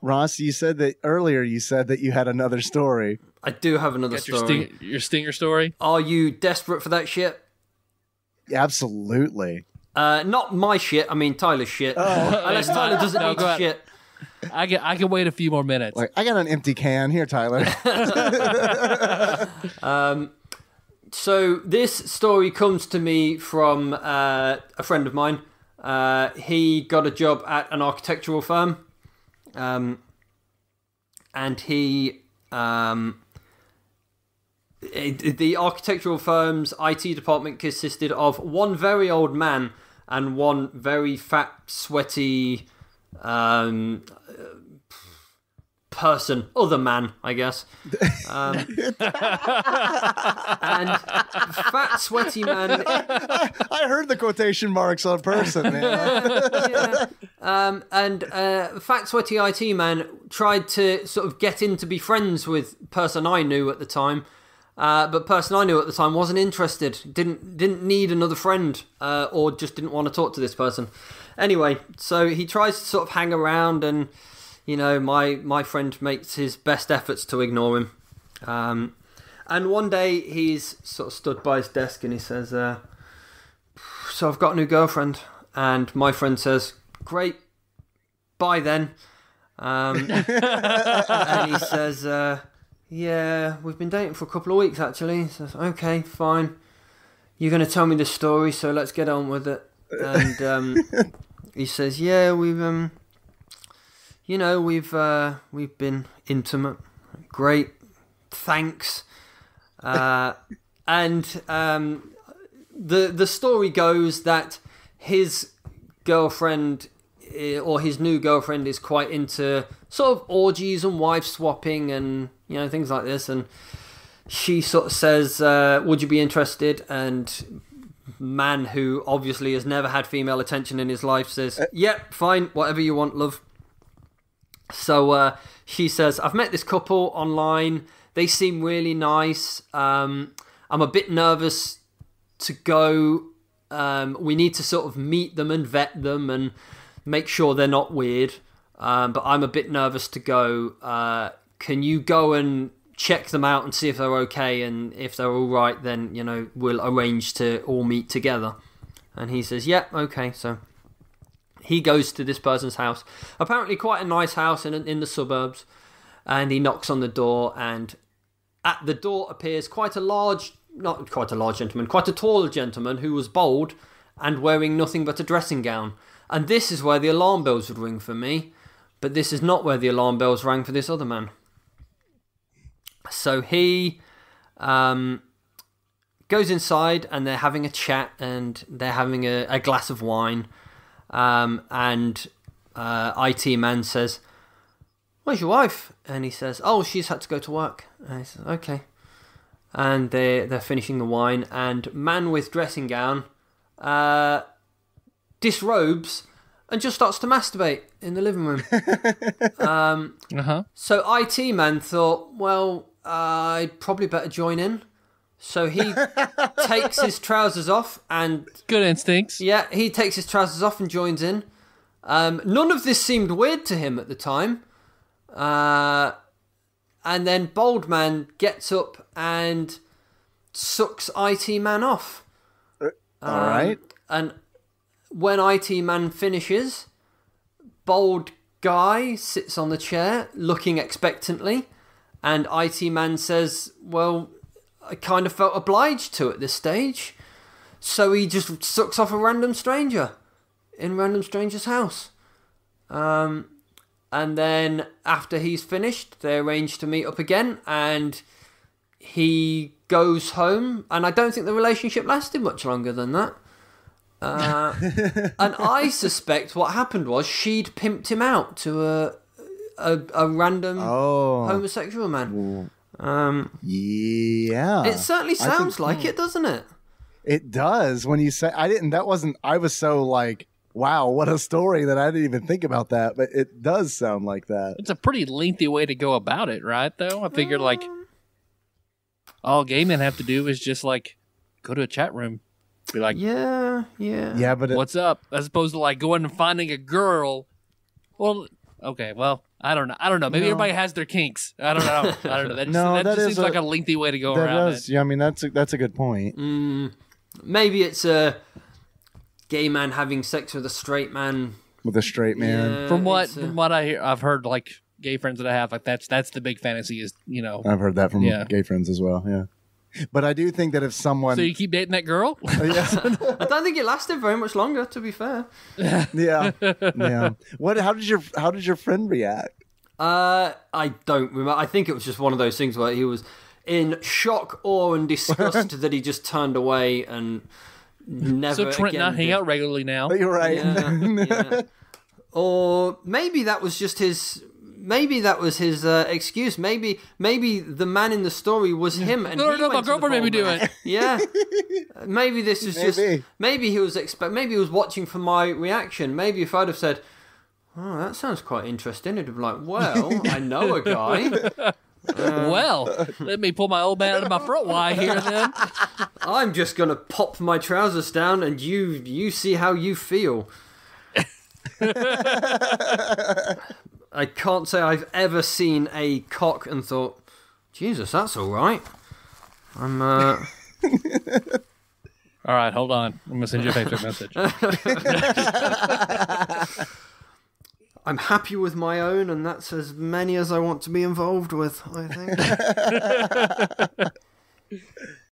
E: Ross, you said that earlier. You said that you had another story.
D: I do have another story.
C: Your stinger story?
D: Are you desperate for that shit?
E: Absolutely.
D: Not my shit. I mean Tyler's shit. Unless Tyler doesn't need shit.
C: I can wait a few more minutes.
E: Like, I got an empty can here, Tyler.
D: So this story comes to me from a friend of mine. He got a job at an architectural firm. And he, the architectural firm's IT department consisted of one very old man and one very fat, sweaty, person, other man, I guess. And fat, sweaty man.
E: I heard the quotation marks on person, man.
D: Fat, sweaty IT man tried to sort of get in to be friends with person I knew at the time. But person I knew at the time wasn't interested, didn't need another friend, or just didn't want to talk to this person. Anyway, so he tries to sort of hang around, and my friend makes his best efforts to ignore him. And one day he's sort of stood by his desk and he says, "So I've got a new girlfriend." And my friend says, "Great, bye then." And he says, "Yeah, we've been dating for a couple of weeks actually." He says, "Okay, fine. You're going to tell me the story, so let's get on with it." And he says, "Yeah, we've been intimate. Great, thanks." And the story goes that his girlfriend, or his new girlfriend, is quite into sort of orgies and wife swapping and things like this, and she sort of says, "Would you be interested?" And man, who obviously has never had female attention in his life, says, "Yep, fine, whatever you want, love." So she says, "I've met this couple online. They seem really nice. I'm a bit nervous to go. We need to sort of meet them and vet them and make sure they're not weird. But I'm a bit nervous to go. Can you go and check them out and see if they're okay? And if they're all right, then, we'll arrange to all meet together." And he says, "Yeah, okay." So he goes to this person's house, apparently quite a nice house in the suburbs, and he knocks on the door, and at the door appears quite a tall gentleman who was bald and wearing nothing but a dressing gown. And this is where the alarm bells would ring for me, but this is not where the alarm bells rang for this other man. So he goes inside, and they're having a chat, and they're having a glass of wine. And IT man says, "Where's your wife?" And he says, "Oh, she's had to go to work." And he says, "Okay." And they're finishing the wine, and man with dressing gown disrobes and just starts to masturbate in the living room. So IT man thought, well, I'd probably better join in. So he takes his trousers off and...
C: Good instincts.
D: Yeah, he takes his trousers off and joins in. None of this seemed weird to him at the time. And then Bold Man gets up and sucks IT Man off.
E: All right.
D: And when IT Man finishes, Bold Guy sits on the chair looking expectantly. And IT Man says, well... I kind of felt obliged to at this stage. So he just sucks off a random stranger in random stranger's house. And then after he's finished, they arrange to meet up again, and he goes home. And I don't think the relationship lasted much longer than that. And I suspect what happened was she'd pimped him out to a random homosexual man.
E: Yeah.
D: It certainly sounds like it, doesn't it?
E: It does. When you say I was so like, wow, what a story that I didn't even think about that, but it does sound like that.
C: It's a pretty lengthy way to go about it, right, though? I figured, like, all gay men have to do is just, like, go to a chat room. Be like,
D: yeah.
E: But
C: what's up? As opposed to, like, going and finding a girl. Well, okay, well, I don't know. Maybe everybody has their kinks. I don't know. That just seems like a lengthy way to go around it.
E: Yeah, I mean, that's a good point.
D: Maybe it's a gay man having sex with a straight man.
E: With a straight man.
C: Yeah, from what I hear, I've heard, like, gay friends that I have, like, that's the big fantasy is,
E: I've heard that from gay friends as well, yeah. But I do think that if someone...
C: So you keep dating that girl?
D: I don't think it lasted very much longer, to be fair.
E: Yeah. How did your friend react?
D: I don't remember. I think it was just one of those things where he was in shock, awe, and disgust that he just turned away and never.
C: So Trent and I hang out regularly now.
E: You're right.
D: Yeah. Or maybe that was just his. Maybe that was his excuse. Maybe the man in the story was him. And
C: No, my girlfriend made me do it.
D: Yeah. Maybe this is just. Maybe he was Maybe he was watching for my reaction. Maybe if I'd have said, "Oh, that sounds quite interesting," it'd be like, "Well, I know a guy."
C: Well, let me pull my old man out of my front Y here then.
D: I'm just gonna pop my trousers down, and you see how you feel. I can't say I've ever seen a cock and thought, Jesus, that's all right. I'm
C: All right, hold on. I'm gonna send you a Facebook message.
D: I'm happy with my own, and that's as many as I want to be involved with, I think.